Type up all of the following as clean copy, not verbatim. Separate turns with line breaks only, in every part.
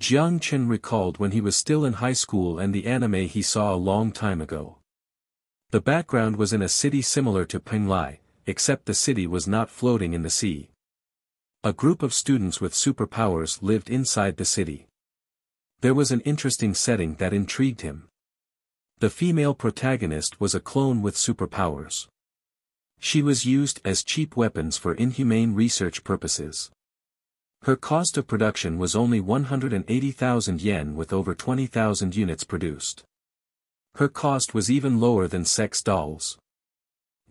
Jiang Chen recalled when he was still in high school and the anime he saw a long time ago. The background was in a city similar to Penglai, except the city was not floating in the sea. A group of students with superpowers lived inside the city. There was an interesting setting that intrigued him. The female protagonist was a clone with superpowers. She was used as cheap weapons for inhumane research purposes. Her cost of production was only 180,000 yen with over 20,000 units produced. Her cost was even lower than sex dolls.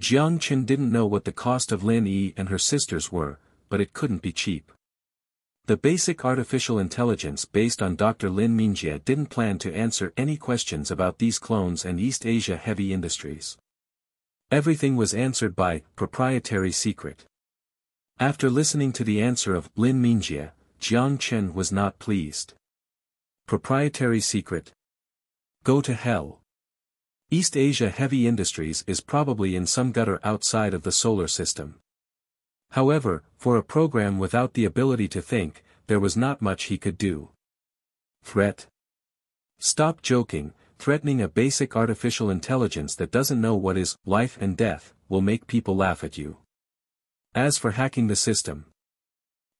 Jiang Chen didn't know what the cost of Lin Yi and her sisters were, but it couldn't be cheap. The basic artificial intelligence based on Dr. Lin Mingjie didn't plan to answer any questions about these clones and East Asia heavy industries. Everything was answered by proprietary secret. After listening to the answer of Lin Mingjie, Jiang Chen was not pleased. Proprietary secret? Go to hell. East Asia heavy industries is probably in some gutter outside of the solar system. However, for a program without the ability to think, there was not much he could do. Threat? Stop joking. Threatening a basic artificial intelligence that doesn't know what is life and death will make people laugh at you. As for hacking the system,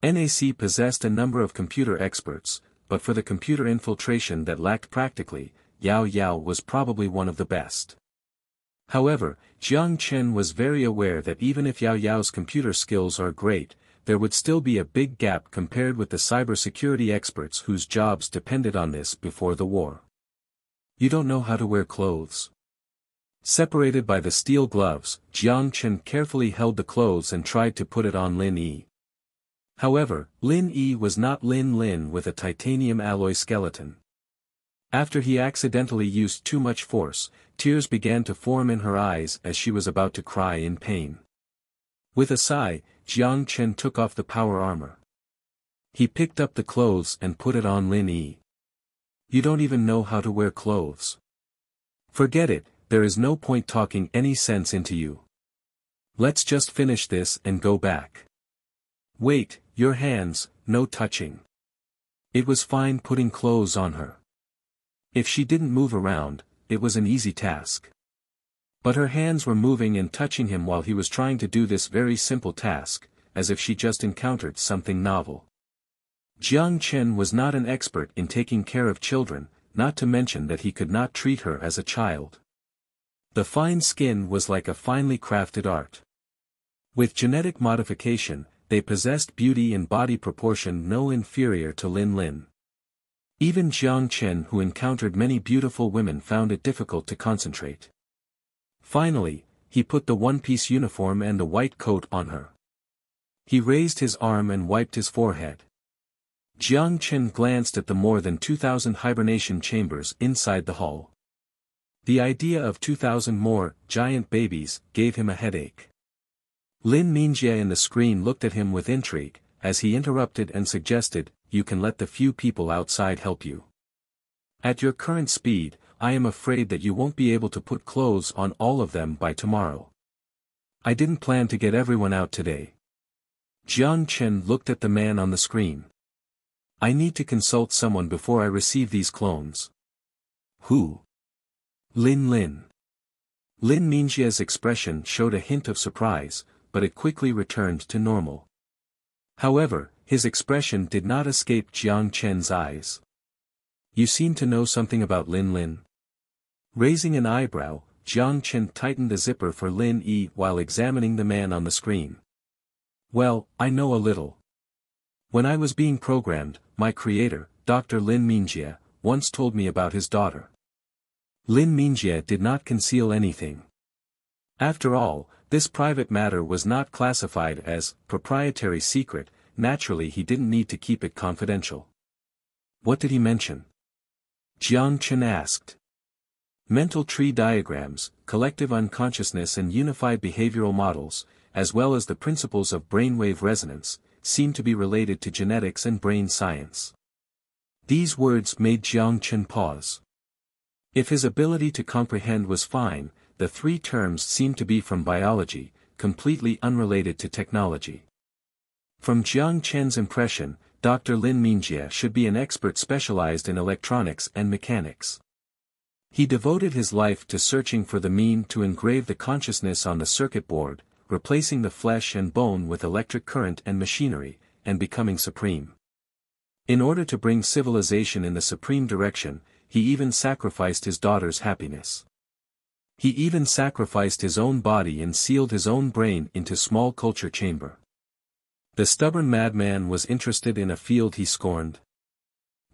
NAC possessed a number of computer experts, but for the computer infiltration that lacked practically, Yao Yao was probably one of the best. However, Jiang Chen was very aware that even if Yao Yao's computer skills are great, there would still be a big gap compared with the cybersecurity experts whose jobs depended on this before the war. You don't know how to wear clothes. Separated by the steel gloves, Jiang Chen carefully held the clothes and tried to put it on Lin Yi. However, Lin Yi was not Lin with a titanium alloy skeleton. After he accidentally used too much force, tears began to form in her eyes as she was about to cry in pain. With a sigh, Jiang Chen took off the power armor. He picked up the clothes and put it on Lin Yi. You don't even know how to wear clothes. Forget it, there is no point talking any sense into you. Let's just finish this and go back. Wait, your hands, no touching. It was fine putting clothes on her. If she didn't move around, it was an easy task. But her hands were moving and touching him while he was trying to do this very simple task, as if she just encountered something novel. Jiang Chen was not an expert in taking care of children, not to mention that he could not treat her as a child. The fine skin was like a finely crafted art. With genetic modification, they possessed beauty and body proportion no inferior to Lin. Even Jiang Chen, who encountered many beautiful women, found it difficult to concentrate. Finally, he put the one-piece uniform and the white coat on her. He raised his arm and wiped his forehead. Jiang Chen glanced at the more than 2,000 hibernation chambers inside the hull. The idea of 2,000 more giant babies gave him a headache. Lin Mingjie in the screen looked at him with intrigue, as he interrupted and suggested, "You can let the few people outside help you. At your current speed, I am afraid that you won't be able to put clothes on all of them by tomorrow. I didn't plan to get everyone out today." Jiang Chen looked at the man on the screen. "I need to consult someone before I receive these clones." "Who?" Lin. Lin Mingjie's expression showed a hint of surprise, but it quickly returned to normal. However, his expression did not escape Jiang Chen's eyes. "You seem to know something about Lin." Raising an eyebrow, Jiang Chen tightened the zipper for Lin Yi while examining the man on the screen. "Well, I know a little. When I was being programmed, my creator, Dr. Lin Mingjie, once told me about his daughter." Lin Mingjie did not conceal anything. After all, this private matter was not classified as proprietary secret. Naturally he didn't need to keep it confidential. "What did he mention?" Jiang Chen asked. "Mental tree diagrams, collective unconsciousness and unified behavioral models, as well as the principles of brainwave resonance, seem to be related to genetics and brain science." These words made Jiang Chen pause. If his ability to comprehend was fine, the three terms seemed to be from biology, completely unrelated to technology. From Jiang Chen's impression, Dr. Lin Mingjie should be an expert specialized in electronics and mechanics. He devoted his life to searching for the mean to engrave the consciousness on the circuit board, replacing the flesh and bone with electric current and machinery, and becoming supreme. In order to bring civilization in the supreme direction, he even sacrificed his daughter's happiness. He even sacrificed his own body and sealed his own brain into small culture chamber. The stubborn madman was interested in a field he scorned.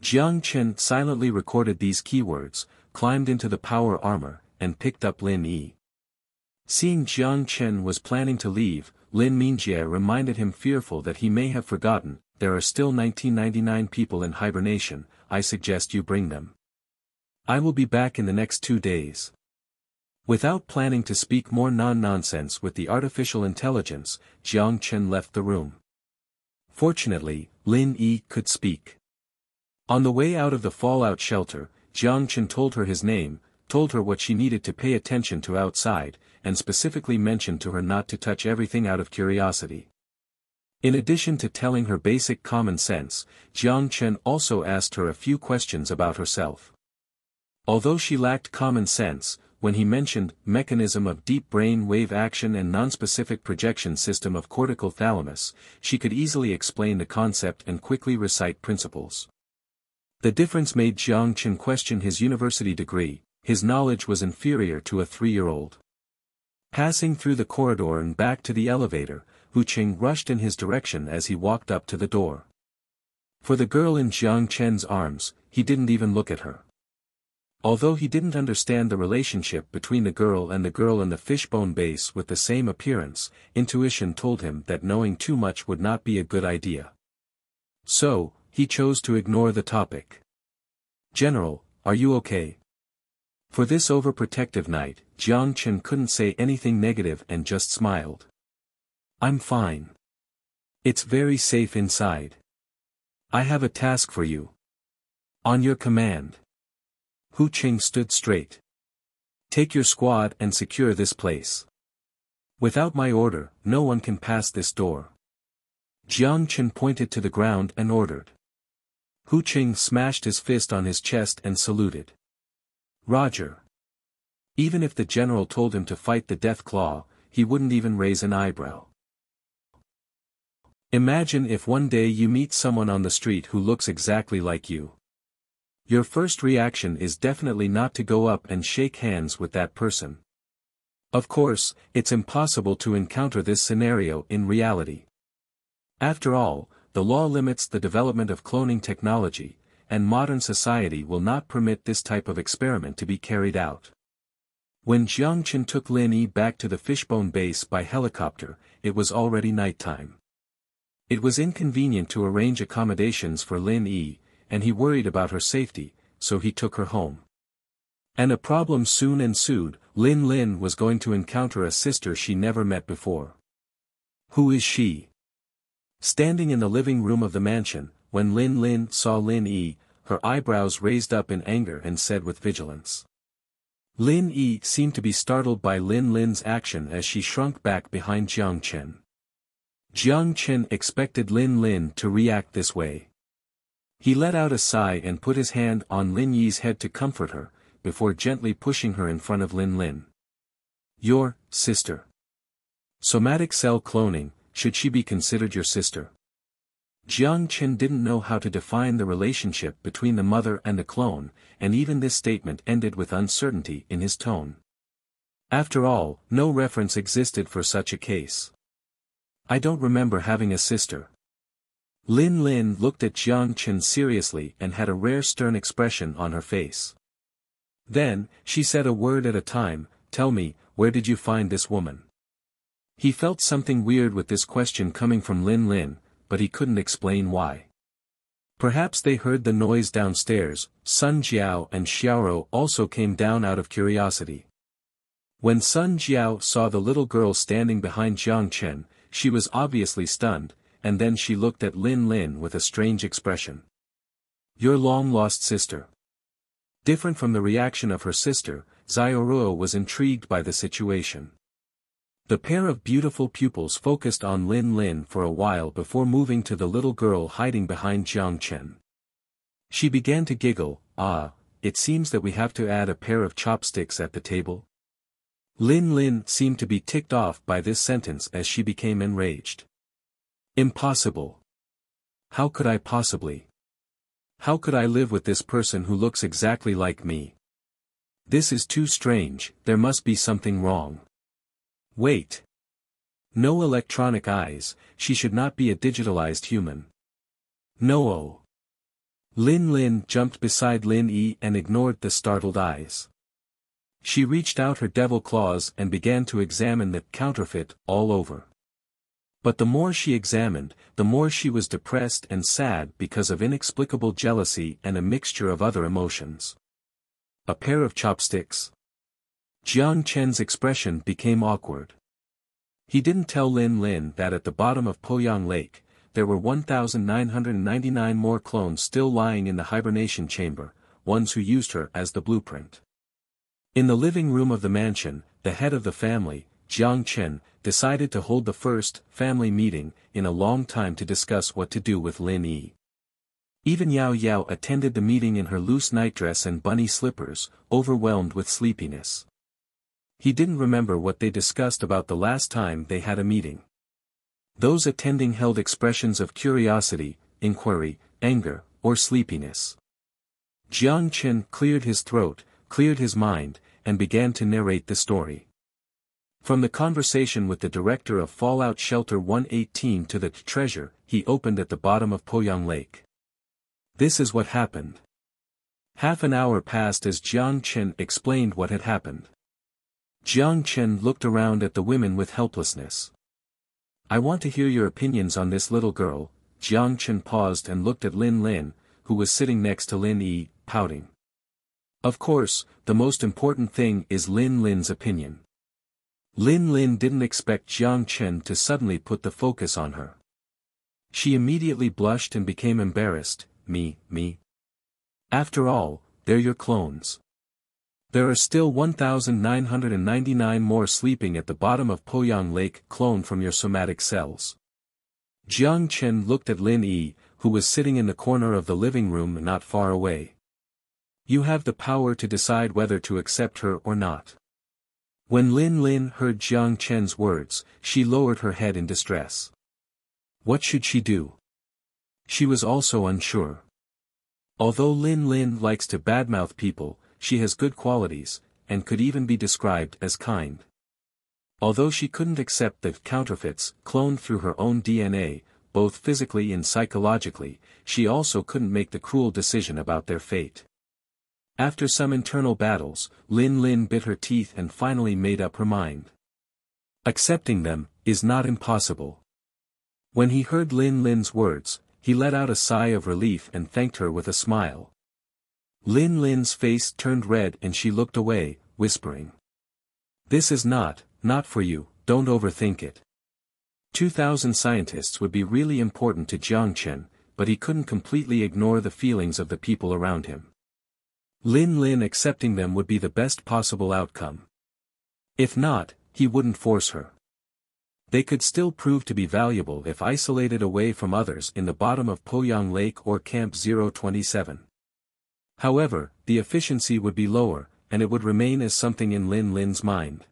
Jiang Chen silently recorded these keywords, climbed into the power armor, and picked up Lin Yi. Seeing Jiang Chen was planning to leave, Lin Mingjie reminded him fearful that he may have forgotten, there are still 1999 people in hibernation, I suggest you bring them. I will be back in the next 2 days. Without planning to speak more nonsense with the artificial intelligence, Jiang Chen left the room. Fortunately, Lin Yi could speak. On the way out of the fallout shelter, Jiang Chen told her his name, told her what she needed to pay attention to outside, and specifically mentioned to her not to touch everything out of curiosity. In addition to telling her basic common sense, Jiang Chen also asked her a few questions about herself. Although she lacked common sense, when he mentioned mechanism of deep brain wave action and nonspecific projection system of cortical thalamus, she could easily explain the concept and quickly recite principles. The difference made Jiang Chen question his university degree, his knowledge was inferior to a 3-year-old. Passing through the corridor and back to the elevator, Hu Qing rushed in his direction as he walked up to the door. For the girl in Jiang Chen's arms, he didn't even look at her. Although he didn't understand the relationship between the girl in the fishbone base with the same appearance, intuition told him that knowing too much would not be a good idea. So, he chose to ignore the topic. General, are you okay? For this overprotective night, Jiang Chen couldn't say anything negative and just smiled. I'm fine. It's very safe inside. I have a task for you. On your command. Hu Qing stood straight. Take your squad and secure this place. Without my order, no one can pass this door. Jiang Chen pointed to the ground and ordered. Hu Qing smashed his fist on his chest and saluted. Roger. Even if the general told him to fight the death claw, he wouldn't even raise an eyebrow. Imagine if one day you meet someone on the street who looks exactly like you. Your first reaction is definitely not to go up and shake hands with that person. Of course, it's impossible to encounter this scenario in reality. After all, the law limits the development of cloning technology, and modern society will not permit this type of experiment to be carried out. When Jiang Chen took Lin Yi back to the fishbone base by helicopter, it was already nighttime. It was inconvenient to arrange accommodations for Lin Yi, and he worried about her safety, so he took her home. And a problem soon ensued. Lin was going to encounter a sister she never met before. Who is she? Standing in the living room of the mansion, when Lin saw Lin Yi, her eyebrows raised up in anger and said with vigilance. Lin Yi seemed to be startled by Lin's action as she shrunk back behind Jiang Chen. Jiang Chen expected Lin to react this way. He let out a sigh and put his hand on Lin Yi's head to comfort her, before gently pushing her in front of Lin. Your sister. Somatic cell cloning, should she be considered your sister? Jiang Chen didn't know how to define the relationship between the mother and the clone, and even this statement ended with uncertainty in his tone. After all, no reference existed for such a case. I don't remember having a sister. Lin looked at Jiang Chen seriously and had a rare stern expression on her face. Then, she said a word at a time, tell me, where did you find this woman? He felt something weird with this question coming from Lin, but he couldn't explain why. Perhaps they heard the noise downstairs. Sun Jiao and Xiaoro also came down out of curiosity. When Sun Jiao saw the little girl standing behind Jiang Chen, she was obviously stunned, and then she looked at Lin with a strange expression. Your long-lost sister. Different from the reaction of her sister, Xiaoruo was intrigued by the situation. The pair of beautiful pupils focused on Lin Lin for a while before moving to the little girl hiding behind Jiang Chen. She began to giggle. It seems that we have to add a pair of chopsticks at the table. Lin Lin seemed to be ticked off by this sentence as she became enraged. Impossible. How could I possibly? How could I live with this person who looks exactly like me? This is too strange, there must be something wrong. Wait. No electronic eyes, she should not be a digitalized human. No. Lin Lin jumped beside Lin Yi and ignored the startled eyes. She reached out her devil claws and began to examine the counterfeit all over. But the more she examined, the more she was depressed and sad because of inexplicable jealousy and a mixture of other emotions. A pair of chopsticks? Jiang Chen's expression became awkward. He didn't tell Lin Lin that at the bottom of Poyang Lake, there were 1,999 more clones still lying in the hibernation chamber, ones who used her as the blueprint. In the living room of the mansion, the head of the family, Jiang Chen, decided to hold the first family meeting in a long time to discuss what to do with Lin Yi. Even Yao Yao attended the meeting in her loose nightdress and bunny slippers, overwhelmed with sleepiness. He didn't remember what they discussed about the last time they had a meeting. Those attending held expressions of curiosity, inquiry, anger, or sleepiness. Jiang Chen cleared his throat, cleared his mind, and began to narrate the story. From the conversation with the director of Fallout Shelter 118 to the treasure he opened at the bottom of Poyang Lake. This is what happened. Half an hour passed as Jiang Chen explained what had happened. Jiang Chen looked around at the women with helplessness. I want to hear your opinions on this little girl. Jiang Chen paused and looked at Lin Lin, who was sitting next to Lin Yi, pouting. Of course, the most important thing is Lin Lin's opinion. Lin Lin didn't expect Jiang Chen to suddenly put the focus on her. She immediately blushed and became embarrassed. Me. After all, they're your clones. There are still 1,999 more sleeping at the bottom of Poyang Lake, cloned from your somatic cells. Jiang Chen looked at Lin Yi, who was sitting in the corner of the living room not far away. You have the power to decide whether to accept her or not. When Lin Lin heard Jiang Chen's words, she lowered her head in distress. What should she do? She was also unsure. Although Lin Lin likes to badmouth people, she has good qualities, and could even be described as kind. Although she couldn't accept the counterfeits cloned through her own DNA, both physically and psychologically, she also couldn't make the cruel decision about their fate. After some internal battles, Lin Lin bit her teeth and finally made up her mind. Accepting them is not impossible. When he heard Lin Lin's words, he let out a sigh of relief and thanked her with a smile. Lin Lin's face turned red and she looked away, whispering. This is not for you, don't overthink it. 2,000 scientists would be really important to Jiang Chen, but he couldn't completely ignore the feelings of the people around him. Lin Lin accepting them would be the best possible outcome. If not, he wouldn't force her. They could still prove to be valuable if isolated away from others in the bottom of Poyang Lake or Camp 027. However, the efficiency would be lower, and it would remain as something in Lin Lin's mind.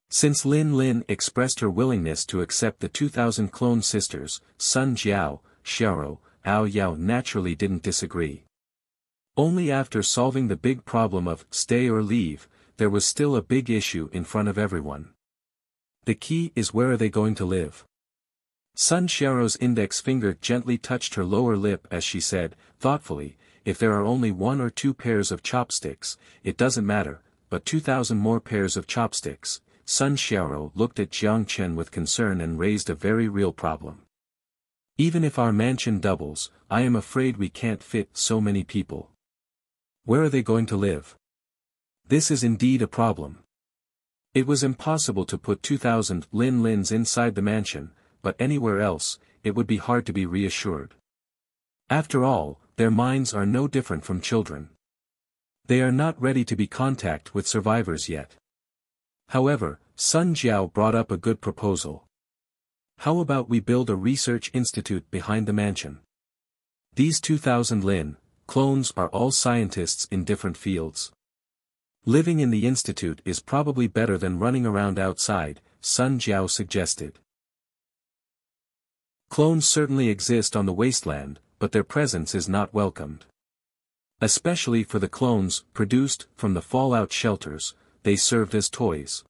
Since Lin Lin expressed her willingness to accept the 2,000 clone sisters, Sun Jiao, Xiao, Ao Yao naturally didn't disagree. Only after solving the big problem of stay or leave, there was still a big issue in front of everyone. The key is where are they going to live? Sun Xiao's index finger gently touched her lower lip as she said, thoughtfully, if there are only 1 or 2 pairs of chopsticks, it doesn't matter, but 2,000 more pairs of chopsticks. Sun Xiao looked at Jiang Chen with concern and raised a very real problem. Even if our mansion doubles, I am afraid we can't fit so many people. Where are they going to live? This is indeed a problem. It was impossible to put 2,000 Lin Lins inside the mansion, but anywhere else, it would be hard to be reassured. After all, their minds are no different from children. They are not ready to be contact with survivors yet. However, Sun Jiao brought up a good proposal. How about we build a research institute behind the mansion? These 2000 Lin clones are all scientists in different fields. Living in the institute is probably better than running around outside, Sun Jiao suggested. Clones certainly exist on the wasteland, but their presence is not welcomed. Especially for the clones produced from the fallout shelters, they served as toys.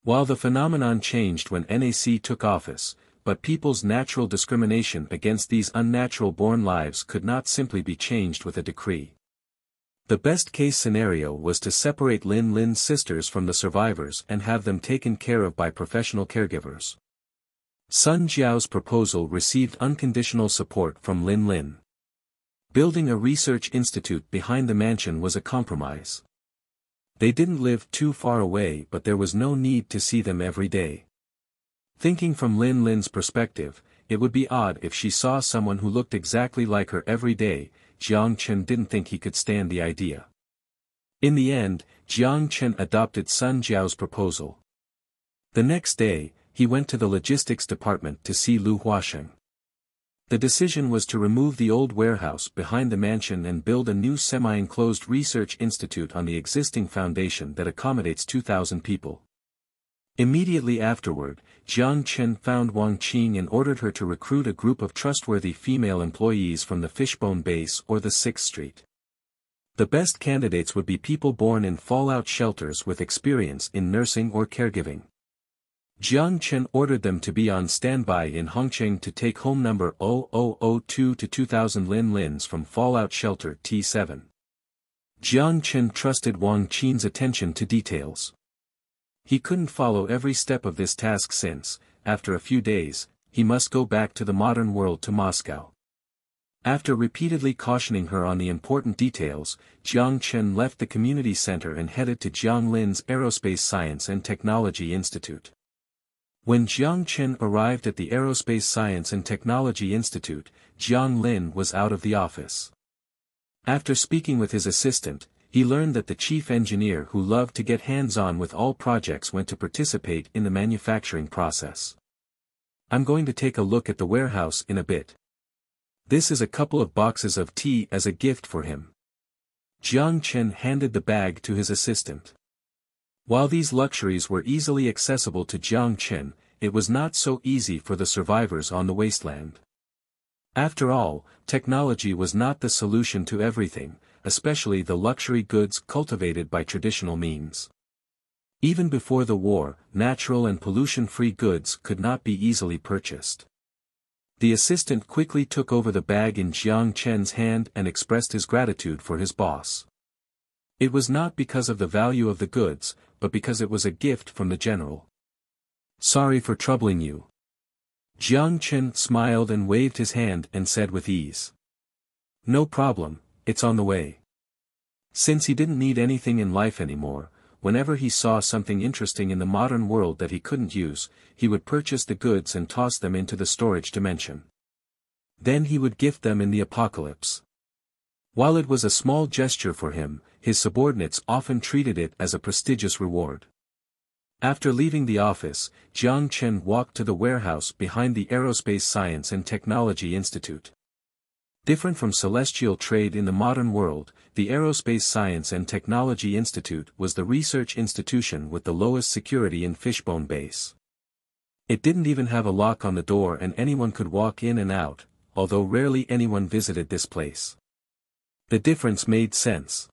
While the phenomenon changed when NAC took office, but people's natural discrimination against these unnatural-born lives could not simply be changed with a decree. The best-case scenario was to separate Lin's sisters from the survivors and have them taken care of by professional caregivers. Sun Jiao's proposal received unconditional support from Lin. Building a research institute behind the mansion was a compromise. They didn't live too far away, but there was no need to see them every day. Thinking from Lin's perspective, it would be odd if she saw someone who looked exactly like her every day. Jiang Chen didn't think he could stand the idea. In the end, Jiang Chen adopted Sun Jiao's proposal. The next day, he went to the logistics department to see Lu Huasheng. The decision was to remove the old warehouse behind the mansion and build a new semi-enclosed research institute on the existing foundation that accommodates 2,000 people. Immediately afterward, Jiang Chen found Wang Qing and ordered her to recruit a group of trustworthy female employees from the Fishbone Base or the 6th Street. The best candidates would be people born in fallout shelters with experience in nursing or caregiving. Jiang Chen ordered them to be on standby in Hongqing to take home number 0002 to 2000 Lins from fallout shelter T7. Jiang Chen trusted Wang Qing's attention to details. He couldn't follow every step of this task since, after a few days, he must go back to the modern world to Moscow. After repeatedly cautioning her on the important details, Jiang Chen left the community center and headed to Jiang Lin's Aerospace Science and Technology Institute. When Jiang Chen arrived at the Aerospace Science and Technology Institute, Jiang Lin was out of the office. After speaking with his assistant, he learned that the chief engineer who loved to get hands-on with all projects went to participate in the manufacturing process. I'm going to take a look at the warehouse in a bit. This is a couple of boxes of tea as a gift for him. Jiang Chen handed the bag to his assistant. While these luxuries were easily accessible to Jiang Chen, it was not so easy for the survivors on the wasteland. After all, technology was not the solution to everything, especially the luxury goods cultivated by traditional means. Even before the war, natural and pollution-free goods could not be easily purchased. The assistant quickly took over the bag in Jiang Chen's hand and expressed his gratitude for his boss. It was not because of the value of the goods, but because it was a gift from the general. Sorry for troubling you. Jiang Chen smiled and waved his hand and said with ease. No problem, it's on the way. Since he didn't need anything in life anymore, whenever he saw something interesting in the modern world that he couldn't use, he would purchase the goods and toss them into the storage dimension. Then he would gift them in the apocalypse. While it was a small gesture for him, his subordinates often treated it as a prestigious reward. After leaving the office, Jiang Chen walked to the warehouse behind the Aerospace Science and Technology Institute. Different from celestial trade in the modern world, the Aerospace Science and Technology Institute was the research institution with the lowest security in Fishbone Base. It didn't even have a lock on the door and anyone could walk in and out, although rarely anyone visited this place. The difference made sense.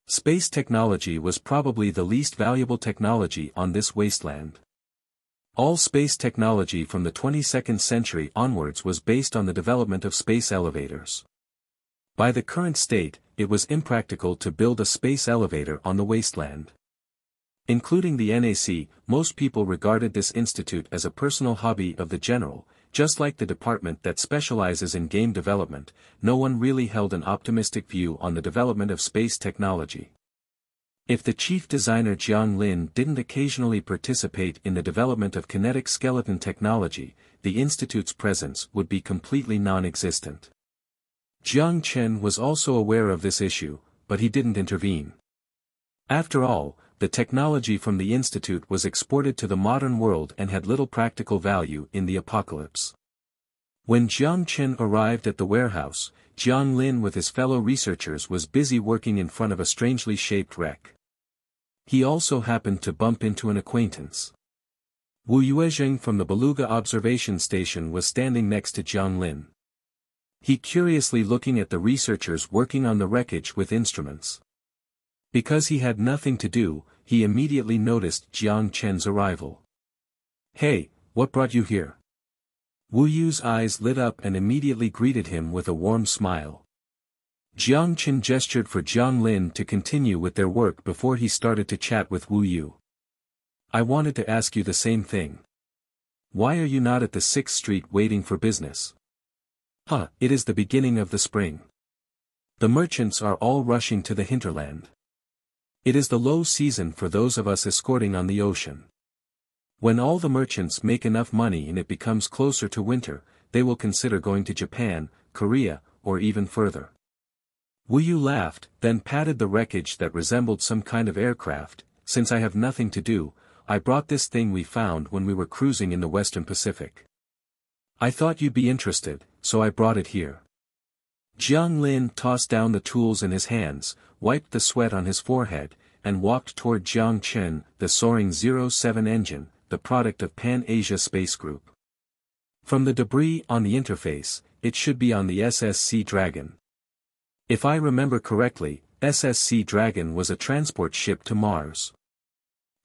Space technology was probably the least valuable technology on this wasteland. All space technology from the 22nd century onwards was based on the development of space elevators. By the current state, it was impractical to build a space elevator on the wasteland. Including the NAC, most people regarded this institute as a personal hobby of the general. Just like the department that specializes in game development, no one really held an optimistic view on the development of space technology. If the chief designer Jiang Lin didn't occasionally participate in the development of kinetic skeleton technology, the institute's presence would be completely non-existent. Jiang Chen was also aware of this issue, but he didn't intervene. After all, the technology from the institute was exported to the modern world and had little practical value in the apocalypse. When Jiang Chen arrived at the warehouse, Jiang Lin with his fellow researchers was busy working in front of a strangely shaped wreck. He also happened to bump into an acquaintance. Wu Yuezheng from the Beluga observation station was standing next to Jiang Lin. He curiously looking at the researchers working on the wreckage with instruments. Because he had nothing to do, he immediately noticed Jiang Chen's arrival. "Hey, what brought you here?" Wu Yu's eyes lit up and immediately greeted him with a warm smile. Jiang Chen gestured for Jiang Lin to continue with their work before he started to chat with Wu Yu. "I wanted to ask you the same thing. Why are you not at the 6th Street waiting for business?" It is the beginning of the spring. The merchants are all rushing to the hinterland. It is the low season for those of us escorting on the ocean. When all the merchants make enough money and it becomes closer to winter, they will consider going to Japan, Korea, or even further. Wu Yu laughed, then patted the wreckage that resembled some kind of aircraft. "Since I have nothing to do, I brought this thing we found when we were cruising in the Western Pacific. I thought you'd be interested, so I brought it here." Jiang Lin tossed down the tools in his hands, wiped the sweat on his forehead, and walked toward Jiang Chen, the soaring 07 engine, the product of Pan-Asia Space Group. From the debris on the interface, it should be on the SSC Dragon. If I remember correctly, SSC Dragon was a transport ship to Mars.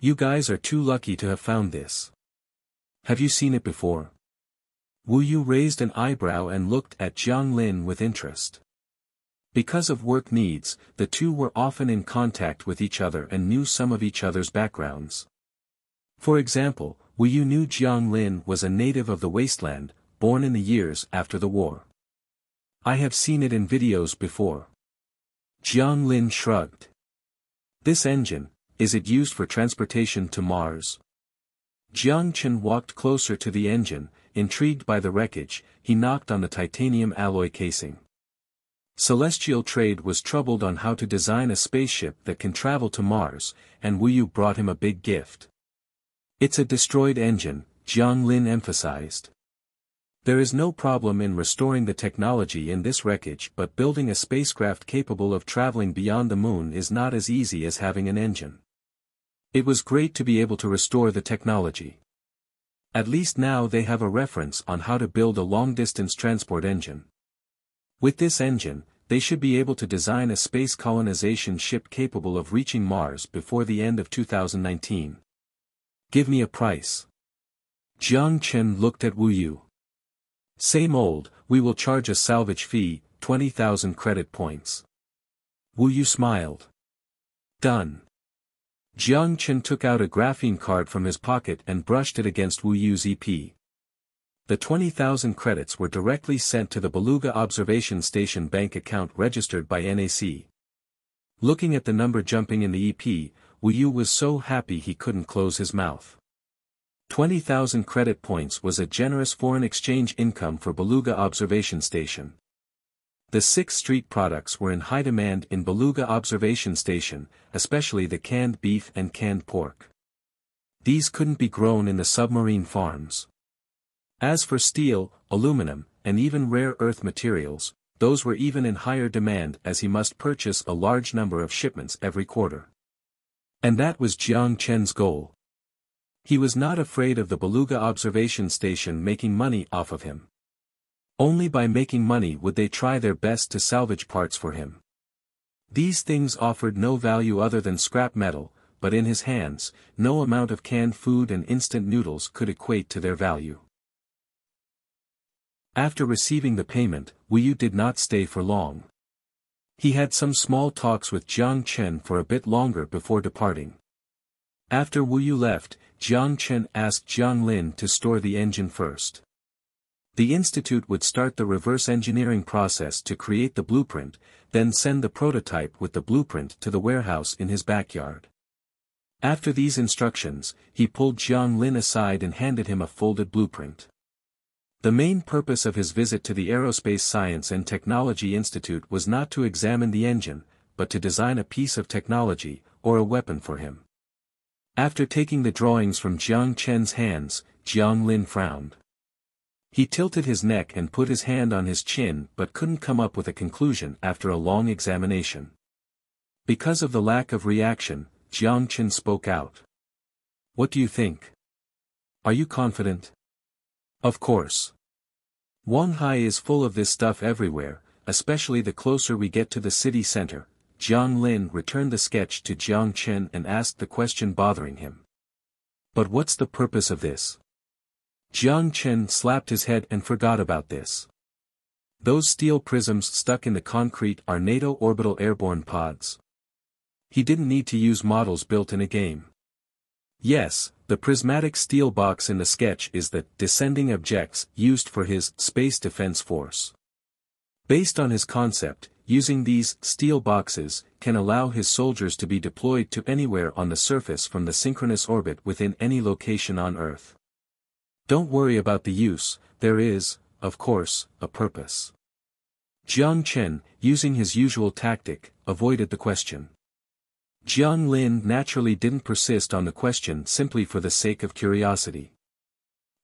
You guys are too lucky to have found this. Have you seen it before? Wu Yu raised an eyebrow and looked at Jiang Lin with interest. Because of work needs, the two were often in contact with each other and knew some of each other's backgrounds. For example, Wu Yu knew Jiang Lin was a native of the wasteland, born in the years after the war. "I have seen it in videos before." Jiang Lin shrugged. "This engine, is it used for transportation to Mars?" Jiang Chen walked closer to the engine, intrigued by the wreckage. He knocked on the titanium alloy casing. Celestial Trade was troubled on how to design a spaceship that can travel to Mars, and Wu Yu brought him a big gift. "It's a destroyed engine," Jiang Lin emphasized. "There is no problem in restoring the technology in this wreckage, but building a spacecraft capable of traveling beyond the moon is not as easy as having an engine. It was great to be able to restore the technology. At least now they have a reference on how to build a long-distance transport engine. With this engine, they should be able to design a space colonization ship capable of reaching Mars before the end of 2019. Give me a price." Jiang Chen looked at Wu Yu. "Same old, we will charge a salvage fee, 20,000 credit points." Wu Yu smiled. "Done." Jiang Chen took out a graphene card from his pocket and brushed it against Wu Yu's EP. The 20,000 credits were directly sent to the Beluga Observation Station bank account registered by NAC. Looking at the number jumping in the EP, Wu Yu was so happy he couldn't close his mouth. 20,000 credit points was a generous foreign exchange income for Beluga Observation Station. The 6th Street products were in high demand in Beluga Observation Station, especially the canned beef and canned pork. These couldn't be grown in the submarine farms. As for steel, aluminum, and even rare earth materials, those were even in higher demand as he must purchase a large number of shipments every quarter. And that was Jiang Chen's goal. He was not afraid of the Beluga Observation Station making money off of him. Only by making money would they try their best to salvage parts for him. These things offered no value other than scrap metal, but in his hands, no amount of canned food and instant noodles could equate to their value. After receiving the payment, Wu Yu did not stay for long. He had some small talks with Jiang Chen for a bit longer before departing. After Wu Yu left, Jiang Chen asked Jiang Lin to store the engine first. The institute would start the reverse engineering process to create the blueprint, then send the prototype with the blueprint to the warehouse in his backyard. After these instructions, he pulled Jiang Lin aside and handed him a folded blueprint. The main purpose of his visit to the Aerospace Science and Technology Institute was not to examine the engine, but to design a piece of technology, or a weapon for him. After taking the drawings from Jiang Chen's hands, Jiang Lin frowned. He tilted his neck and put his hand on his chin but couldn't come up with a conclusion after a long examination. Because of the lack of reaction, Jiang Chen spoke out. "What do you think? Are you confident?" "Of course. Wanhai is full of this stuff everywhere, especially the closer we get to the city center." Jiang Lin returned the sketch to Jiang Chen and asked the question bothering him. "But what's the purpose of this?" Jiang Chen slapped his head and forgot about this. "Those steel prisms stuck in the concrete are NATO orbital airborne pods." He didn't need to use models built in a game. Yes, the prismatic steel box in the sketch is the descending objects used for his space defense force. Based on his concept, using these steel boxes can allow his soldiers to be deployed to anywhere on the surface from the synchronous orbit within any location on Earth. Don't worry about the use, there is, of course, a purpose. Jiang Chen, using his usual tactic, avoided the question. Jiang Lin naturally didn't persist on the question simply for the sake of curiosity.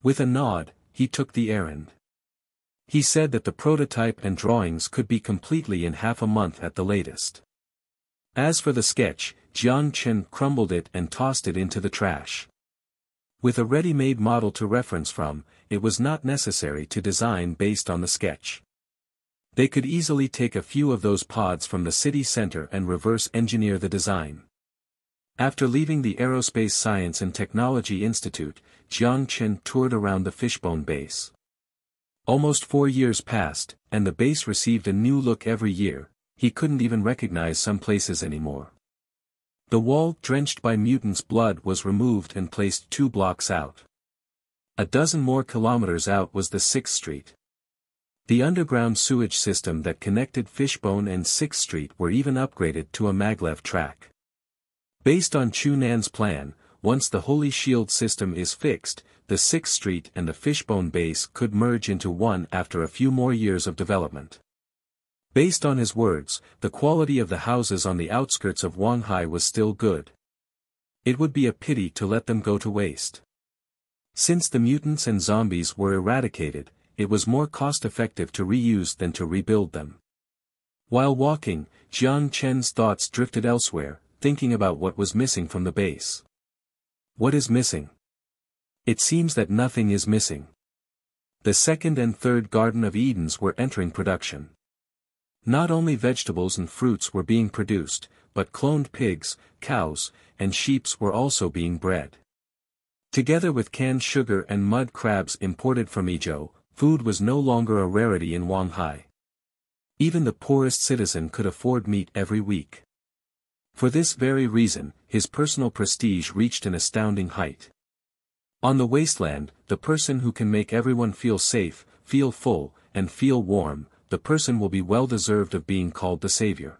With a nod, he took the errand. He said that the prototype and drawings could be completely in half a month at the latest. As for the sketch, Jiang Chen crumbled it and tossed it into the trash. With a ready-made model to reference from, it was not necessary to design based on the sketch. They could easily take a few of those pods from the city center and reverse engineer the design. After leaving the Aerospace Science and Technology Institute, Jiang Chen toured around the Fishbone base. Almost 4 years passed, and the base received a new look every year. He couldn't even recognize some places anymore. The wall drenched by mutants' blood was removed and placed 2 blocks out. A dozen more kilometers out was the 6th Street. The underground sewage system that connected Fishbone and 6th Street were even upgraded to a maglev track. Based on Chu Nan's plan, once the Holy Shield system is fixed, the 6th Street and the Fishbone base could merge into one after a few more years of development. Based on his words, the quality of the houses on the outskirts of Wanhai was still good. It would be a pity to let them go to waste. Since the mutants and zombies were eradicated, it was more cost-effective to reuse than to rebuild them. While walking, Jiang Chen's thoughts drifted elsewhere, thinking about what was missing from the base. What is missing? It seems that nothing is missing. The 2nd and 3rd Garden of Edens were entering production. Not only vegetables and fruits were being produced, but cloned pigs, cows, and sheep were also being bred. Together with canned sugar and mud crabs imported from Ezhou, food was no longer a rarity in Wanhai. Even the poorest citizen could afford meat every week. For this very reason, his personal prestige reached an astounding height. On the wasteland, the person who can make everyone feel safe, feel full, and feel warm, the person will be well deserved of being called the savior.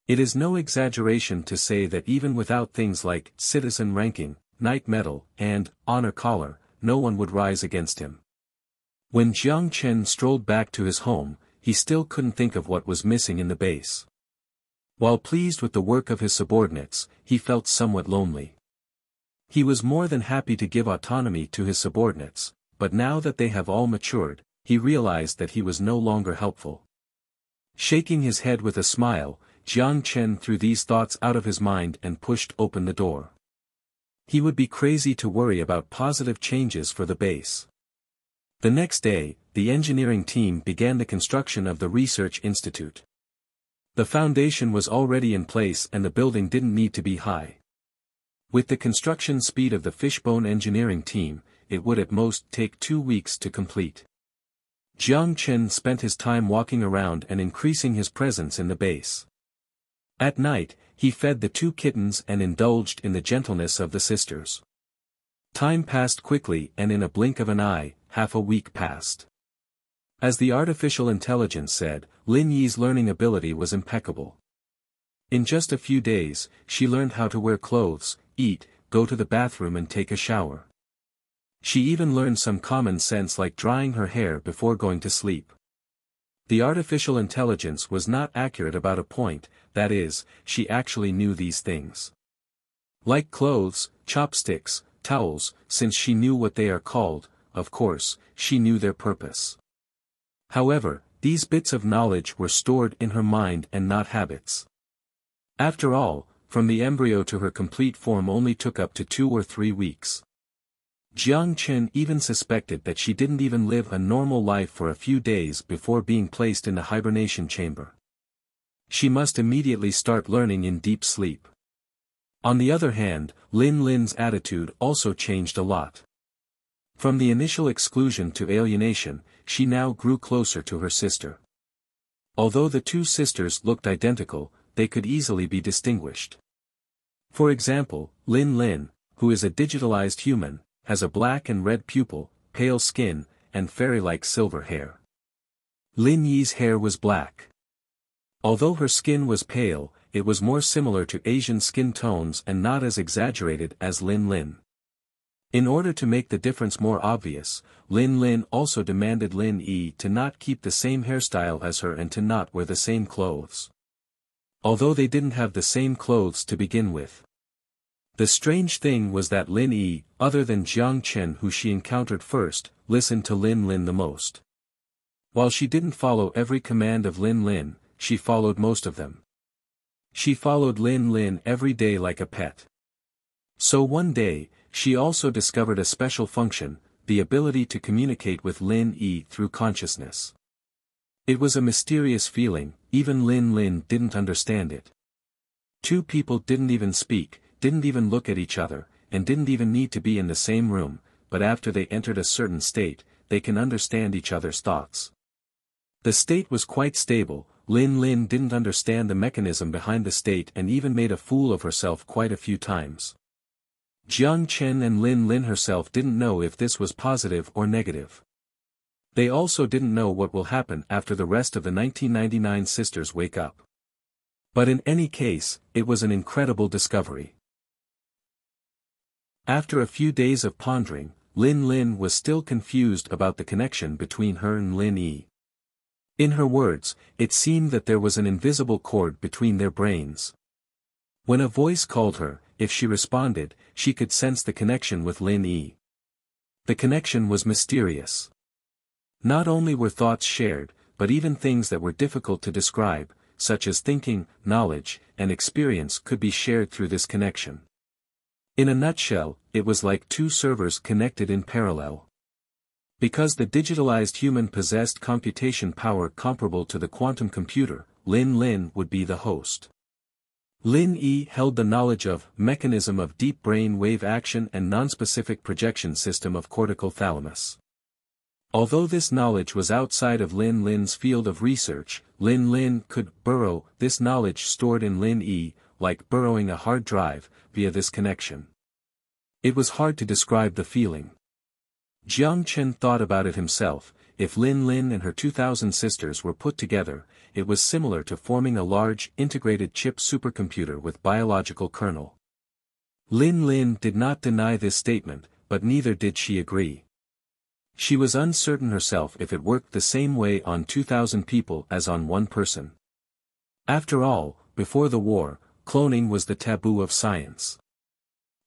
It is no exaggeration to say that even without things like citizen ranking, knight medal, and honor collar, no one would rise against him. When Jiang Chen strolled back to his home, he still couldn't think of what was missing in the base. While pleased with the work of his subordinates, he felt somewhat lonely. He was more than happy to give autonomy to his subordinates, but now that they have all matured, he realized that he was no longer helpful. Shaking his head with a smile, Jiang Chen threw these thoughts out of his mind and pushed open the door. He would be crazy to worry about positive changes for the base. The next day, the engineering team began the construction of the research institute. The foundation was already in place and the building didn't need to be high. With the construction speed of the Fishbone engineering team, it would at most take 2 weeks to complete. Jiang Chen spent his time walking around and increasing his presence in the base. At night, he fed the 2 kittens and indulged in the gentleness of the sisters. Time passed quickly and in a blink of an eye, half a week passed. As the artificial intelligence said, Lin Yi's learning ability was impeccable. In just a few days, she learned how to wear clothes, eat, go to the bathroom and take a shower. She even learned some common sense like drying her hair before going to sleep. The artificial intelligence was not accurate about a point, that is, she actually knew these things. Like clothes, chopsticks, towels, since she knew what they are called, of course, she knew their purpose. However, these bits of knowledge were stored in her mind and not habits. After all, from the embryo to her complete form only took up to 2 or 3 weeks. Jiang Chen even suspected that she didn't even live a normal life for a few days before being placed in the hibernation chamber. She must immediately start learning in deep sleep. On the other hand, Lin Lin's attitude also changed a lot. From the initial exclusion to alienation, she now grew closer to her sister. Although the two sisters looked identical, they could easily be distinguished. For example, Lin Lin, who is a digitalized human, has a black and red pupil, pale skin, and fairy-like silver hair. Lin Yi's hair was black. Although her skin was pale, it was more similar to Asian skin tones and not as exaggerated as Lin Lin. In order to make the difference more obvious, Lin Lin also demanded Lin Yi to not keep the same hairstyle as her and to not wear the same clothes. Although they didn't have the same clothes to begin with. The strange thing was that Lin Yi, other than Jiang Chen who she encountered first, listened to Lin Lin the most. While she didn't follow every command of Lin Lin, she followed most of them. She followed Lin Lin every day like a pet. So one day, she also discovered a special function, the ability to communicate with Lin Yi through consciousness. It was a mysterious feeling, even Lin Lin didn't understand it. Two people didn't even speak, didn't even look at each other, and didn't even need to be in the same room, but after they entered a certain state, they can understand each other's thoughts. The state was quite stable. Lin Lin didn't understand the mechanism behind the state and even made a fool of herself quite a few times. Jiang Chen and Lin Lin herself didn't know if this was positive or negative. They also didn't know what will happen after the rest of the 1999 sisters wake up. But in any case, it was an incredible discovery. After a few days of pondering, Lin Lin was still confused about the connection between her and Lin Yi. In her words, it seemed that there was an invisible cord between their brains. When a voice called her, if she responded, she could sense the connection with Lin Yi. The connection was mysterious. Not only were thoughts shared, but even things that were difficult to describe, such as thinking, knowledge, and experience could be shared through this connection. In a nutshell, it was like two servers connected in parallel. Because the digitalized human possessed computation power comparable to the quantum computer, Lin Lin would be the host. Lin Yi held the knowledge of mechanism of deep brain wave action and nonspecific projection system of cortical thalamus. Although this knowledge was outside of Lin Lin's field of research, Lin Lin could burrow this knowledge stored in Lin Yi, like burrowing a hard drive, via this connection. It was hard to describe the feeling. Jiang Chen thought about it himself. If Lin Lin and her 2,000 sisters were put together, it was similar to forming a large, integrated chip supercomputer with biological kernel. Lin Lin did not deny this statement, but neither did she agree. She was uncertain herself if it worked the same way on 2,000 people as on one person. After all, before the war, cloning was the taboo of science.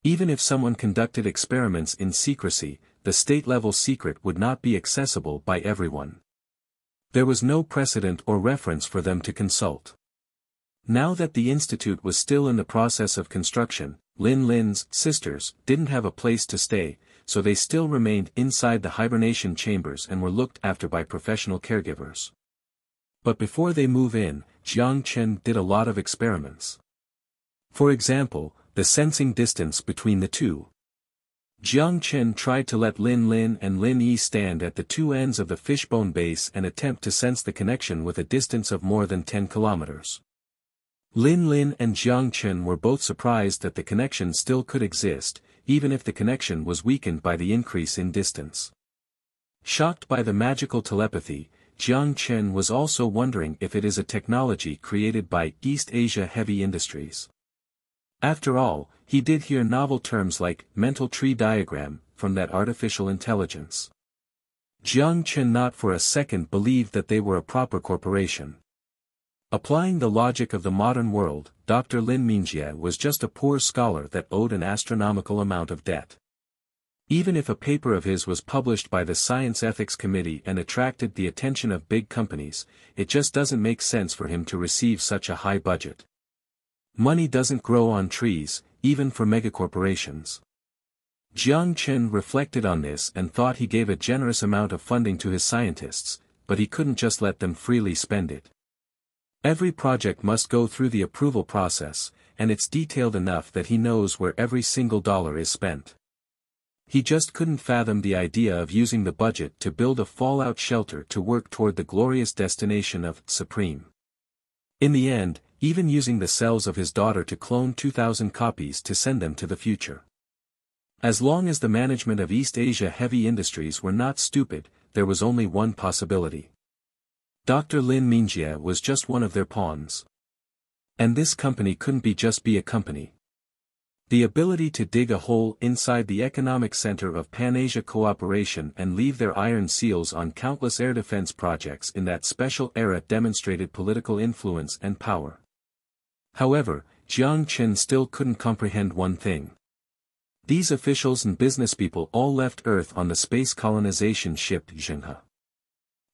Even if someone conducted experiments in secrecy, the state-level secret would not be accessible by everyone. There was no precedent or reference for them to consult. Now that the institute was still in the process of construction, Lin Lin's sisters didn't have a place to stay, so they still remained inside the hibernation chambers and were looked after by professional caregivers. But before they move in, Jiang Chen did a lot of experiments. For example, the sensing distance between the two. Jiang Chen tried to let Lin Lin and Lin Yi stand at the two ends of the fishbone base and attempt to sense the connection with a distance of more than 10 kilometers. Lin Lin and Jiang Chen were both surprised that the connection still could exist, even if the connection was weakened by the increase in distance. Shocked by the magical telepathy, Jiang Chen was also wondering if it is a technology created by East Asia Heavy Industries. After all, he did hear novel terms like mental tree diagram from that artificial intelligence. Jiang Chen not for a second believed that they were a proper corporation. Applying the logic of the modern world, Dr. Lin Mingjie was just a poor scholar that owed an astronomical amount of debt. Even if a paper of his was published by the Science Ethics Committee and attracted the attention of big companies, it just doesn't make sense for him to receive such a high budget. Money doesn't grow on trees, even for megacorporations. Jiang Chen reflected on this and thought he gave a generous amount of funding to his scientists, but he couldn't just let them freely spend it. Every project must go through the approval process, and it's detailed enough that he knows where every single dollar is spent. He just couldn't fathom the idea of using the budget to build a fallout shelter to work toward the glorious destination of Supreme. In the end, even using the cells of his daughter to clone 2,000 copies to send them to the future. As long as the management of East Asia heavy industries were not stupid, there was only one possibility. Dr. Lin Mingjie was just one of their pawns. And this company couldn't just be a company. The ability to dig a hole inside the economic center of Pan-Asia cooperation and leave their iron seals on countless air defense projects in that special era demonstrated political influence and power. However, Jiang Chen still couldn't comprehend one thing. These officials and businesspeople all left Earth on the space colonization ship Zhenghe.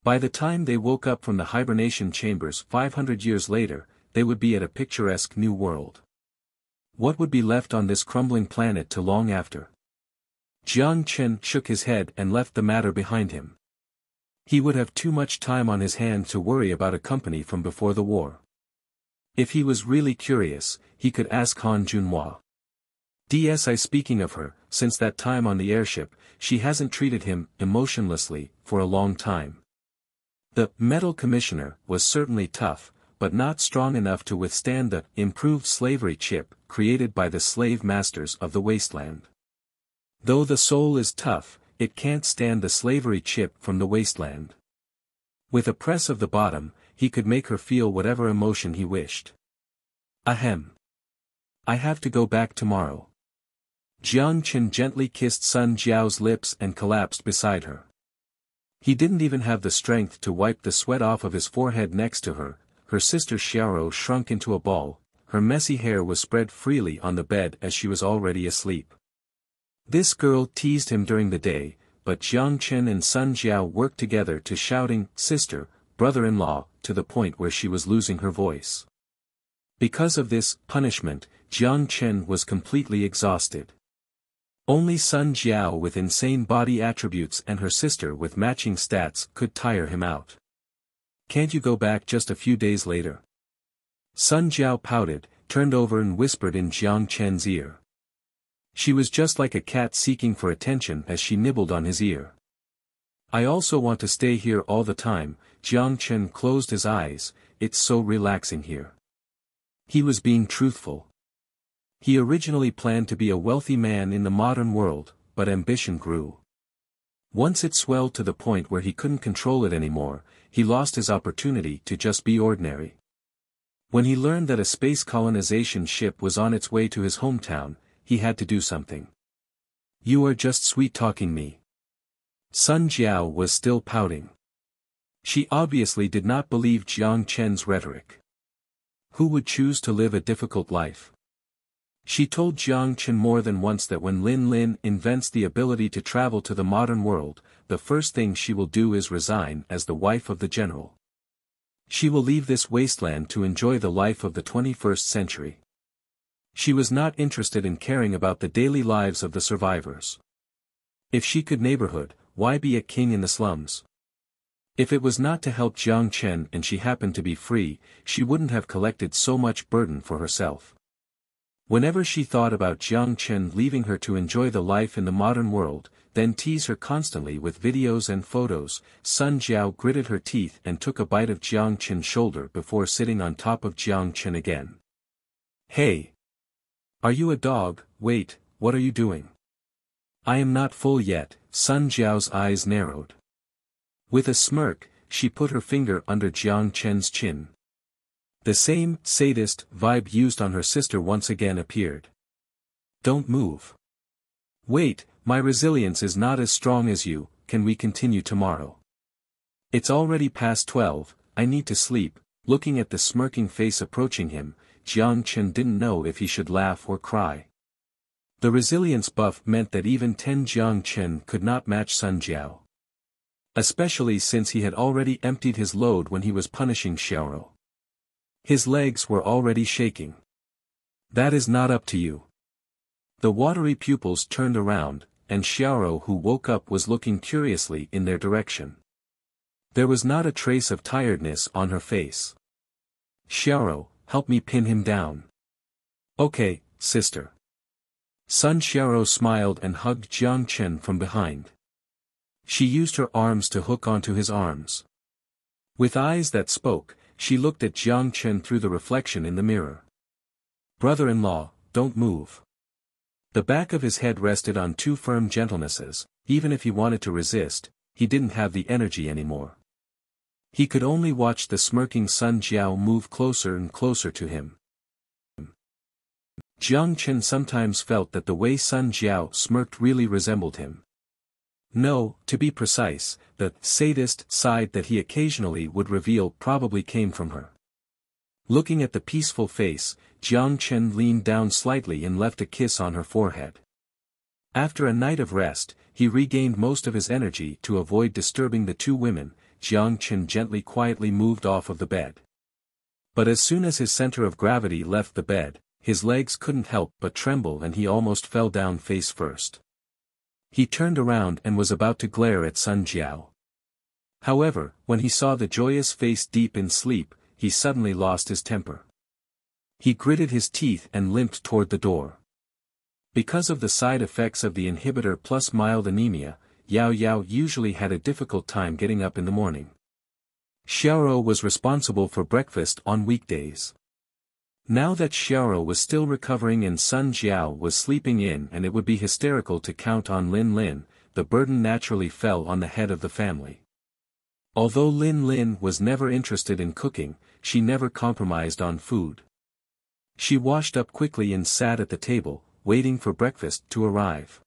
By the time they woke up from the hibernation chambers 500 years later, they would be at a picturesque new world. What would be left on this crumbling planet to long after? Jiang Chen shook his head and left the matter behind him. He would have too much time on his hands to worry about a company from before the war. If he was really curious, he could ask Han Junhua. Speaking of her, since that time on the airship, she hasn't treated him emotionlessly for a long time. The metal commissioner was certainly tough, but not strong enough to withstand the improved slavery chip created by the slave masters of the wasteland. Though the soul is tough, it can't stand the slavery chip from the wasteland. With a press of the bottom, he could make her feel whatever emotion he wished. Ahem. I have to go back tomorrow. Jiang Chen gently kissed Sun Jiao's lips and collapsed beside her. He didn't even have the strength to wipe the sweat off of his forehead next to her. Her sister Xiao shrunk into a ball, her messy hair was spread freely on the bed as she was already asleep. This girl teased him during the day, but Jiang Chen and Sun Jiao worked together to shouting, "Sister, brother-in-law," to the point where she was losing her voice. Because of this punishment, Jiang Chen was completely exhausted. Only Sun Jiao with insane body attributes and her sister with matching stats could tire him out. Can't you go back just a few days later? Sun Jiao pouted, turned over and whispered in Jiang Chen's ear. She was just like a cat seeking for attention as she nibbled on his ear. I also want to stay here all the time. Jiang Chen closed his eyes, it's so relaxing here. He was being truthful. He originally planned to be a wealthy man in the modern world, but ambition grew. Once it swelled to the point where he couldn't control it anymore, he lost his opportunity to just be ordinary. When he learned that a space colonization ship was on its way to his hometown, he had to do something. You are just sweet-talking me. Sun Jiao was still pouting. She obviously did not believe Jiang Chen's rhetoric. Who would choose to live a difficult life? She told Jiang Chen more than once that when Lin invents the ability to travel to the modern world, the first thing she will do is resign as the wife of the general. She will leave this wasteland to enjoy the life of the 21st century. She was not interested in caring about the daily lives of the survivors. If she could neighborhood, why be a king in the slums? If it was not to help Jiang Chen and she happened to be free, she wouldn't have collected so much burden for herself. Whenever she thought about Jiang Chen leaving her to enjoy the life in the modern world, then tease her constantly with videos and photos, Sun Jiao gritted her teeth and took a bite of Jiang Chen's shoulder before sitting on top of Jiang Chen again. Hey! Are you a dog? Wait, what are you doing? I am not full yet. Sun Jiao's eyes narrowed. With a smirk, she put her finger under Jiang Chen's chin. The same sadist vibe used on her sister once again appeared. Don't move. Wait, my resilience is not as strong as you, can we continue tomorrow? It's already past 12, I need to sleep. Looking at the smirking face approaching him, Jiang Chen didn't know if he should laugh or cry. The resilience buff meant that even 10 Jiang Chen could not match Sun Jiao. Especially since he had already emptied his load when he was punishing Xiaoro. His legs were already shaking. That is not up to you. The watery pupils turned around, and Xiaoro who woke up was looking curiously in their direction. There was not a trace of tiredness on her face. Xiaoro, help me pin him down. Okay, sister. Sun Xiaoro smiled and hugged Jiang Chen from behind. She used her arms to hook onto his arms. With eyes that spoke, she looked at Jiang Chen through the reflection in the mirror. Brother-in-law, don't move. The back of his head rested on two firm gentlenesses. Even if he wanted to resist, he didn't have the energy anymore. He could only watch the smirking Sun Jiao move closer and closer to him. Jiang Chen sometimes felt that the way Sun Jiao smirked really resembled him. No, to be precise, the sadist side that he occasionally would reveal probably came from her. Looking at the peaceful face, Jiang Chen leaned down slightly and left a kiss on her forehead. After a night of rest, he regained most of his energy to avoid disturbing the two women. Jiang Chen gently quietly moved off of the bed. But as soon as his center of gravity left the bed, his legs couldn't help but tremble and he almost fell down face first. He turned around and was about to glare at Sun Jiao. However, when he saw the joyous face deep in sleep, he suddenly lost his temper. He gritted his teeth and limped toward the door. Because of the side effects of the inhibitor plus mild anemia, Yao Yao usually had a difficult time getting up in the morning. Xiaoro was responsible for breakfast on weekdays. Now that Xiaoro was still recovering and Sun Jiao was sleeping in and it would be hysterical to count on Lin Lin, the burden naturally fell on the head of the family. Although Lin Lin was never interested in cooking, she never compromised on food. She washed up quickly and sat at the table, waiting for breakfast to arrive.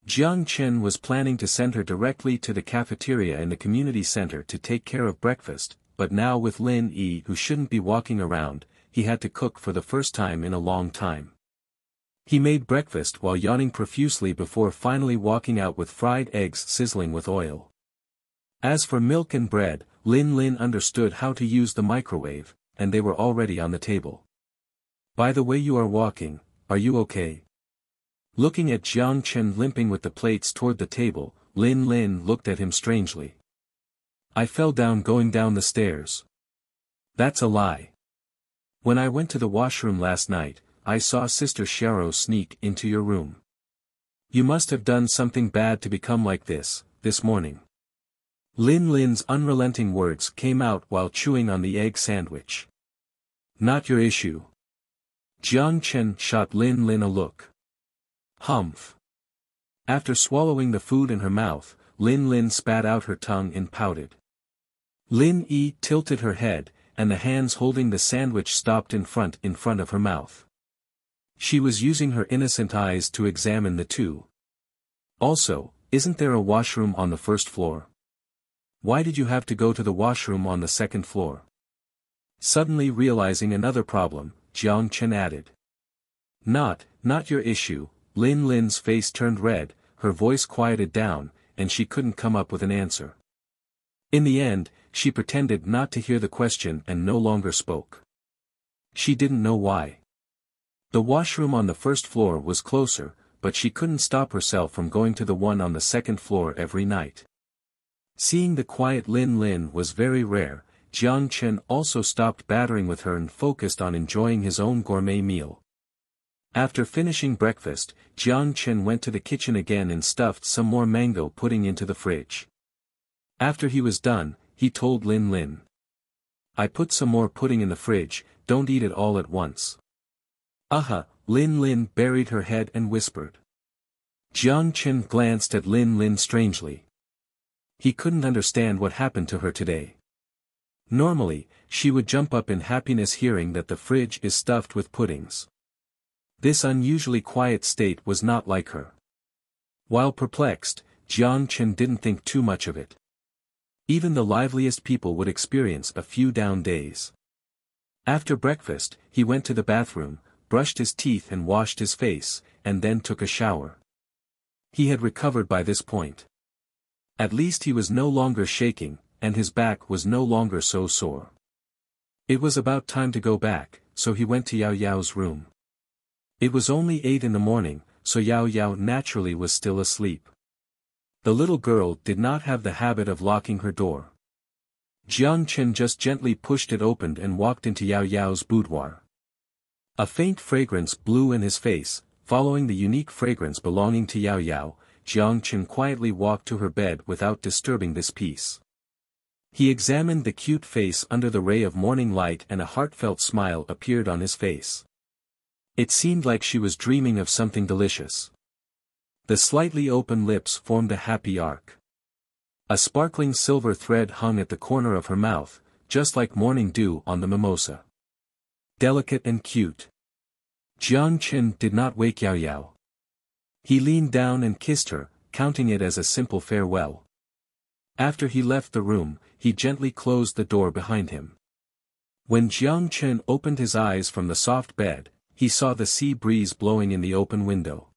Jiang Chen was planning to send her directly to the cafeteria in the community center to take care of breakfast, but now with Lin Yi who shouldn't be walking around, he had to cook for the first time in a long time. He made breakfast while yawning profusely before finally walking out with fried eggs sizzling with oil. As for milk and bread, Lin Lin understood how to use the microwave, and they were already on the table. By the way you are walking, are you okay? Looking at Jiang Chen limping with the plates toward the table, Lin Lin looked at him strangely. I fell down going down the stairs. That's a lie. When I went to the washroom last night, I saw Sister Xiaoro sneak into your room. You must have done something bad to become like this morning. Lin Lin's unrelenting words came out while chewing on the egg sandwich. Not your issue. Jiang Chen shot Lin Lin a look. Humph. After swallowing the food in her mouth, Lin Lin spat out her tongue and pouted. Lin Yi tilted her head, and the hands holding the sandwich stopped in front of her mouth. She was using her innocent eyes to examine the two. Also, isn't there a washroom on the first floor? Why did you have to go to the washroom on the second floor? Suddenly realizing another problem, Jiang Chen added. Not your issue. Lin Lin's face turned red, her voice quieted down, and she couldn't come up with an answer. In the end, she pretended not to hear the question and no longer spoke. She didn't know why. The washroom on the first floor was closer, but she couldn't stop herself from going to the one on the second floor every night. Seeing the quiet Lin Lin was very rare, Jiang Chen also stopped battering with her and focused on enjoying his own gourmet meal. After finishing breakfast, Jiang Chen went to the kitchen again and stuffed some more mango pudding into the fridge. After he was done, he told Lin Lin. I put some more pudding in the fridge, don't eat it all at once. Aha, Lin Lin buried her head and whispered. Jiang Chen glanced at Lin Lin strangely. He couldn't understand what happened to her today. Normally, she would jump up in happiness hearing that the fridge is stuffed with puddings. This unusually quiet state was not like her. While perplexed, Jiang Chen didn't think too much of it. Even the liveliest people would experience a few down days. After breakfast, he went to the bathroom, brushed his teeth and washed his face, and then took a shower. He had recovered by this point. At least he was no longer shaking, and his back was no longer so sore. It was about time to go back, so he went to Yao Yao's room. It was only 8 in the morning, so Yao Yao naturally was still asleep. The little girl did not have the habit of locking her door. Jiang Chen just gently pushed it open and walked into Yao Yao's boudoir. A faint fragrance blew in his face, following the unique fragrance belonging to Yao Yao. Jiang Chen quietly walked to her bed without disturbing this peace. He examined the cute face under the ray of morning light and a heartfelt smile appeared on his face. It seemed like she was dreaming of something delicious. The slightly open lips formed a happy arc. A sparkling silver thread hung at the corner of her mouth, just like morning dew on the mimosa. Delicate and cute. Jiang Chen did not wake Yao Yao. He leaned down and kissed her, counting it as a simple farewell. After he left the room, he gently closed the door behind him. When Jiang Chen opened his eyes from the soft bed, he saw the sea breeze blowing in the open window.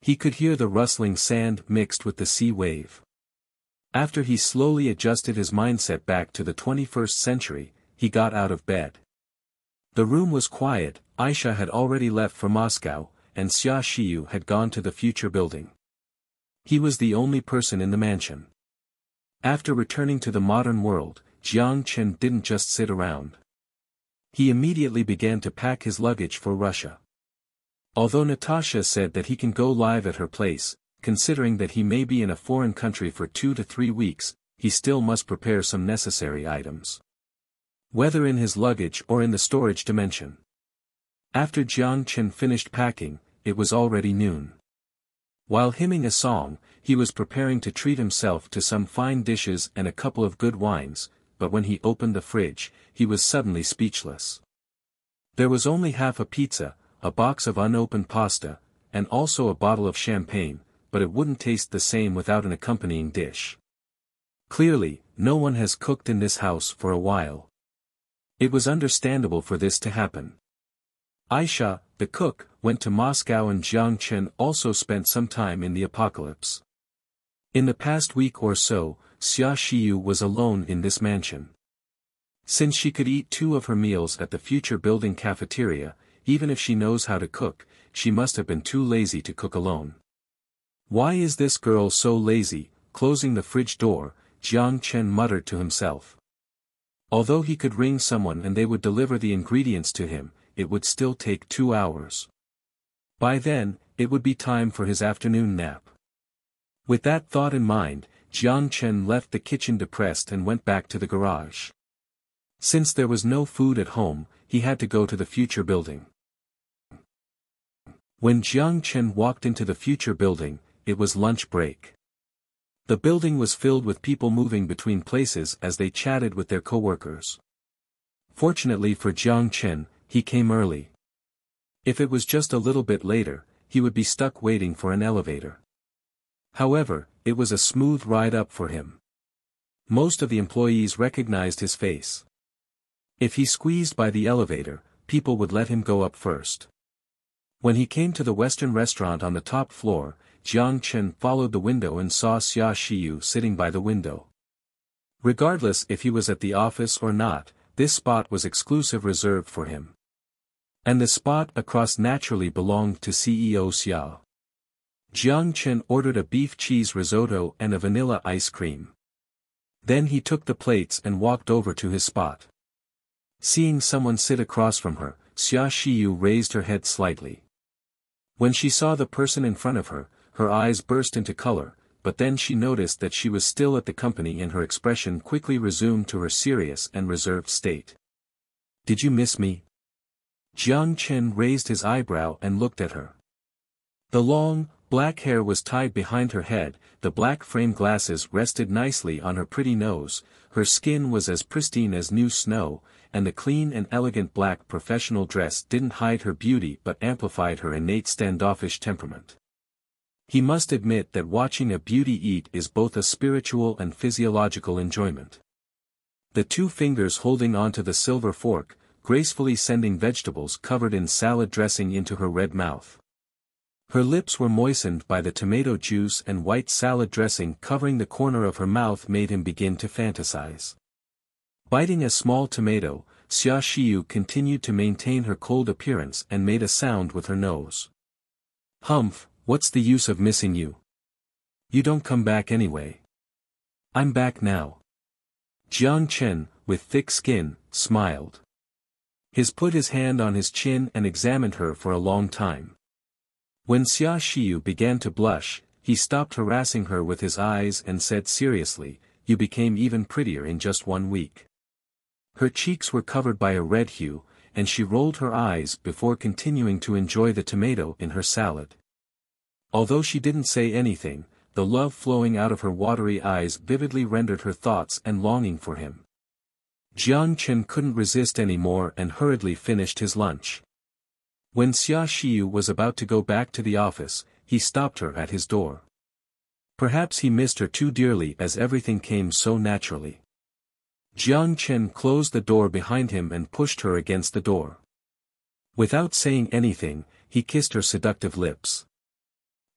He could hear the rustling sand mixed with the sea wave. After he slowly adjusted his mindset back to the 21st century, he got out of bed. The room was quiet. Aisha had already left for Moscow, and Xia Xiyu had gone to the future building. He was the only person in the mansion. After returning to the modern world, Jiang Chen didn't just sit around. He immediately began to pack his luggage for Russia. Although Natasha said that he can go live at her place, considering that he may be in a foreign country for 2 to 3 weeks, he still must prepare some necessary items. Whether in his luggage or in the storage dimension. After Jiang Chen finished packing, it was already noon. While hymning a song, he was preparing to treat himself to some fine dishes and a couple of good wines, but when he opened the fridge, he was suddenly speechless. There was only half a pizza, a box of unopened pasta, and also a bottle of champagne, but it wouldn't taste the same without an accompanying dish. Clearly, no one has cooked in this house for a while. It was understandable for this to happen. Aisha, the cook, went to Moscow and Jiang Chen also spent some time in the apocalypse. In the past week or so, Xia Xiyu was alone in this mansion. Since she could eat 2 of her meals at the future building cafeteria, even if she knows how to cook, she must have been too lazy to cook alone. Why is this girl so lazy? Closing the fridge door, Jiang Chen muttered to himself. Although he could ring someone and they would deliver the ingredients to him, it would still take 2 hours. By then, it would be time for his afternoon nap. With that thought in mind, Jiang Chen left the kitchen depressed and went back to the garage. Since there was no food at home, he had to go to the future building. When Jiang Chen walked into the future building, it was lunch break. The building was filled with people moving between places as they chatted with their co-workers. Fortunately for Jiang Chen, he came early. If it was just a little bit later, he would be stuck waiting for an elevator. However, it was a smooth ride up for him. Most of the employees recognized his face. If he squeezed by the elevator, people would let him go up first. When he came to the Western restaurant on the top floor, Jiang Chen followed the window and saw Xia Xiyu sitting by the window. Regardless if he was at the office or not, this spot was exclusive reserved for him. And the spot across naturally belonged to CEO Xia. Jiang Chen ordered a beef cheese risotto and a vanilla ice cream. Then he took the plates and walked over to his spot. Seeing someone sit across from her, Xia Xiyu raised her head slightly. When she saw the person in front of her, her eyes burst into color, but then she noticed that she was still at the company and her expression quickly resumed to her serious and reserved state. "Did you miss me?" Jiang Chen raised his eyebrow and looked at her. The long, black hair was tied behind her head, the black frame glasses rested nicely on her pretty nose, her skin was as pristine as new snow, and the clean and elegant black professional dress didn't hide her beauty but amplified her innate standoffish temperament. He must admit that watching a beauty eat is both a spiritual and physiological enjoyment. The two fingers holding onto the silver fork, gracefully sending vegetables covered in salad dressing into her red mouth. Her lips were moistened by the tomato juice, and white salad dressing covering the corner of her mouth made him begin to fantasize. Biting a small tomato, Xia Xiu continued to maintain her cold appearance and made a sound with her nose. Humph, what's the use of missing you? You don't come back anyway. I'm back now. Jiang Chen, with thick skin, smiled. He put his hand on his chin and examined her for a long time. When Xia Xiu began to blush, he stopped harassing her with his eyes and said seriously, "You became even prettier in just 1 week." Her cheeks were covered by a red hue, and she rolled her eyes before continuing to enjoy the tomato in her salad. Although she didn't say anything, the love flowing out of her watery eyes vividly rendered her thoughts and longing for him. Jiang Chen couldn't resist any more and hurriedly finished his lunch. When Xia Xiu was about to go back to the office, he stopped her at his door. Perhaps he missed her too dearly as everything came so naturally. Jiang Chen closed the door behind him and pushed her against the door. Without saying anything, he kissed her seductive lips.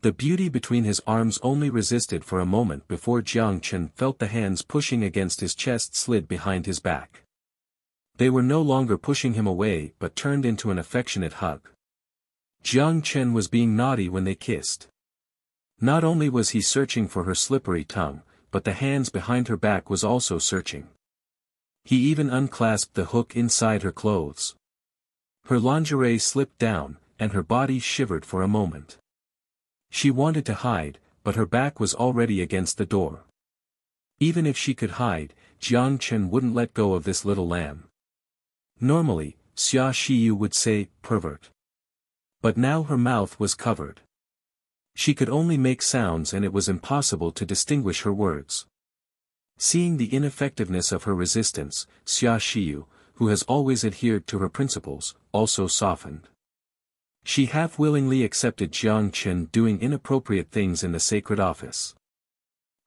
The beauty between his arms only resisted for a moment before Jiang Chen felt the hands pushing against his chest slid behind his back. They were no longer pushing him away but turned into an affectionate hug. Jiang Chen was being naughty when they kissed. Not only was he searching for her slippery tongue, but the hands behind her back was also searching. He even unclasped the hook inside her clothes. Her lingerie slipped down, and her body shivered for a moment. She wanted to hide, but her back was already against the door. Even if she could hide, Jiang Chen wouldn't let go of this little lamb. Normally, Xia Xiu would say, "Pervert." But now her mouth was covered. She could only make sounds and it was impossible to distinguish her words. Seeing the ineffectiveness of her resistance, Xia Xiu, who has always adhered to her principles, also softened. She half-willingly accepted Jiang Chen doing inappropriate things in the sacred office.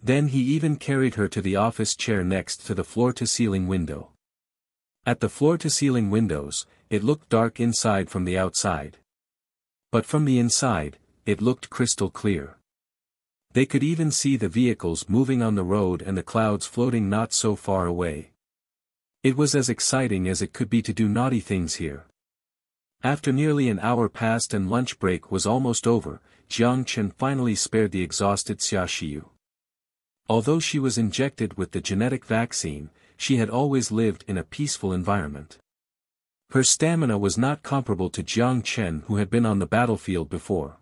Then he even carried her to the office chair next to the floor-to-ceiling window. At the floor-to-ceiling windows, it looked dark inside from the outside. But from the inside, it looked crystal clear. They could even see the vehicles moving on the road and the clouds floating not so far away. It was as exciting as it could be to do naughty things here. After nearly an hour passed and lunch break was almost over, Jiang Chen finally spared the exhausted Xia Xiu. Although she was injected with the genetic vaccine, she had always lived in a peaceful environment. Her stamina was not comparable to Jiang Chen, who had been on the battlefield before.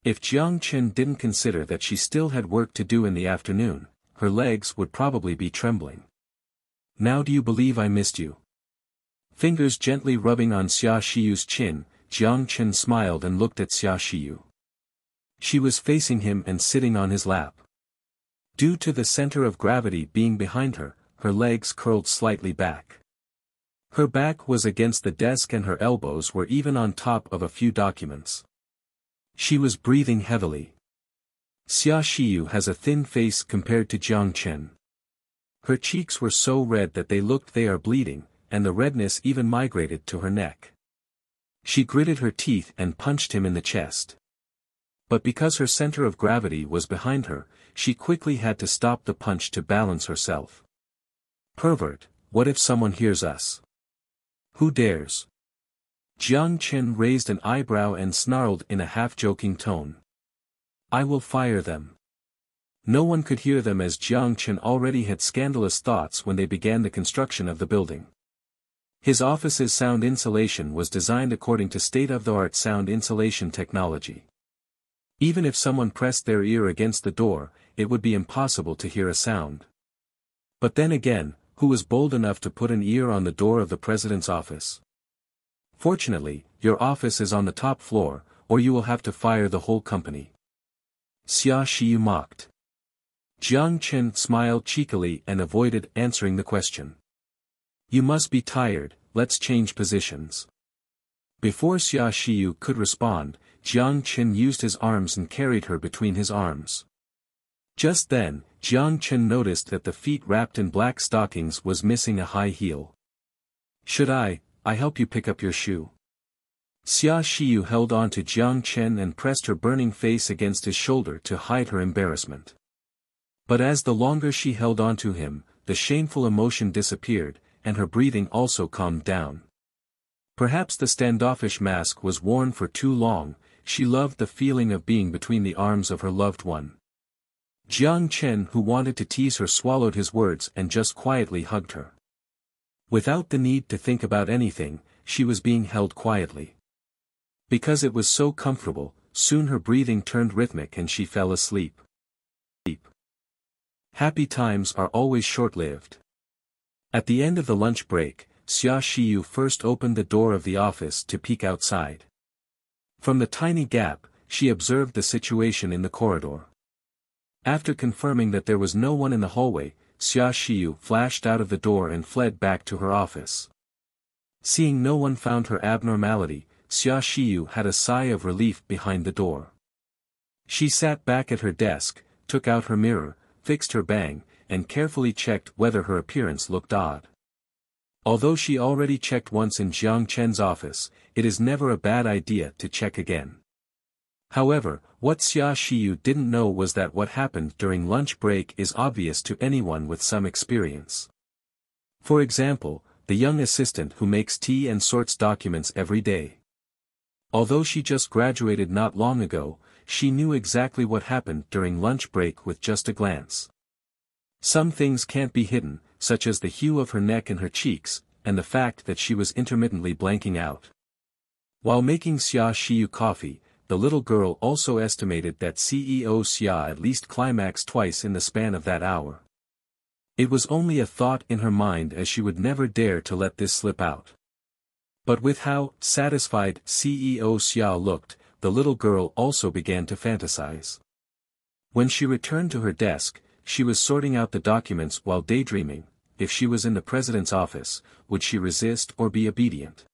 If Jiang Chen didn't consider that she still had work to do in the afternoon, her legs would probably be trembling. "Now do you believe I missed you?" Fingers gently rubbing on Xia Xiu's chin, Jiang Chen smiled and looked at Xia Xiu. She was facing him and sitting on his lap. Due to the center of gravity being behind her, her legs curled slightly back. Her back was against the desk and her elbows were even on top of a few documents. She was breathing heavily. Xia Xiu has a thin face compared to Jiang Chen. Her cheeks were so red that they looked they are bleeding, and the redness even migrated to her neck. She gritted her teeth and punched him in the chest. But because her center of gravity was behind her, she quickly had to stop the punch to balance herself. "Pervert, what if someone hears us? Who dares?" Jiang Chen raised an eyebrow and snarled in a half-joking tone. "I will fire them." No one could hear them as Jiang Chen already had scandalous thoughts when they began the construction of the building. His office's sound insulation was designed according to state-of-the-art sound insulation technology. Even if someone pressed their ear against the door, it would be impossible to hear a sound. But then again, who was bold enough to put an ear on the door of the president's office? "Fortunately, your office is on the top floor, or you will have to fire the whole company." Xia Xiu mocked. Jiang Chen smiled cheekily and avoided answering the question. "You must be tired, let's change positions." Before Xia Xiu could respond, Jiang Chen used his arms and carried her between his arms. Just then, Jiang Chen noticed that the feet wrapped in black stockings was missing a high heel. "Should I help you pick up your shoe?" Xia Xiyu held on to Jiang Chen and pressed her burning face against his shoulder to hide her embarrassment. But as the longer she held on to him, the shameful emotion disappeared, and her breathing also calmed down. Perhaps the standoffish mask was worn for too long. She loved the feeling of being between the arms of her loved one. Jiang Chen, who wanted to tease her, swallowed his words and just quietly hugged her. Without the need to think about anything, she was being held quietly. Because it was so comfortable, soon her breathing turned rhythmic and she fell asleep. Happy times are always short-lived. At the end of the lunch break, Xia Xiyu first opened the door of the office to peek outside. From the tiny gap, she observed the situation in the corridor. After confirming that there was no one in the hallway, Xia Xiyu flashed out of the door and fled back to her office. Seeing no one found her abnormality, Xia Xiyu had a sigh of relief behind the door. She sat back at her desk, took out her mirror, fixed her bang, and carefully checked whether her appearance looked odd. Although she already checked once in Jiang Chen's office, it is never a bad idea to check again. However, what Xia Xiyu didn't know was that what happened during lunch break is obvious to anyone with some experience. For example, the young assistant who makes tea and sorts documents every day. Although she just graduated not long ago, she knew exactly what happened during lunch break with just a glance. Some things can't be hidden, such as the hue of her neck and her cheeks, and the fact that she was intermittently blanking out. While making Xia Xiyu coffee, the little girl also estimated that CEO Xia at least climaxed twice in the span of that hour. It was only a thought in her mind, as she would never dare to let this slip out. But with how satisfied CEO Xia looked, the little girl also began to fantasize. When she returned to her desk, she was sorting out the documents while daydreaming. If she was in the president's office, would she resist or be obedient?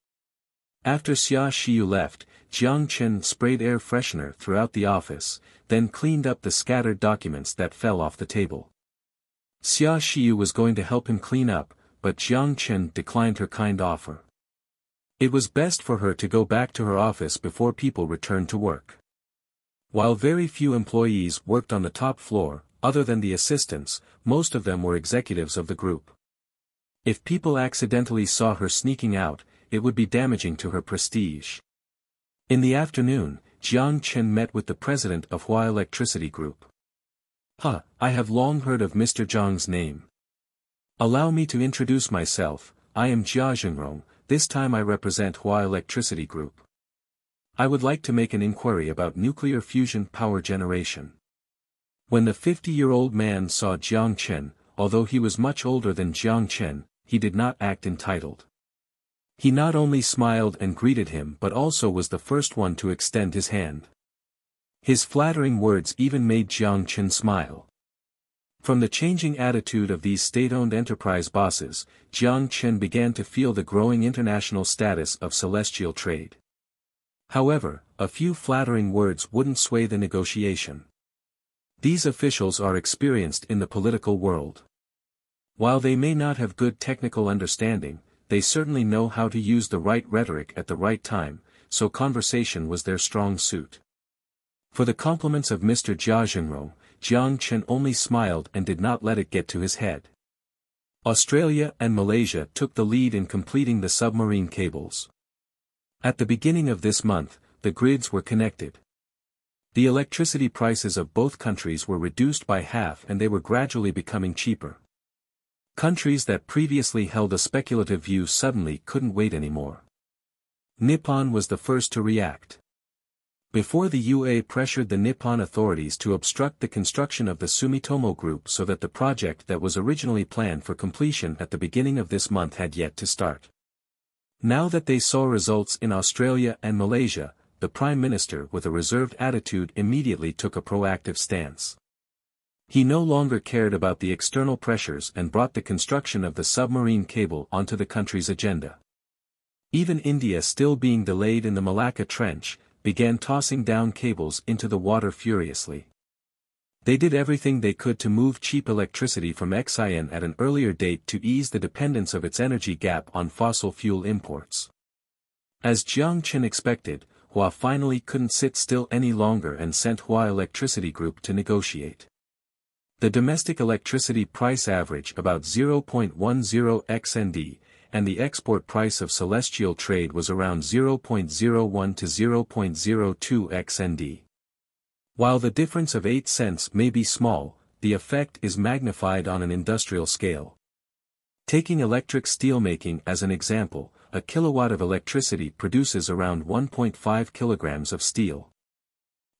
After Xia Xiyu left, Jiang Chen sprayed air freshener throughout the office, then cleaned up the scattered documents that fell off the table. Xia Xiyu was going to help him clean up, but Jiang Chen declined her kind offer. It was best for her to go back to her office before people returned to work. While very few employees worked on the top floor, other than the assistants, most of them were executives of the group. If people accidentally saw her sneaking out, it would be damaging to her prestige. In the afternoon, Jiang Chen met with the president of Hua Electricity Group. I have long heard of Mr. Zhang's name. Allow me to introduce myself. I am Jia Zhengrong. This time I represent Hua Electricity Group. I would like to make an inquiry about nuclear fusion power generation. When the 50-year-old man saw Jiang Chen, although he was much older than Jiang Chen, he did not act entitled. He not only smiled and greeted him but also was the first one to extend his hand. His flattering words even made Jiang Chen smile. From the changing attitude of these state-owned enterprise bosses, Jiang Chen began to feel the growing international status of celestial trade. However, a few flattering words wouldn't sway the negotiation. These officials are experienced in the political world. While they may not have good technical understanding, they certainly know how to use the right rhetoric at the right time, so conversation was their strong suit. For the compliments of Mr. Jia Zhengrong, Jiang Chen only smiled and did not let it get to his head. Australia and Malaysia took the lead in completing the submarine cables. At the beginning of this month, the grids were connected. The electricity prices of both countries were reduced by half and they were gradually becoming cheaper. Countries that previously held a speculative view suddenly couldn't wait anymore. Nippon was the first to react. Before the UA pressured the Nippon authorities to obstruct the construction of the Sumitomo Group so that the project that was originally planned for completion at the beginning of this month had yet to start. Now that they saw results in Australia and Malaysia, the Prime Minister with a reserved attitude immediately took a proactive stance. He no longer cared about the external pressures and brought the construction of the submarine cable onto the country's agenda. Even India still being delayed in the Malacca Trench, began tossing down cables into the water furiously. They did everything they could to move cheap electricity from Xi'an at an earlier date to ease the dependence of its energy gap on fossil fuel imports. As Jiang Chen expected, Hua finally couldn't sit still any longer and sent Hua Electricity Group to negotiate. The domestic electricity price averaged about 0.10 XND, and the export price of celestial trade was around 0.01 to 0.02 XND. While the difference of 8 cents may be small, the effect is magnified on an industrial scale. Taking electric steelmaking as an example, a kilowatt of electricity produces around 1.5 kilograms of steel.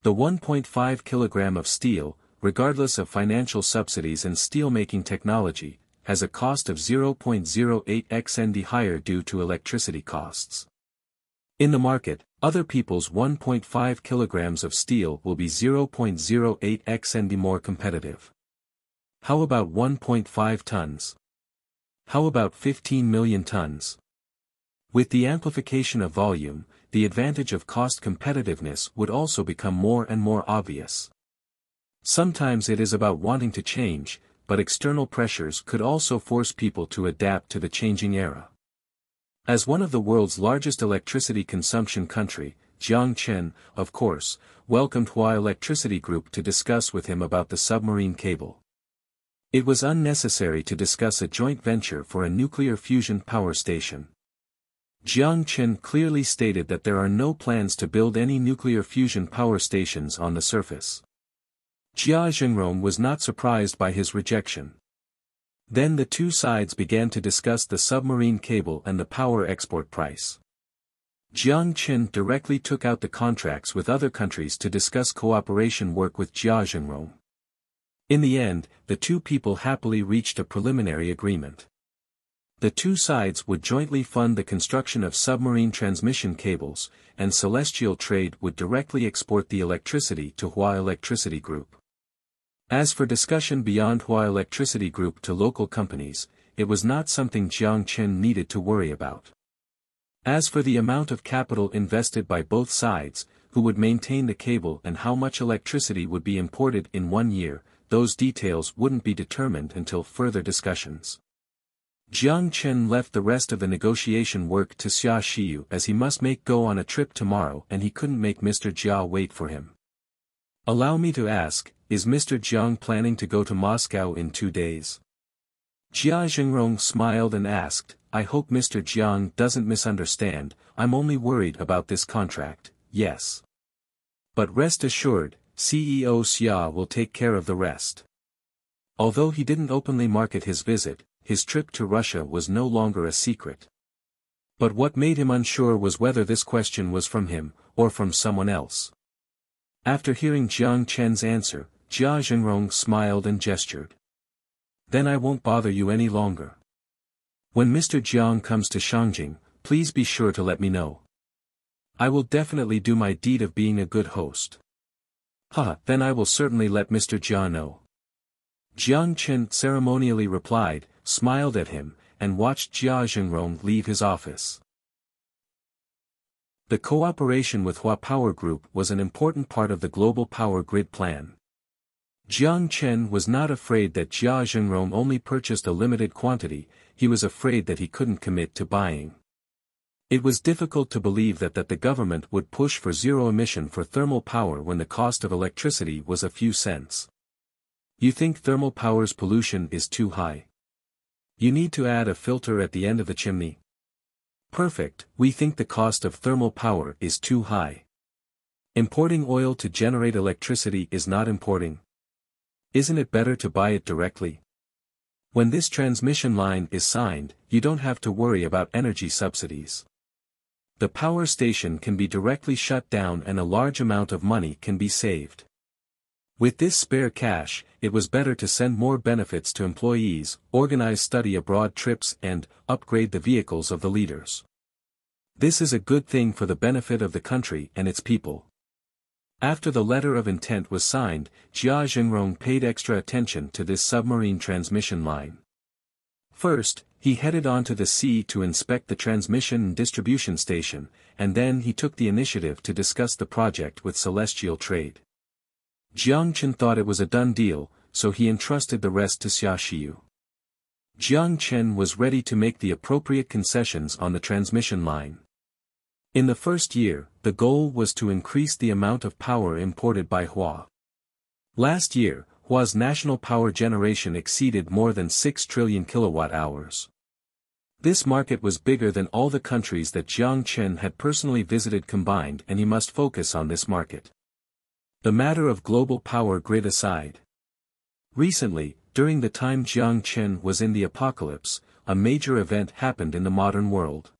The 1.5 kilogram of steel, regardless of financial subsidies and steelmaking technology, has a cost of 0.08 XND higher due to electricity costs. In the market, other people's 1.5 kilograms of steel will be 0.08 XND more competitive. How about 1.5 tons? How about 15 million tons? With the amplification of volume, the advantage of cost competitiveness would also become more and more obvious. Sometimes it is about wanting to change, but external pressures could also force people to adapt to the changing era. As one of the world's largest electricity consumption country, Jiang Chen, of course, welcomed Hua Electricity Group to discuss with him about the submarine cable. It was unnecessary to discuss a joint venture for a nuclear fusion power station. Jiang Chen clearly stated that there are no plans to build any nuclear fusion power stations on the surface. Jia Zhengrong was not surprised by his rejection. Then the two sides began to discuss the submarine cable and the power export price. Jiang Chen directly took out the contracts with other countries to discuss cooperation work with Jia Zhengrong. In the end, the two people happily reached a preliminary agreement. The two sides would jointly fund the construction of submarine transmission cables, and Celestial Trade would directly export the electricity to Hua Electricity Group. As for discussion beyond Hua Electricity Group to local companies, it was not something Jiang Chen needed to worry about. As for the amount of capital invested by both sides, who would maintain the cable and how much electricity would be imported in 1 year, those details wouldn't be determined until further discussions. Jiang Chen left the rest of the negotiation work to Xia Xiyu as he must make go on a trip tomorrow and he couldn't make Mr. Jia wait for him. Allow me to ask, is Mr. Jiang planning to go to Moscow in 2 days? Jia Zhengrong smiled and asked, I hope Mr. Jiang doesn't misunderstand, I'm only worried about this contract, yes. But rest assured, CEO Xia will take care of the rest. Although he didn't openly market his visit, his trip to Russia was no longer a secret. But what made him unsure was whether this question was from him, or from someone else. After hearing Jiang Chen's answer, Jia Zhengrong smiled and gestured. Then I won't bother you any longer. When Mr. Jiang comes to Shangjing, please be sure to let me know. I will definitely do my deed of being a good host. Then I will certainly let Mr. Jia know. Jiang Chen ceremonially replied, smiled at him, and watched Jia Zhengrong leave his office. The cooperation with Hua Power Group was an important part of the global power grid plan. Jiang Chen was not afraid that Jia Zhengrong only purchased a limited quantity, he was afraid that he couldn't commit to buying. It was difficult to believe that the government would push for zero emission for thermal power when the cost of electricity was a few cents. You think thermal power's pollution is too high? You need to add a filter at the end of the chimney? Perfect, we think the cost of thermal power is too high. Importing oil to generate electricity is not importing. Isn't it better to buy it directly? When this transmission line is signed, you don't have to worry about energy subsidies. The power station can be directly shut down and a large amount of money can be saved. With this spare cash, it was better to send more benefits to employees, organize study abroad trips and upgrade the vehicles of the leaders. This is a good thing for the benefit of the country and its people. After the letter of intent was signed, Jia Zhengrong paid extra attention to this submarine transmission line. First, He headed onto the sea to inspect the transmission and distribution station, and then he took the initiative to discuss the project with Celestial Trade. Jiang Chen thought it was a done deal, so he entrusted the rest to Xiaoxiu. Jiang Chen was ready to make the appropriate concessions on the transmission line. In the first year, the goal was to increase the amount of power imported by Hua. Last year, Hua's national power generation exceeded more than 6 trillion kilowatt-hours. This market was bigger than all the countries that Jiang Chen had personally visited combined, and he must focus on this market. The matter of global power grid aside. Recently, during the time Jiang Chen was in the apocalypse, a major event happened in the modern world.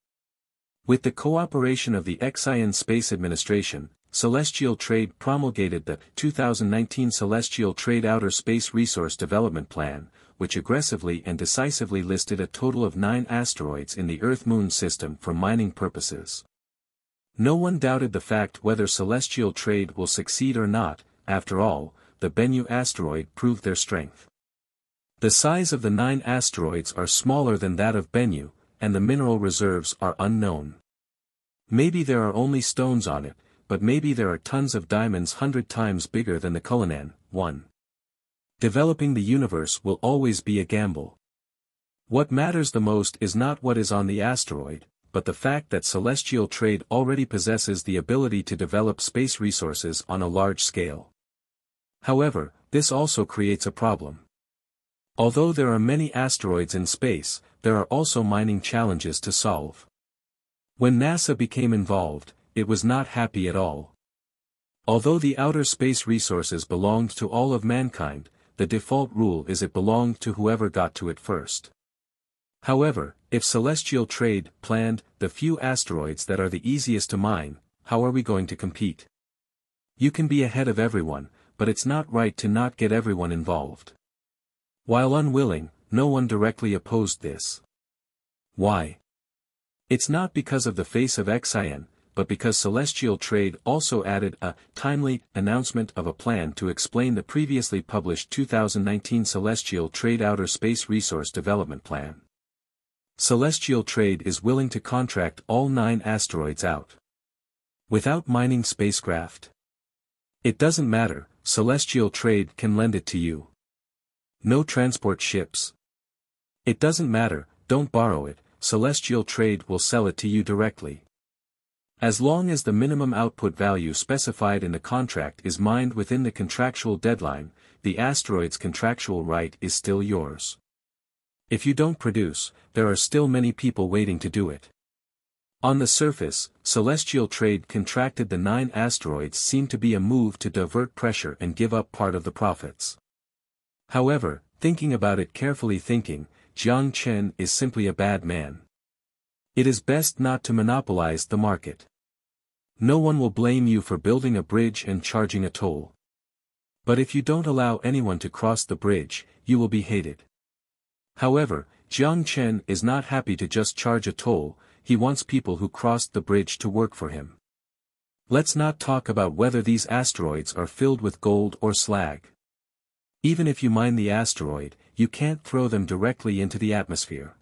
With the cooperation of the Xian Space Administration, Celestial Trade promulgated the 2019 Celestial Trade Outer Space Resource Development Plan, which aggressively and decisively listed a total of 9 asteroids in the Earth-Moon system for mining purposes. No one doubted the fact whether Celestial Trade will succeed or not. After all, the Bennu asteroid proved their strength. The size of the 9 asteroids are smaller than that of Bennu, and the mineral reserves are unknown. Maybe there are only stones on it, but maybe there are tons of diamonds 100 times bigger than the Cullinan. 1. Developing the universe will always be a gamble. What matters the most is not what is on the asteroid, but the fact that Celestial Trade already possesses the ability to develop space resources on a large scale. However, this also creates a problem. Although there are many asteroids in space, there are also mining challenges to solve. When NASA became involved, it was not happy at all. Although the outer space resources belonged to all of mankind, the default rule is it belonged to whoever got to it first. However, if Celestial Trade planned the few asteroids that are the easiest to mine, how are we going to compete? You can be ahead of everyone, but it's not right to not get everyone involved. While unwilling, no one directly opposed this. Why? It's not because of the face of Xian, but because Celestial Trade also added a timely announcement of a plan to explain the previously published 2019 Celestial Trade Outer Space Resource Development Plan. Celestial Trade is willing to contract all 9 asteroids out. Without mining spacecraft. It doesn't matter, Celestial Trade can lend it to you. No transport ships. It doesn't matter, don't borrow it, Celestial Trade will sell it to you directly. As long as the minimum output value specified in the contract is mined within the contractual deadline, the asteroid's contractual right is still yours. If you don't produce, there are still many people waiting to do it. On the surface, Celestial Trade contracted the 9 asteroids seemed to be a move to divert pressure and give up part of the profits. However, thinking about it carefully, Jiang Chen is simply a bad man. It is best not to monopolize the market. No one will blame you for building a bridge and charging a toll. But if you don't allow anyone to cross the bridge, you will be hated. However, Jiang Chen is not happy to just charge a toll, he wants people who crossed the bridge to work for him. Let's not talk about whether these asteroids are filled with gold or slag. Even if you mine the asteroid, you can't throw them directly into the atmosphere.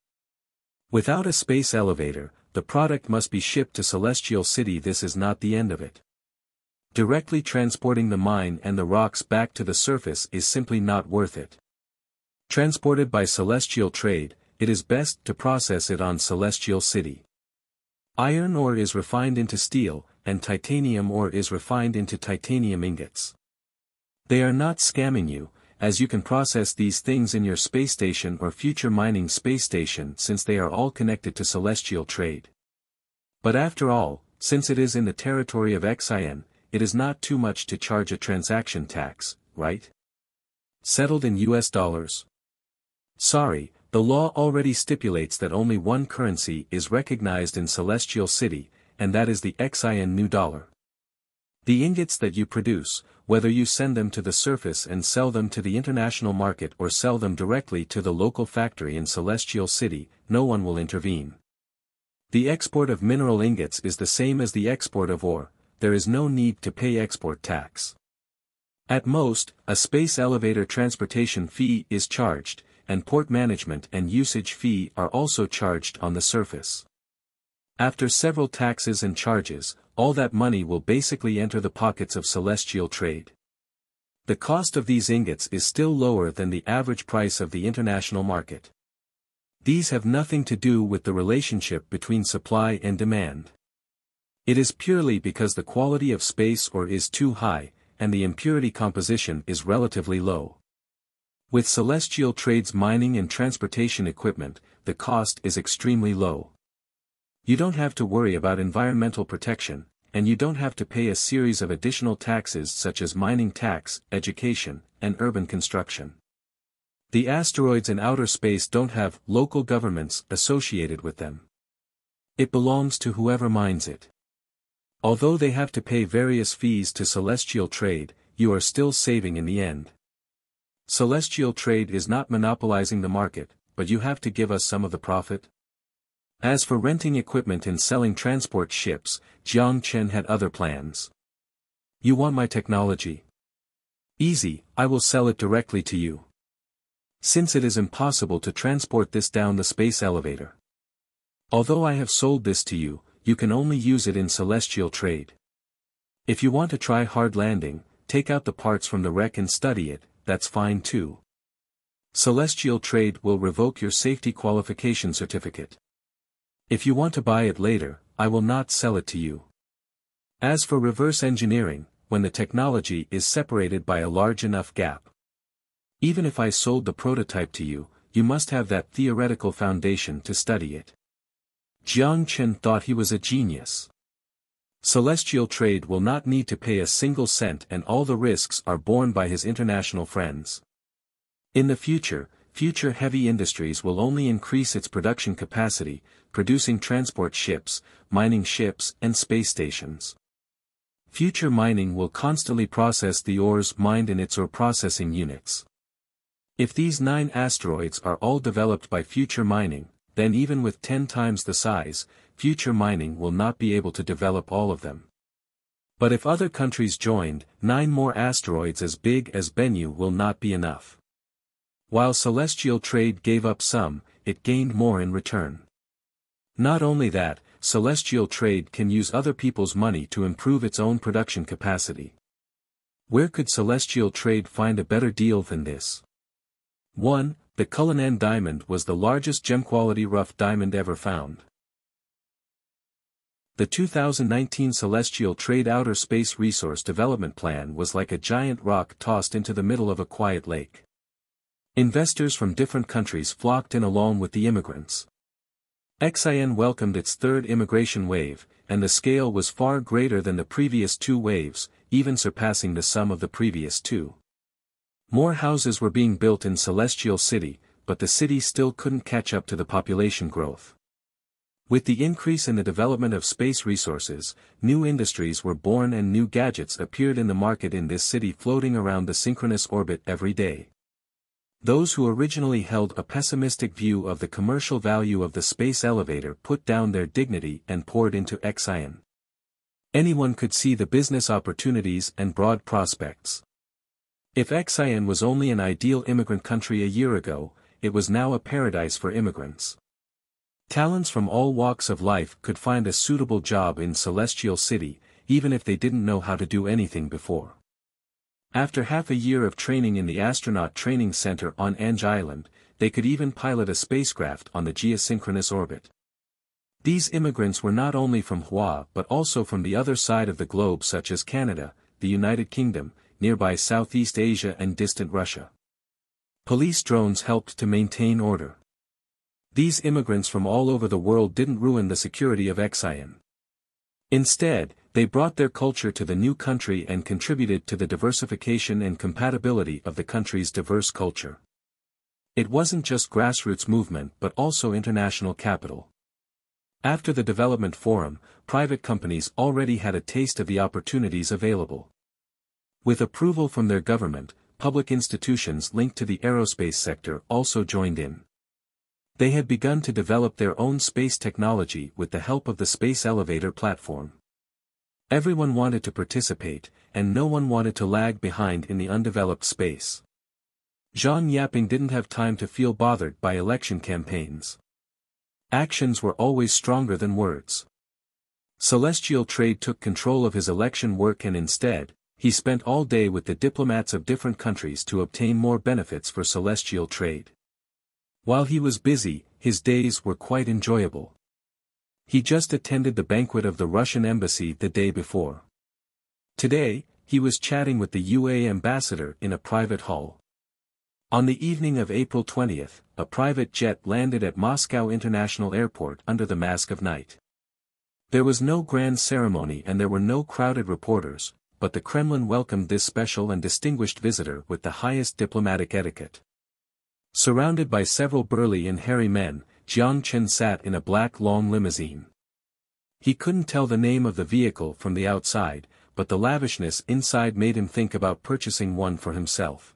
Without a space elevator, the product must be shipped to Celestial City. This is not the end of it. Directly transporting the mine and the rocks back to the surface is simply not worth it. Transported by Celestial Trade, it is best to process it on Celestial City. Iron ore is refined into steel, and titanium ore is refined into titanium ingots. They are not scamming you, as you can process these things in your space station or future mining space station since they are all connected to Celestial Trade. But after all, since it is in the territory of Xian, it is not too much to charge a transaction tax, right? Settled in US dollars. Sorry, the law already stipulates that only one currency is recognized in Celestial City, and that is the Xian new dollar. The ingots that you produce, whether you send them to the surface and sell them to the international market or sell them directly to the local factory in Celestial City, no one will intervene. The export of mineral ingots is the same as the export of ore, there is no need to pay export tax. At most, a space elevator transportation fee is charged, and port management and usage fee are also charged on the surface. After several taxes and charges, all that money will basically enter the pockets of celestial trade. The cost of these ingots is still lower than the average price of the international market. These have nothing to do with the relationship between supply and demand. It is purely because the quality of space ore is too high, and the impurity composition is relatively low. With celestial trade's mining and transportation equipment, the cost is extremely low. You don't have to worry about environmental protection, and you don't have to pay a series of additional taxes such as mining tax, education, and urban construction. The asteroids in outer space don't have local governments associated with them. It belongs to whoever mines it. Although they have to pay various fees to celestial trade, you are still saving in the end. Celestial trade is not monopolizing the market, but you have to give us some of the profit. As for renting equipment and selling transport ships, Jiang Chen had other plans. You want my technology? Easy, I will sell it directly to you. Since it is impossible to transport this down the space elevator. Although I have sold this to you, you can only use it in celestial trade. If you want to try hard landing, take out the parts from the wreck and study it, that's fine too. Celestial trade will revoke your safety qualification certificate. If you want to buy it later, I will not sell it to you. As for reverse engineering, when the technology is separated by a large enough gap. Even if I sold the prototype to you, you must have that theoretical foundation to study it. Jiang Chen thought he was a genius. Celestial trade will not need to pay a single cent and all the risks are borne by his international friends. In the future heavy industries will only increase its production capacity, producing transport ships, mining ships and space stations. Future mining will constantly process the ores mined in its ore processing units. If these 9 asteroids are all developed by future mining, then even with 10 times the size, future mining will not be able to develop all of them. But if other countries joined, 9 more asteroids as big as Bennu will not be enough. While celestial trade gave up some, it gained more in return. Not only that, celestial trade can use other people's money to improve its own production capacity. Where could celestial trade find a better deal than this? 1. The Cullinan diamond was the largest gem-quality rough diamond ever found. The 2019 Celestial Trade Outer Space Resource Development Plan was like a giant rock tossed into the middle of a quiet lake. Investors from different countries flocked in along with the immigrants. XIN welcomed its third immigration wave, and the scale was far greater than the previous 2 waves, even surpassing the sum of the previous 2. More houses were being built in Celestial City, but the city still couldn't catch up to the population growth. With the increase in the development of space resources, new industries were born and new gadgets appeared in the market in this city, floating around the synchronous orbit every day. Those who originally held a pessimistic view of the commercial value of the space elevator put down their dignity and poured into XIN. Anyone could see the business opportunities and broad prospects. If XIN was only an ideal immigrant country a year ago, it was now a paradise for immigrants. Talents from all walks of life could find a suitable job in Celestial City, even if they didn't know how to do anything before. After half a year of training in the Astronaut Training Center on Ange Island, they could even pilot a spacecraft on the geosynchronous orbit. These immigrants were not only from Hua but also from the other side of the globe, such as Canada, the United Kingdom, nearby Southeast Asia and distant Russia. Police drones helped to maintain order. These immigrants from all over the world didn't ruin the security of XIN. Instead, they brought their culture to the new country and contributed to the diversification and compatibility of the country's diverse culture. It wasn't just grassroots movement but also international capital. After the development forum, private companies already had a taste of the opportunities available. With approval from their government, public institutions linked to the aerospace sector also joined in. They had begun to develop their own space technology with the help of the space elevator platform. Everyone wanted to participate, and no one wanted to lag behind in the undeveloped space. Zhang Yaping didn't have time to feel bothered by election campaigns. Actions were always stronger than words. Celestial trade took control of his election work, and instead, he spent all day with the diplomats of different countries to obtain more benefits for celestial trade. While he was busy, his days were quite enjoyable. He just attended the banquet of the Russian embassy the day before. Today, he was chatting with the UA ambassador in a private hall. On the evening of April 20th, a private jet landed at Moscow International Airport under the mask of night. There was no grand ceremony and there were no crowded reporters, but the Kremlin welcomed this special and distinguished visitor with the highest diplomatic etiquette. Surrounded by several burly and hairy men, Jiang Chen sat in a black long limousine. He couldn't tell the name of the vehicle from the outside, but the lavishness inside made him think about purchasing one for himself.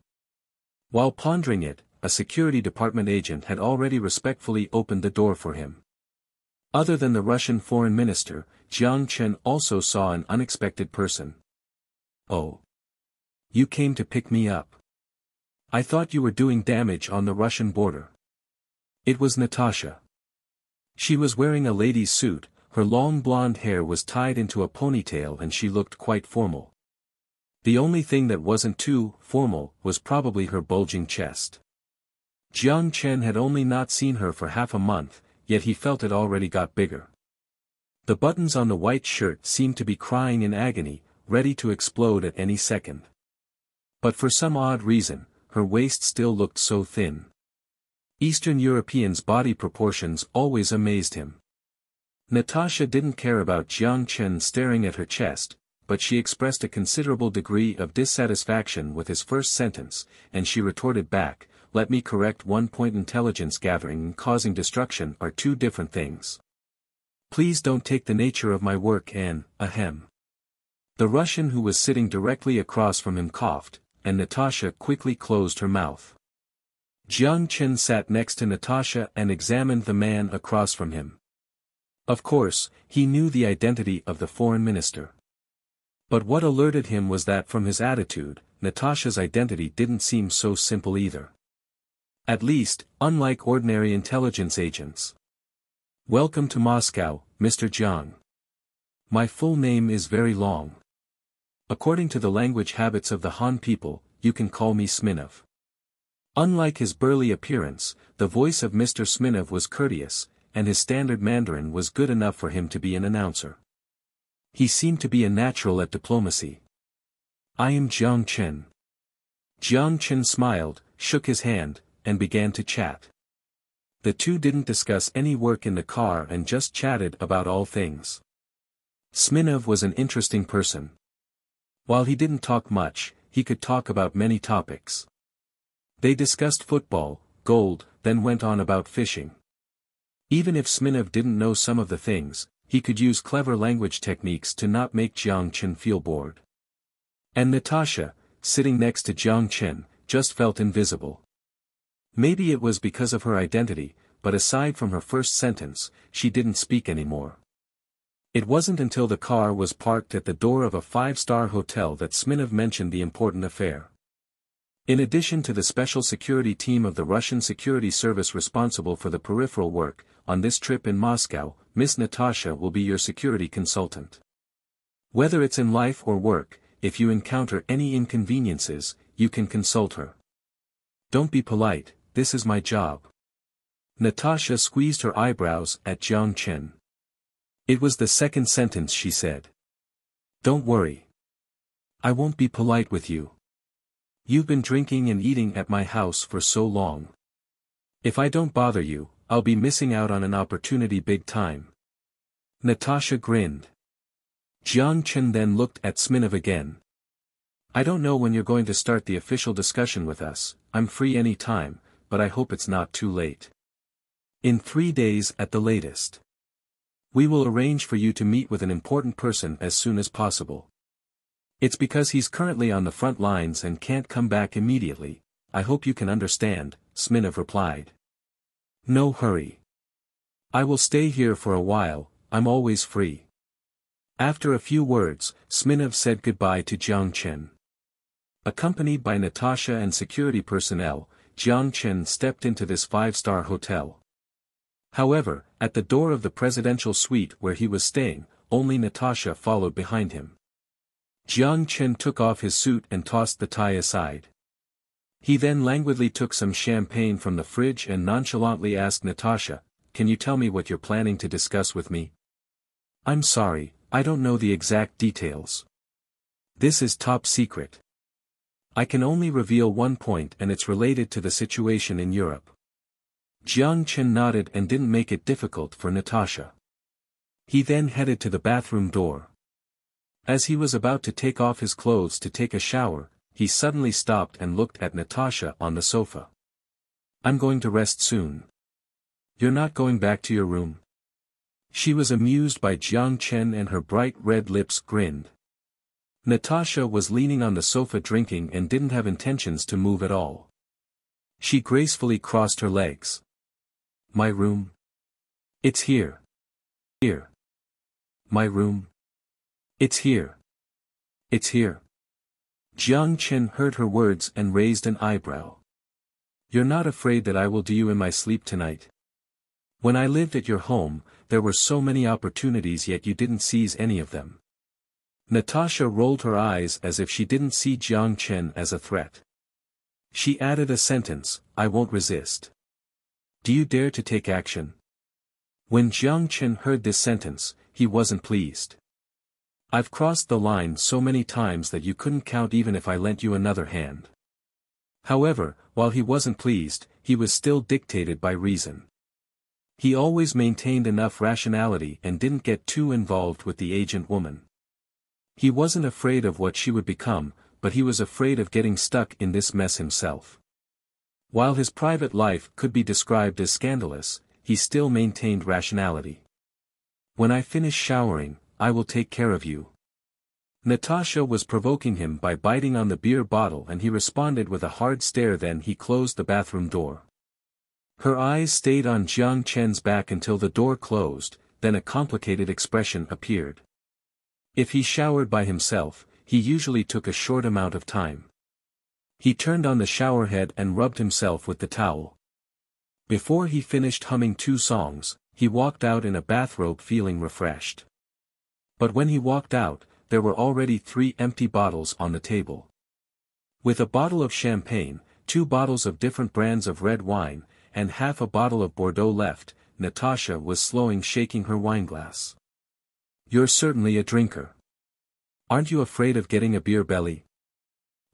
While pondering it, a security department agent had already respectfully opened the door for him. Other than the Russian foreign minister, Jiang Chen also saw an unexpected person. "Oh. You came to pick me up. I thought you were doing damage on the Russian border." It was Natasha. She was wearing a lady's suit, her long blonde hair was tied into a ponytail and she looked quite formal. The only thing that wasn't too formal was probably her bulging chest. Jiang Chen had only not seen her for half a month, yet he felt it already got bigger. The buttons on the white shirt seemed to be crying in agony, ready to explode at any second. But for some odd reason, her waist still looked so thin. Eastern Europeans' body proportions always amazed him. Natasha didn't care about Jiang Chen staring at her chest, but she expressed a considerable degree of dissatisfaction with his first sentence, and she retorted back, "Let me correct one point: intelligence gathering and causing destruction are two different things. Please don't take the nature of my work and, ahem." The Russian who was sitting directly across from him coughed, and Natasha quickly closed her mouth. Jiang Chen sat next to Natasha and examined the man across from him. Of course, he knew the identity of the foreign minister. But what alerted him was that from his attitude, Natasha's identity didn't seem so simple either. At least, unlike ordinary intelligence agents. "Welcome to Moscow, Mr. Jiang. My full name is very long. According to the language habits of the Han people, you can call me Smirnov." Unlike his burly appearance, the voice of Mr. Smirnov was courteous, and his standard Mandarin was good enough for him to be an announcer. He seemed to be a natural at diplomacy. "I am Jiang Chen." Jiang Chen smiled, shook his hand, and began to chat. The two didn't discuss any work in the car and just chatted about all things. Smirnov was an interesting person. While he didn't talk much, he could talk about many topics. They discussed football, gold, then went on about fishing. Even if Smirnov didn't know some of the things, he could use clever language techniques to not make Jiang Chen feel bored. And Natasha, sitting next to Jiang Chen, just felt invisible. Maybe it was because of her identity, but aside from her first sentence, she didn't speak anymore. It wasn't until the car was parked at the door of a five-star hotel that Smirnov mentioned the important affair. In addition to the special security team of the Russian security service responsible for the peripheral work, on this trip in Moscow, Miss Natasha will be your security consultant. Whether it's in life or work, if you encounter any inconveniences, you can consult her. Don't be polite, this is my job. Natasha squeezed her eyebrows at Jiang Chen. It was the second sentence she said. Don't worry. I won't be polite with you. You've been drinking and eating at my house for so long. If I don't bother you, I'll be missing out on an opportunity big time. Natasha grinned. Jiang Chen then looked at Smirnov again. I don't know when you're going to start the official discussion with us, I'm free any time, but I hope it's not too late. In 3 days at the latest. We will arrange for you to meet with an important person as soon as possible. It's because he's currently on the front lines and can't come back immediately, I hope you can understand, Smirnov replied. No hurry. I will stay here for a while, I'm always free. After a few words, Smirnov said goodbye to Jiang Chen. Accompanied by Natasha and security personnel, Jiang Chen stepped into this five-star hotel. However, at the door of the presidential suite where he was staying, only Natasha followed behind him. Jiang Chen took off his suit and tossed the tie aside. He then languidly took some champagne from the fridge and nonchalantly asked Natasha, "Can you tell me what you're planning to discuss with me?" "I'm sorry, I don't know the exact details. This is top secret. I can only reveal one point and it's related to the situation in Europe." Jiang Chen nodded and didn't make it difficult for Natasha. He then headed to the bathroom door. As he was about to take off his clothes to take a shower, he suddenly stopped and looked at Natasha on the sofa. "I'm going to rest soon. You're not going back to your room?" She was amused by Jiang Chen and her bright red lips grinned. Natasha was leaning on the sofa drinking and didn't have intentions to move at all. She gracefully crossed her legs. "My room? It's here. Here. My room? It's here. It's here." Jiang Chen heard her words and raised an eyebrow. "You're not afraid that I will do you in my sleep tonight? When I lived at your home, there were so many opportunities yet you didn't seize any of them." Natasha rolled her eyes as if she didn't see Jiang Chen as a threat. She added a sentence, "I won't resist. Do you dare to take action?" When Jiang Chen heard this sentence, he wasn't pleased. "I've crossed the line so many times that you couldn't count even if I lent you another hand." However, while he wasn't pleased, he was still dictated by reason. He always maintained enough rationality and didn't get too involved with the agent woman. He wasn't afraid of what she would become, but he was afraid of getting stuck in this mess himself. While his private life could be described as scandalous, he still maintained rationality. "When I finish showering, I will take care of you." Natasha was provoking him by biting on the beer bottle and he responded with a hard stare. Then he closed the bathroom door. Her eyes stayed on Jiang Chen's back until the door closed, then a complicated expression appeared. If he showered by himself, he usually took a short amount of time. He turned on the shower head and rubbed himself with the towel. Before he finished humming 2 songs, he walked out in a bathrobe feeling refreshed. But when he walked out, there were already 3 empty bottles on the table. With a bottle of champagne, 2 bottles of different brands of red wine, and half a bottle of Bordeaux left, Natasha was slowly shaking her wineglass. "You're certainly a drinker. Aren't you afraid of getting a beer belly?"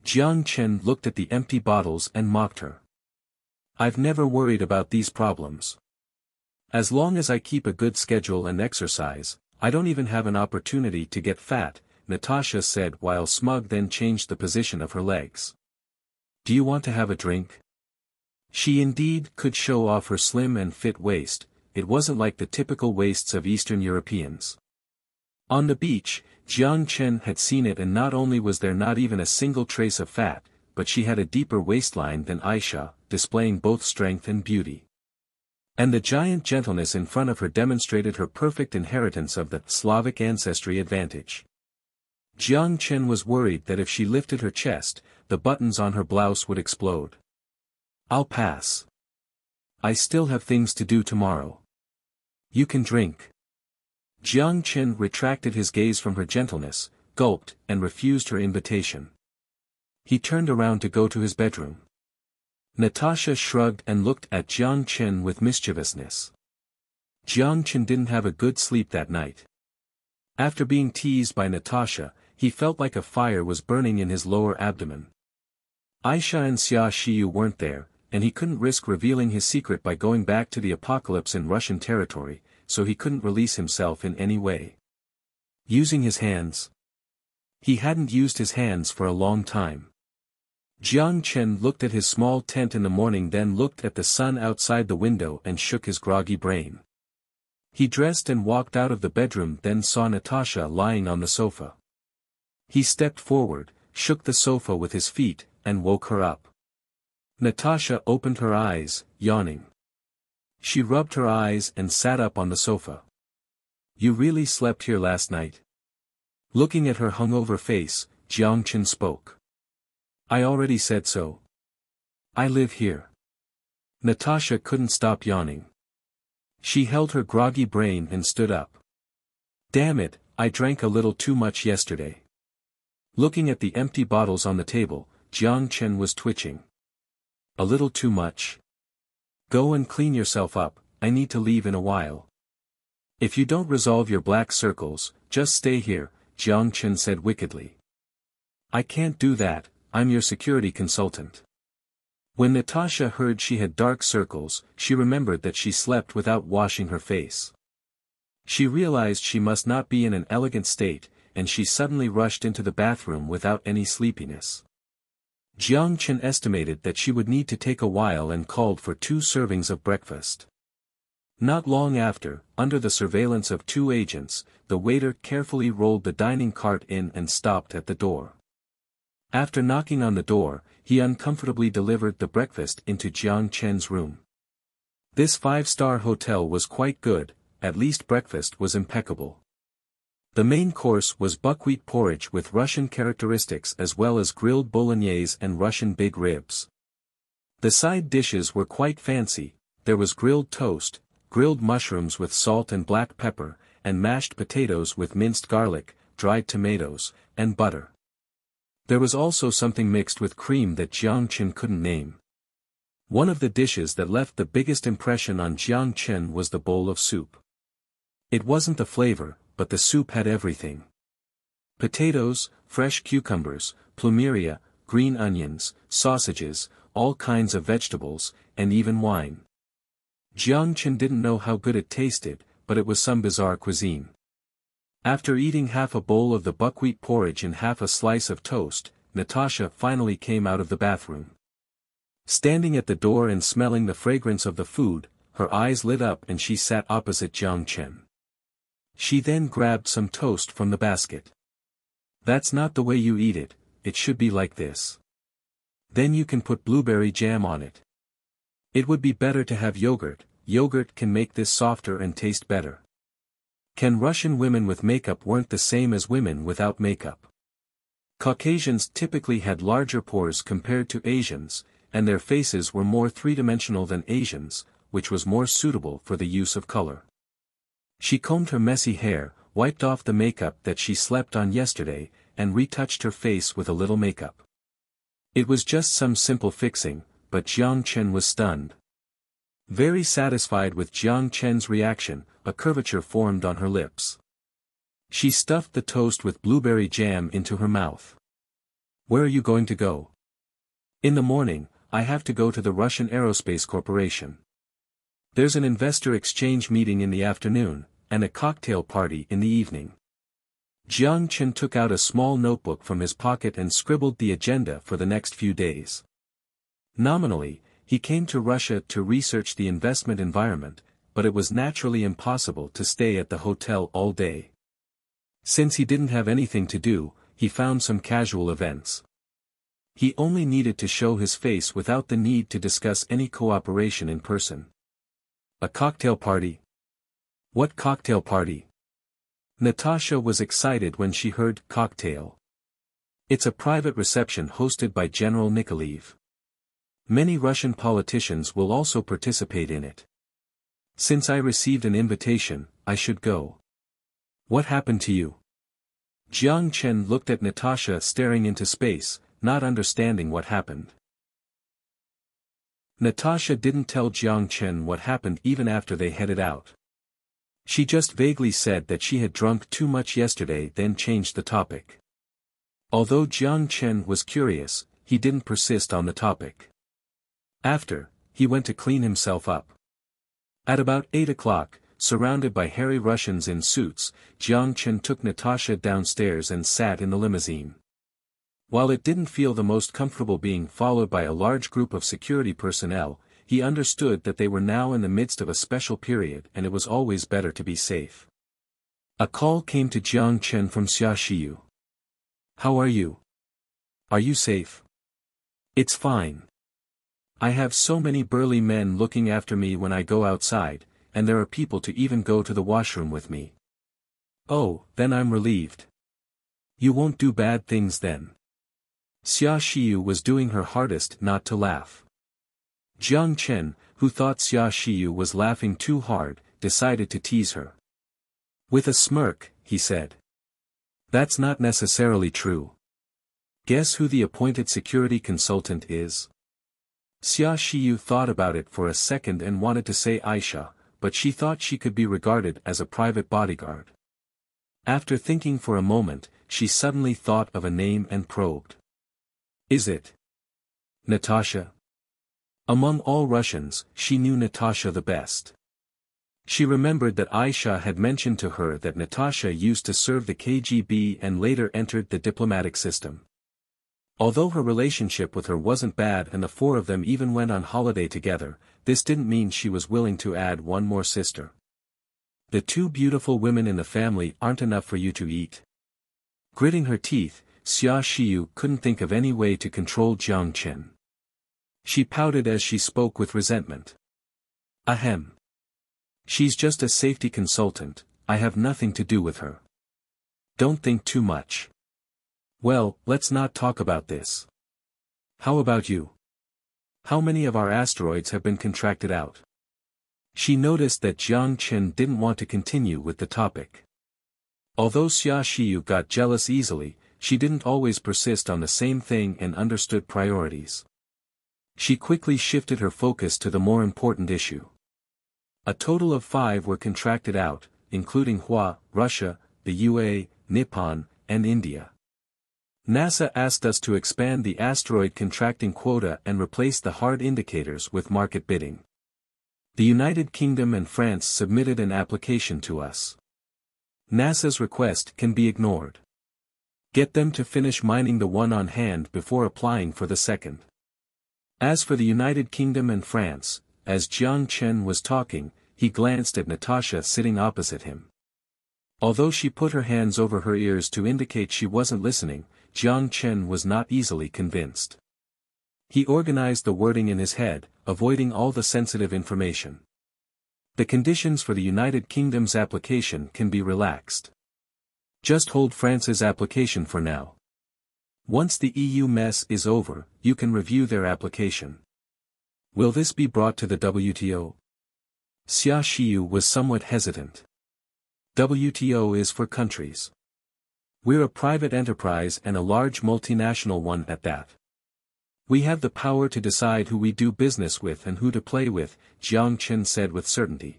Jiang Chen looked at the empty bottles and mocked her. "I've never worried about these problems. As long as I keep a good schedule and exercise, I don't even have an opportunity to get fat," Natasha said while smug, then changed the position of her legs. "Do you want to have a drink?" She indeed could show off her slim and fit waist. It wasn't like the typical waists of Eastern Europeans. On the beach, Jiang Chen had seen it, and not only was there not even a single trace of fat, but she had a deeper waistline than Aisha, displaying both strength and beauty. And the giant gentleness in front of her demonstrated her perfect inheritance of the Slavic ancestry advantage. Jiang Chen was worried that if she lifted her chest, the buttons on her blouse would explode. "I'll pass. I still have things to do tomorrow. You can drink." Jiang Chen retracted his gaze from her gentleness, gulped, and refused her invitation. He turned around to go to his bedroom. Natasha shrugged and looked at Jiang Chen with mischievousness. Jiang Chen didn't have a good sleep that night. After being teased by Natasha, he felt like a fire was burning in his lower abdomen. Aisha and Xia Xiyu weren't there, and he couldn't risk revealing his secret by going back to the apocalypse in Russian territory, so he couldn't release himself in any way. Using his hands. He hadn't used his hands for a long time. Jiang Chen looked at his small tent in the morning, then looked at the sun outside the window and shook his groggy brain. He dressed and walked out of the bedroom, then saw Natasha lying on the sofa. He stepped forward, shook the sofa with his feet, and woke her up. Natasha opened her eyes, yawning. She rubbed her eyes and sat up on the sofa. "You really slept here last night?" Looking at her hungover face, Jiang Chen spoke. I already said so. I live here. Natasha couldn't stop yawning. She held her groggy brain and stood up. Damn it, I drank a little too much yesterday. Looking at the empty bottles on the table, Jiang Chen was twitching. A little too much? Go and clean yourself up, I need to leave in a while. If you don't resolve your black circles, just stay here, Jiang Chen said wickedly. I can't do that, I'm your security consultant. When Natasha heard she had dark circles, she remembered that she slept without washing her face. She realized she must not be in an elegant state, and she suddenly rushed into the bathroom without any sleepiness. Jiang Chen estimated that she would need to take a while and called for 2 servings of breakfast. Not long after, under the surveillance of 2 agents, the waiter carefully rolled the dining cart in and stopped at the door. After knocking on the door, he uncomfortably delivered the breakfast into Jiang Chen's room. This 5-star hotel was quite good, at least breakfast was impeccable. The main course was buckwheat porridge with Russian characteristics as well as grilled bolognese and Russian big ribs. The side dishes were quite fancy, there was grilled toast, grilled mushrooms with salt and black pepper, and mashed potatoes with minced garlic, dried tomatoes, and butter. There was also something mixed with cream that Jiang Chen couldn't name. One of the dishes that left the biggest impression on Jiang Chen was the bowl of soup. It wasn't the flavor, but the soup had everything. Potatoes, fresh cucumbers, plumeria, green onions, sausages, all kinds of vegetables, and even wine. Jiang Chen didn't know how good it tasted, but it was some bizarre cuisine. After eating half a bowl of the buckwheat porridge and half a slice of toast, Natasha finally came out of the bathroom. Standing at the door and smelling the fragrance of the food, her eyes lit up and she sat opposite Jiang Chen. She then grabbed some toast from the basket. That's not the way you eat it, it should be like this. Then you can put blueberry jam on it. It would be better to have yogurt, yogurt can make this softer and taste better. Can Russian women with makeup weren't the same as women without makeup? Caucasians typically had larger pores compared to Asians, and their faces were more three-dimensional than Asians, which was more suitable for the use of color. She combed her messy hair, wiped off the makeup that she slept on yesterday, and retouched her face with a little makeup. It was just some simple fixing, but Jiang Chen was stunned. Very satisfied with Jiang Chen's reaction, a curvature formed on her lips. She stuffed the toast with blueberry jam into her mouth. Where are you going to go? In the morning, I have to go to the Russian Aerospace Corporation. There's an investor exchange meeting in the afternoon, and a cocktail party in the evening. Jiang Chen took out a small notebook from his pocket and scribbled the agenda for the next few days. Nominally, he came to Russia to research the investment environment, but it was naturally impossible to stay at the hotel all day. Since he didn't have anything to do, he found some casual events. He only needed to show his face without the need to discuss any cooperation in person. A cocktail party? What cocktail party? Natasha was excited when she heard cocktail. It's a private reception hosted by General Nikolaev. Many Russian politicians will also participate in it. Since I received an invitation, I should go. What happened to you? Jiang Chen looked at Natasha staring into space, not understanding what happened. Natasha didn't tell Jiang Chen what happened even after they headed out. She just vaguely said that she had drunk too much yesterday, then changed the topic. Although Jiang Chen was curious, he didn't persist on the topic. After, he went to clean himself up. At about 8 o'clock, surrounded by hairy Russians in suits, Jiang Chen took Natasha downstairs and sat in the limousine. While it didn't feel the most comfortable being followed by a large group of security personnel, he understood that they were now in the midst of a special period and it was always better to be safe. A call came to Jiang Chen from Xiaxiyu. How are you? Are you safe? It's fine. I have so many burly men looking after me when I go outside, and there are people to even go to the washroom with me. Oh, then I'm relieved. You won't do bad things then. Xia Xiyu was doing her hardest not to laugh. Jiang Chen, who thought Xia Xiyu was laughing too hard, decided to tease her. With a smirk, he said. That's not necessarily true. Guess who the appointed security consultant is? Xia Xiyu thought about it for a second and wanted to say Aisha, but she thought she could be regarded as a private bodyguard. After thinking for a moment, she suddenly thought of a name and probed. Is it Natasha? Among all Russians, she knew Natasha the best. She remembered that Aisha had mentioned to her that Natasha used to serve the KGB and later entered the diplomatic system. Although her relationship with her wasn't bad and the four of them even went on holiday together, this didn't mean she was willing to add one more sister. The two beautiful women in the family aren't enough for you to eat. Gritting her teeth, Xia Xiyu couldn't think of any way to control Jiang Chen. She pouted as she spoke with resentment. Ahem. She's just a safety consultant, I have nothing to do with her. Don't think too much. Well, let's not talk about this. How about you? How many of our asteroids have been contracted out? She noticed that Jiang Chen didn't want to continue with the topic. Although Xia Xiyu got jealous easily, she didn't always persist on the same thing and understood priorities. She quickly shifted her focus to the more important issue. A total of 5 were contracted out, including Hua, Russia, the UA, Nippon, and India. NASA asked us to expand the asteroid contracting quota and replace the hard indicators with market bidding. The United Kingdom and France submitted an application to us. NASA's request can be ignored. Get them to finish mining the one on hand before applying for the second. As for the United Kingdom and France, as Jiang Chen was talking, he glanced at Natasha sitting opposite him. Although she put her hands over her ears to indicate she wasn't listening, Jiang Chen was not easily convinced. He organized the wording in his head, avoiding all the sensitive information. The conditions for the United Kingdom's application can be relaxed. Just hold France's application for now. Once the EU mess is over, you can review their application. Will this be brought to the WTO? Xia Xiyu was somewhat hesitant. WTO is for countries. We're a private enterprise and a large multinational one at that. We have the power to decide who we do business with and who to play with, Jiang Chen said with certainty.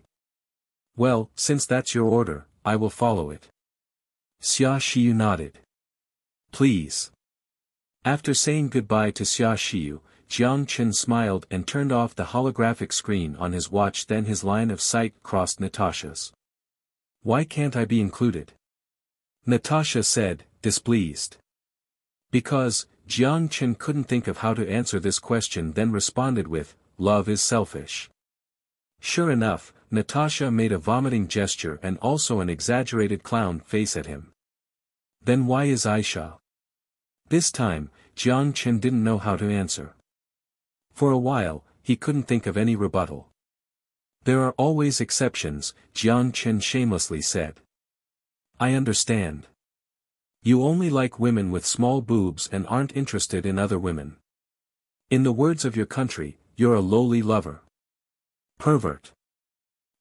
Well, since that's your order, I will follow it. Xia Xiyu nodded. Please. After saying goodbye to Xia Xiyu, Jiang Chen smiled and turned off the holographic screen on his watch, then his line of sight crossed Natasha's. Why can't I be included? Natasha said, displeased. Because, Jiang Chen couldn't think of how to answer this question, then responded with, love is selfish. Sure enough, Natasha made a vomiting gesture and also an exaggerated clown face at him. Then why is Aisha? This time, Jiang Chen didn't know how to answer. For a while, he couldn't think of any rebuttal. There are always exceptions, Jiang Chen shamelessly said. I understand. You only like women with small boobs and aren't interested in other women. In the words of your country, you're a lowly lover. Pervert.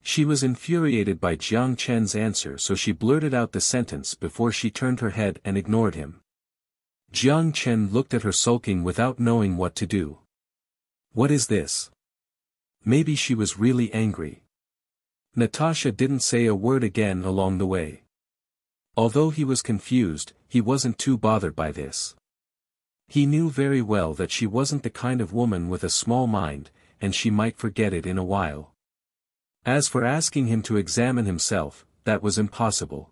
She was infuriated by Jiang Chen's answer, so she blurted out the sentence before she turned her head and ignored him. Jiang Chen looked at her sulking without knowing what to do. What is this? Maybe she was really angry. Natasha didn't say a word again along the way. Although he was confused, he wasn't too bothered by this. He knew very well that she wasn't the kind of woman with a small mind, and she might forget it in a while. As for asking him to examine himself, that was impossible.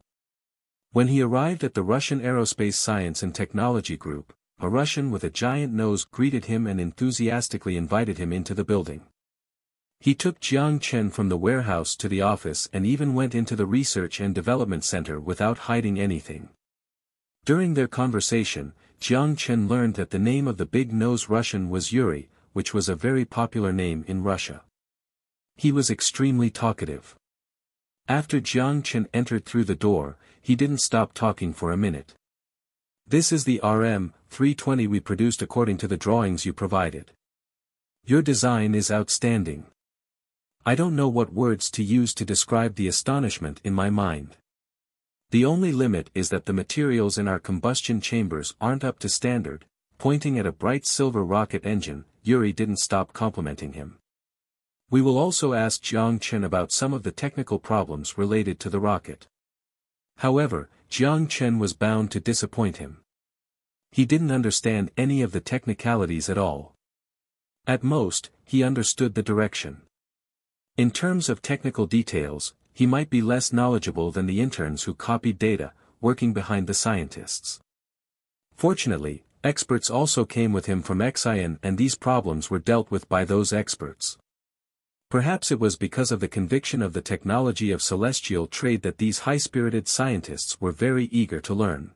When he arrived at the Russian Aerospace Science and Technology Group, a Russian with a giant nose greeted him and enthusiastically invited him into the building. He took Jiang Chen from the warehouse to the office and even went into the Research and Development Center without hiding anything. During their conversation, Jiang Chen learned that the name of the big-nosed Russian was Yuri, which was a very popular name in Russia. He was extremely talkative. After Jiang Chen entered through the door, he didn't stop talking for a minute. This is the RM, 320 we produced according to the drawings you provided. Your design is outstanding. I don't know what words to use to describe the astonishment in my mind. The only limit is that the materials in our combustion chambers aren't up to standard." Pointing at a bright silver rocket engine, Yuri didn't stop complimenting him. "We will also ask Jiang Chen about some of the technical problems related to the rocket." However, Jiang Chen was bound to disappoint him. He didn't understand any of the technicalities at all. At most, he understood the direction. In terms of technical details, he might be less knowledgeable than the interns who copied data, working behind the scientists. Fortunately, experts also came with him from Xian and these problems were dealt with by those experts. Perhaps it was because of the conviction of the technology of celestial trade that these high-spirited scientists were very eager to learn.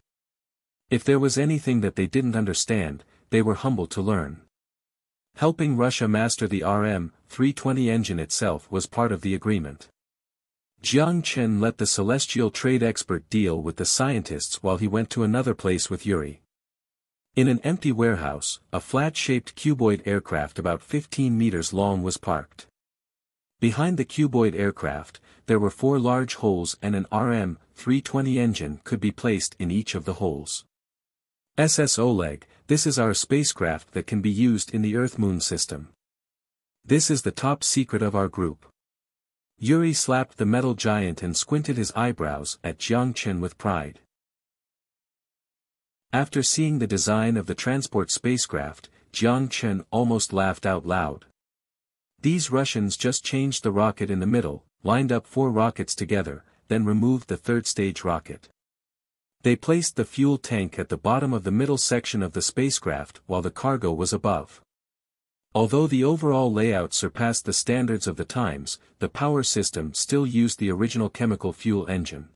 If there was anything that they didn't understand, they were humble to learn. Helping Russia master the RM-320 engine itself was part of the agreement. Jiang Chen let the celestial trade expert deal with the scientists while he went to another place with Yuri. In an empty warehouse, a flat-shaped cuboid aircraft about 15 meters long was parked. Behind the cuboid aircraft, there were 4 large holes and an RM-320 engine could be placed in each of the holes. SS Oleg, this is our spacecraft that can be used in the Earth-Moon system. This is the top secret of our group. Yuri slapped the metal giant and squinted his eyebrows at Jiang Chen with pride. After seeing the design of the transport spacecraft, Jiang Chen almost laughed out loud. These Russians just changed the rocket in the middle, lined up 4 rockets together, then removed the third-stage rocket. They placed the fuel tank at the bottom of the middle section of the spacecraft while the cargo was above. Although the overall layout surpassed the standards of the times, the power system still used the original chemical fuel engine.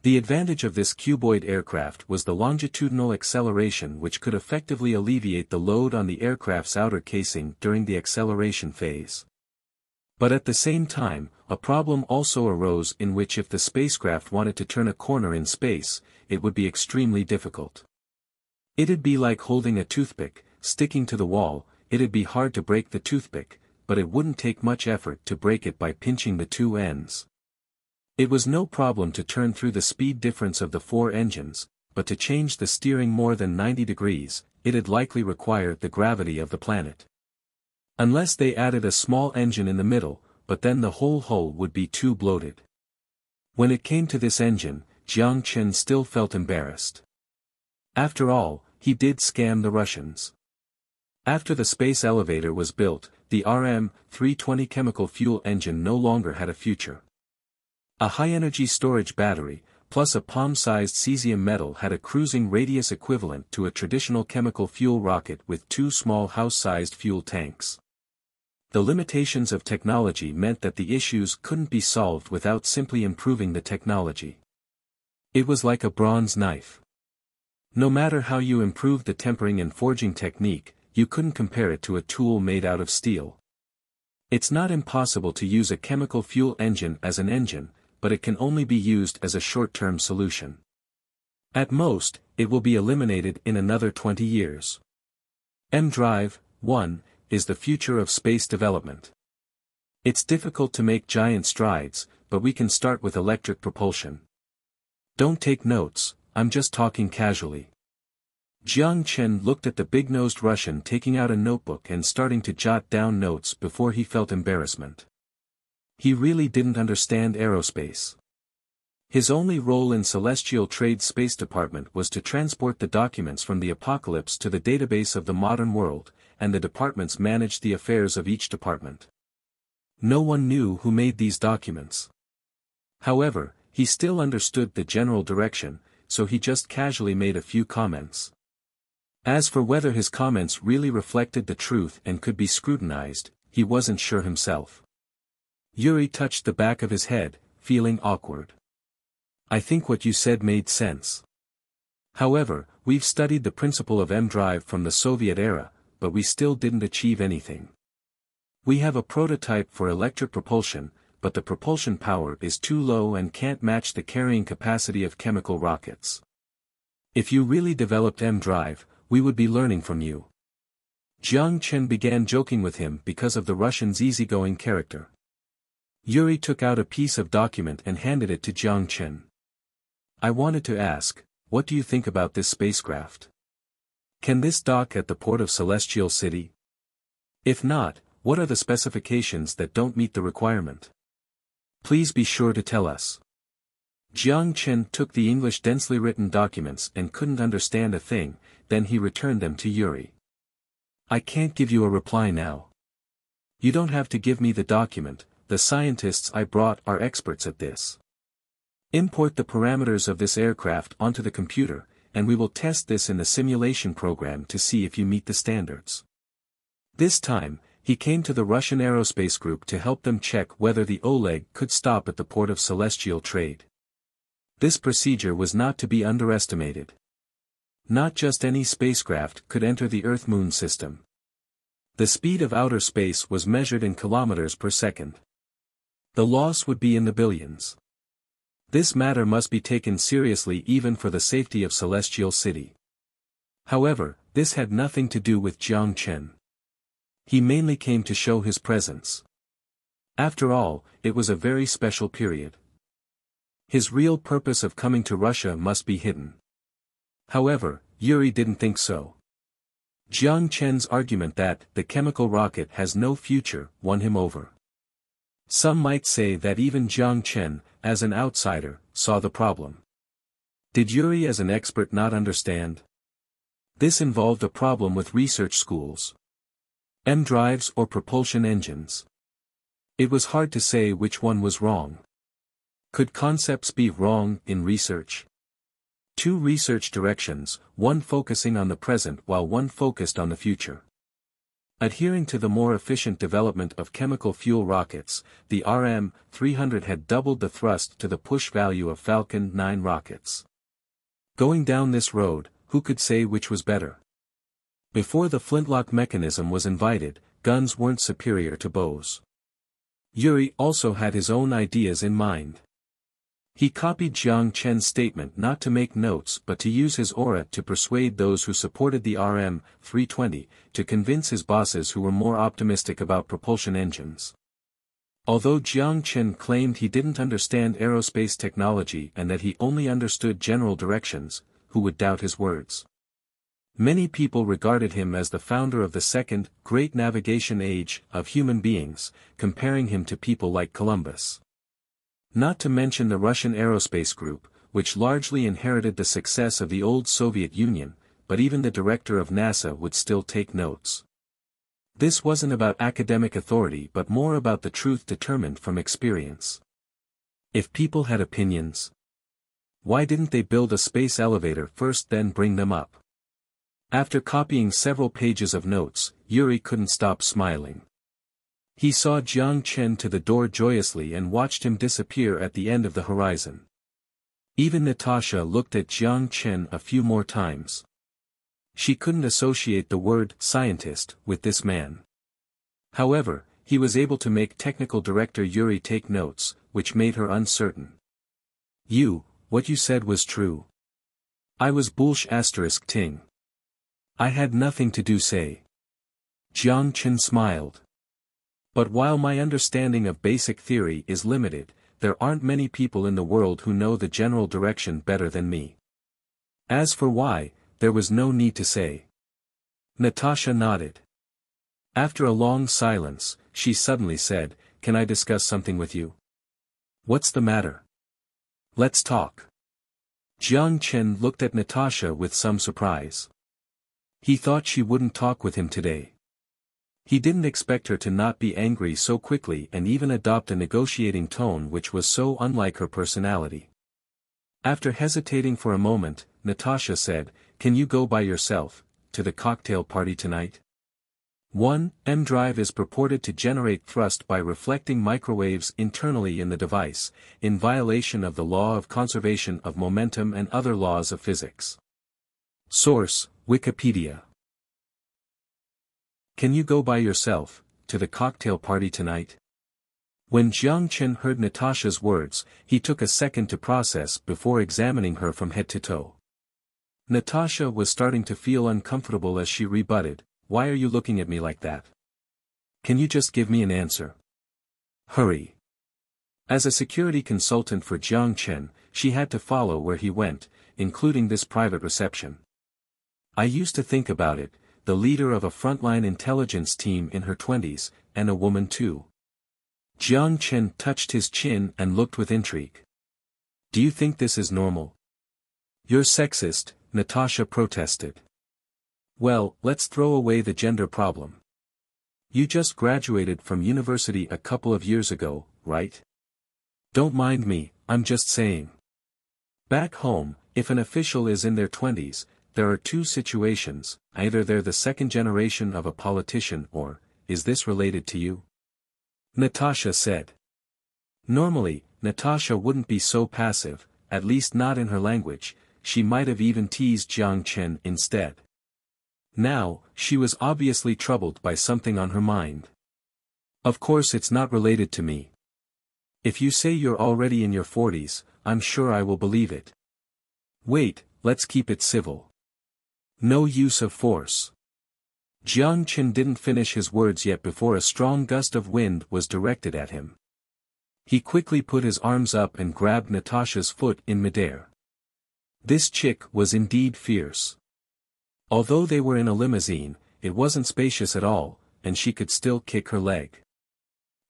The advantage of this cuboid aircraft was the longitudinal acceleration which could effectively alleviate the load on the aircraft's outer casing during the acceleration phase. But at the same time, a problem also arose in which if the spacecraft wanted to turn a corner in space, it would be extremely difficult. It'd be like holding a toothpick, sticking to the wall. It'd be hard to break the toothpick, but it wouldn't take much effort to break it by pinching the 2 ends. It was no problem to turn through the speed difference of the 4 engines, but to change the steering more than 90 degrees, it'd likely require the gravity of the planet. Unless they added a small engine in the middle, but then the whole hull would be too bloated. When it came to this engine, Jiang Chen still felt embarrassed. After all, he did scam the Russians. After the space elevator was built, the RM-320 chemical fuel engine no longer had a future. A high-energy storage battery, plus a palm-sized cesium metal had a cruising radius equivalent to a traditional chemical fuel rocket with 2 small house-sized fuel tanks. The limitations of technology meant that the issues couldn't be solved without simply improving the technology. It was like a bronze knife. No matter how you improved the tempering and forging technique, you couldn't compare it to a tool made out of steel. It's not impossible to use a chemical fuel engine as an engine, but it can only be used as a short-term solution. At most, it will be eliminated in another 20 years. M-Drive, 1, is the future of space development. It's difficult to make giant strides, but we can start with electric propulsion. Don't take notes, I'm just talking casually. Jiang Chen looked at the big-nosed Russian taking out a notebook and starting to jot down notes before he felt embarrassment. He really didn't understand aerospace. His only role in Celestial Trade's Space Department was to transport the documents from the apocalypse to the database of the modern world, and the departments managed the affairs of each department. No one knew who made these documents. However, he still understood the general direction, so he just casually made a few comments. As for whether his comments really reflected the truth and could be scrutinized, he wasn't sure himself. Yuri touched the back of his head, feeling awkward. I think what you said made sense. However, we've studied the principle of M-Drive from the Soviet era, but we still didn't achieve anything. We have a prototype for electric propulsion, but the propulsion power is too low and can't match the carrying capacity of chemical rockets. If you really developed M-Drive, we would be learning from you. Jiang Chen began joking with him because of the Russian's easygoing character. Yuri took out a piece of document and handed it to Jiang Chen. I wanted to ask, what do you think about this spacecraft? Can this dock at the port of Celestial City? If not, what are the specifications that don't meet the requirement? Please be sure to tell us. Jiang Chen took the English densely written documents and couldn't understand a thing, then he returned them to Yuri. I can't give you a reply now. You don't have to give me the document, the scientists I brought are experts at this. Import the parameters of this aircraft onto the computer, and we will test this in the simulation program to see if you meet the standards. This time, he came to the Russian aerospace group to help them check whether the Oleg could stop at the port of Celestial Trade. This procedure was not to be underestimated. Not just any spacecraft could enter the Earth-Moon system. The speed of outer space was measured in kilometers per second. The loss would be in the billions. This matter must be taken seriously even for the safety of Celestial City. However, this had nothing to do with Jiang Chen. He mainly came to show his presence. After all, it was a very special period. His real purpose of coming to Russia must be hidden. However, Yuri didn't think so. Jiang Chen's argument that the chemical rocket has no future won him over. Some might say that even Jiang Chen, as an outsider, saw the problem. Did Yuri as an expert not understand? This involved a problem with research schools. M-drives or propulsion engines. It was hard to say which one was wrong. Could concepts be wrong in research? Two research directions, one focusing on the present while one focused on the future. Adhering to the more efficient development of chemical fuel rockets, the RM-300 had doubled the thrust to the push value of Falcon 9 rockets. Going down this road, who could say which was better? Before the flintlock mechanism was invited, guns weren't superior to bows. Yuri also had his own ideas in mind. He copied Jiang Chen's statement not to make notes but to use his aura to persuade those who supported the RM-320, to convince his bosses who were more optimistic about propulsion engines. Although Jiang Chen claimed he didn't understand aerospace technology and that he only understood general directions, who would doubt his words? Many people regarded him as the founder of the second, great navigation age, of human beings, comparing him to people like Columbus. Not to mention the Russian aerospace group, which largely inherited the success of the old Soviet Union, but even the director of NASA would still take notes. This wasn't about academic authority but more about the truth determined from experience. If people had opinions, why didn't they build a space elevator first then bring them up? After copying several pages of notes, Yuri couldn't stop smiling. He saw Jiang Chen to the door joyously and watched him disappear at the end of the horizon. Even Natasha looked at Jiang Chen a few more times. She couldn't associate the word scientist with this man. However, he was able to make technical director Yuri take notes, which made her uncertain. What you said was true. I was **ting. I had nothing to do say. Jiang Chen smiled. But while my understanding of basic theory is limited, there aren't many people in the world who know the general direction better than me. As for why, there was no need to say. Natasha nodded. After a long silence, she suddenly said, "Can I discuss something with you?" "What's the matter?" "Let's talk." Jiang Chen looked at Natasha with some surprise. He thought she wouldn't talk with him today. He didn't expect her to not be angry so quickly and even adopt a negotiating tone which was so unlike her personality. After hesitating for a moment, Natasha said, "Can you go by yourself, to the cocktail party tonight?" 1. M-drive is purported to generate thrust by reflecting microwaves internally in the device, in violation of the law of conservation of momentum and other laws of physics. Source, Wikipedia. Can you go by yourself, to the cocktail party tonight? When Jiang Chen heard Natasha's words, he took a second to process before examining her from head to toe. Natasha was starting to feel uncomfortable as she rebutted, "Why are you looking at me like that? Can you just give me an answer? Hurry." As a security consultant for Jiang Chen, she had to follow where he went, including this private reception. "I used to think about it, the leader of a frontline intelligence team in her 20s, and a woman too." Jiang Chen touched his chin and looked with intrigue. "Do you think this is normal?" "You're sexist," Natasha protested. "Well, let's throw away the gender problem. You just graduated from university a couple of years ago, right? Don't mind me, I'm just saying. Back home, if an official is in their 20s, there are two situations, either they're the second generation of a politician or, is this related to you?" Natasha said. Normally, Natasha wouldn't be so passive, at least not in her language. She might have even teased Jiang Chen instead. Now, she was obviously troubled by something on her mind. "Of course it's not related to me. If you say you're already in your 40s, I'm sure I will believe it. Wait, let's keep it civil. No use of force." Jiang Chen didn't finish his words yet before a strong gust of wind was directed at him. He quickly put his arms up and grabbed Natasha's foot in midair. This chick was indeed fierce. Although they were in a limousine, it wasn't spacious at all, and she could still kick her leg.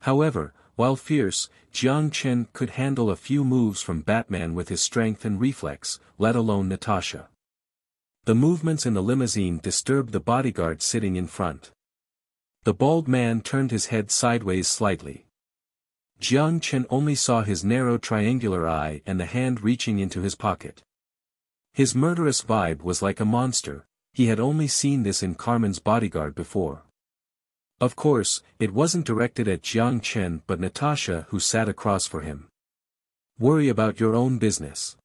However, while fierce, Jiang Chen could handle a few moves from Batman with his strength and reflex, let alone Natasha. The movements in the limousine disturbed the bodyguard sitting in front. The bald man turned his head sideways slightly. Jiang Chen only saw his narrow triangular eye and the hand reaching into his pocket. His murderous vibe was like a monster. He had only seen this in Carmen's bodyguard before. Of course, it wasn't directed at Jiang Chen but Natasha who sat across for him. "Worry about your own business.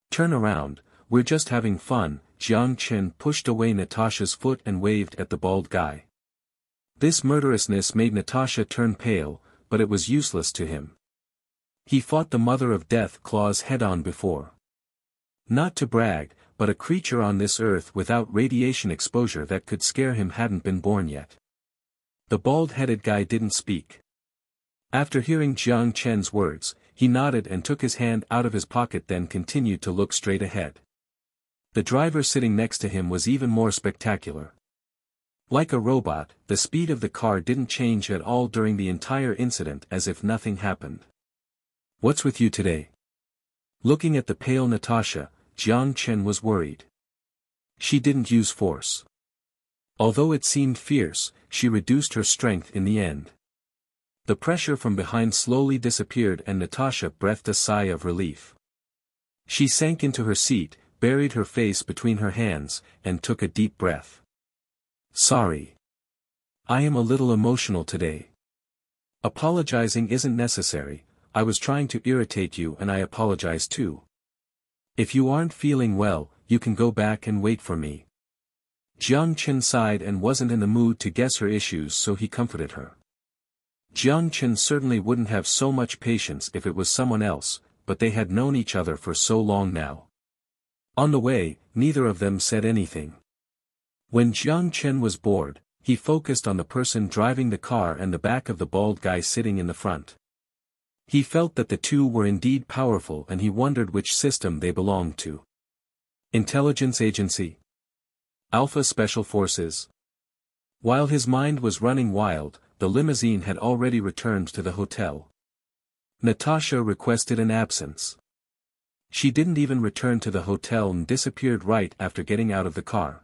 Turn around, we're just having fun." Jiang Chen pushed away Natasha's foot and waved at the bald guy. This murderousness made Natasha turn pale, but it was useless to him. He fought the mother of death claws head-on before. Not to brag, but a creature on this earth without radiation exposure that could scare him hadn't been born yet. The bald-headed guy didn't speak. After hearing Jiang Chen's words, he nodded and took his hand out of his pocket, then continued to look straight ahead. The driver sitting next to him was even more spectacular. Like a robot, the speed of the car didn't change at all during the entire incident, as if nothing happened. "What's with you today?" Looking at the pale Natasha, Jiang Chen was worried. She didn't use force. Although it seemed fierce, she reduced her strength in the end. The pressure from behind slowly disappeared and Natasha breathed a sigh of relief. She sank into her seat, buried her face between her hands, and took a deep breath. "Sorry. I am a little emotional today." "Apologizing isn't necessary. I was trying to irritate you and I apologize too. If you aren't feeling well, you can go back and wait for me." Jiang Chen sighed and wasn't in the mood to guess her issues, so he comforted her. Jiang Chen certainly wouldn't have so much patience if it was someone else, but they had known each other for so long now. On the way, neither of them said anything. When Jiang Chen was bored, he focused on the person driving the car and the back of the bald guy sitting in the front. He felt that the two were indeed powerful and he wondered which system they belonged to. Intelligence Agency? Alpha Special Forces? While his mind was running wild, the limousine had already returned to the hotel. Natasha requested an absence. She didn't even return to the hotel and disappeared right after getting out of the car.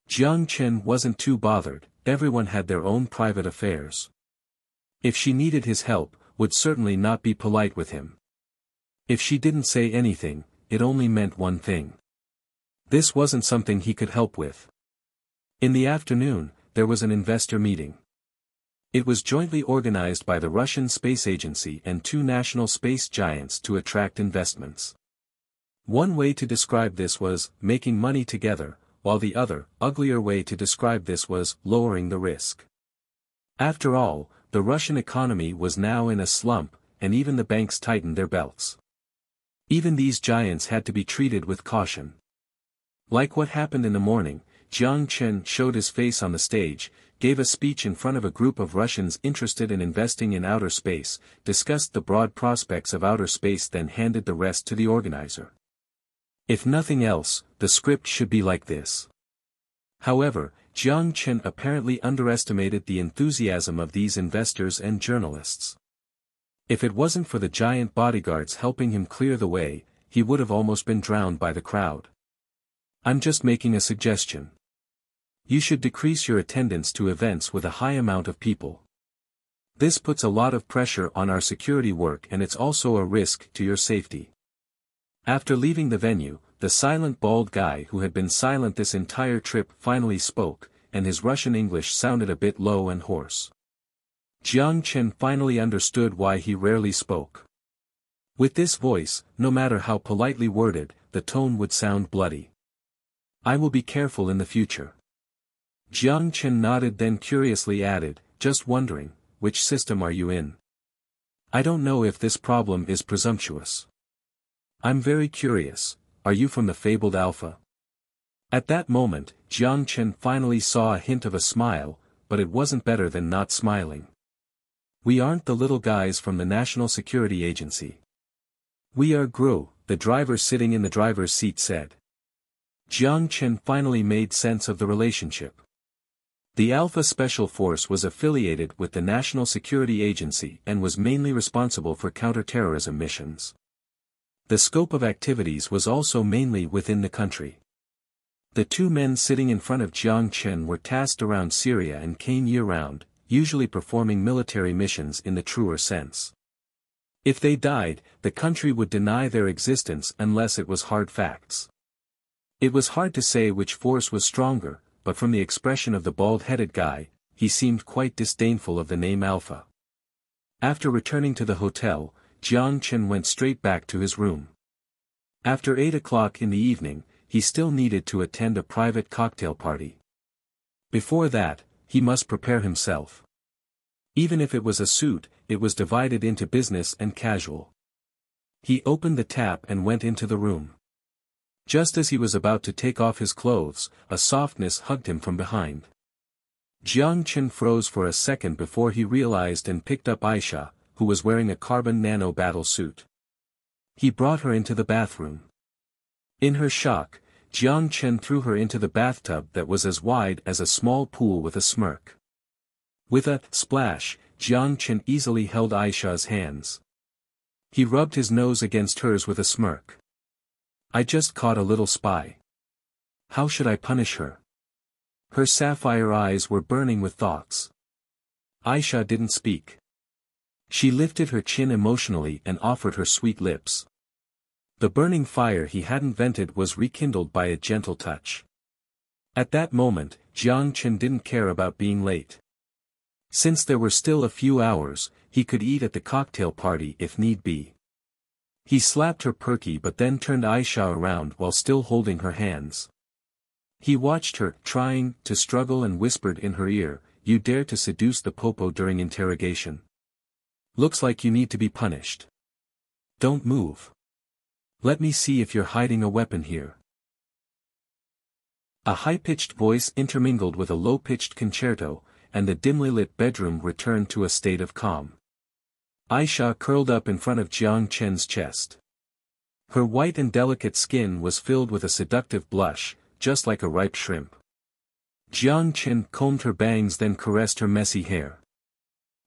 Jiang Chen wasn't too bothered, everyone had their own private affairs. If she needed his help, would certainly not be polite with him. If she didn't say anything, it only meant one thing. This wasn't something he could help with. In the afternoon, there was an investor meeting. It was jointly organized by the Russian Space Agency and two national space giants to attract investments. One way to describe this was making money together, while the other, uglier way to describe this was lowering the risk. After all, the Russian economy was now in a slump, and even the banks tightened their belts. Even these giants had to be treated with caution. Like what happened in the morning, Jiang Chen showed his face on the stage, gave a speech in front of a group of Russians interested in investing in outer space, discussed the broad prospects of outer space, then handed the rest to the organizer. If nothing else, the script should be like this. However, Jiang Chen apparently underestimated the enthusiasm of these investors and journalists. If it wasn't for the giant bodyguards helping him clear the way, he would have almost been drowned by the crowd. I'm just making a suggestion. You should decrease your attendance to events with a high amount of people. This puts a lot of pressure on our security work, and it's also a risk to your safety. After leaving the venue, the silent bald guy who had been silent this entire trip finally spoke, and his Russian English sounded a bit low and hoarse. Jiang Chen finally understood why he rarely spoke. With this voice, no matter how politely worded, the tone would sound bloody. I will be careful in the future. Jiang Chen nodded, then curiously added, just wondering, which system are you in? I don't know if this problem is presumptuous. I'm very curious, are you from the fabled Alpha? At that moment, Jiang Chen finally saw a hint of a smile, but it wasn't better than not smiling. We aren't the little guys from the National Security Agency. We are GRU, the driver sitting in the driver's seat said. Jiang Chen finally made sense of the relationship. The Alpha Special Force was affiliated with the National Security Agency and was mainly responsible for counterterrorism missions. The scope of activities was also mainly within the country. The two men sitting in front of Jiang Chen were tasked around Syria and came year-round, usually performing military missions in the truer sense. If they died, the country would deny their existence unless it was hard facts. It was hard to say which force was stronger, but from the expression of the bald-headed guy, he seemed quite disdainful of the name Alpha. After returning to the hotel, Jiang Chen went straight back to his room. After 8 o'clock in the evening, he still needed to attend a private cocktail party. Before that, he must prepare himself. Even if it was a suit, it was divided into business and casual. He opened the tap and went into the room. Just as he was about to take off his clothes, a softness hugged him from behind. Jiang Chen froze for a second before he realized and picked up Aisha, who was wearing a carbon nano battle suit. He brought her into the bathroom. In her shock, Jiang Chen threw her into the bathtub that was as wide as a small pool with a smirk. With a splash, Jiang Chen easily held Aisha's hands. He rubbed his nose against hers with a smirk. I just caught a little spy. How should I punish her? Her sapphire eyes were burning with thoughts. Aisha didn't speak. She lifted her chin emotionally and offered her sweet lips. The burning fire he hadn't vented was rekindled by a gentle touch. At that moment, Jiang Chen didn't care about being late. Since there were still a few hours, he could eat at the cocktail party if need be. He slapped her perky but then turned Aisha around while still holding her hands. He watched her, trying to struggle, and whispered in her ear, "You dare to seduce the popo during interrogation? Looks like you need to be punished. Don't move. Let me see if you're hiding a weapon here." A high-pitched voice intermingled with a low-pitched concerto, and the dimly lit bedroom returned to a state of calm. Aisha curled up in front of Jiang Chen's chest. Her white and delicate skin was filled with a seductive blush, just like a ripe shrimp. Jiang Chen combed her bangs, then caressed her messy hair.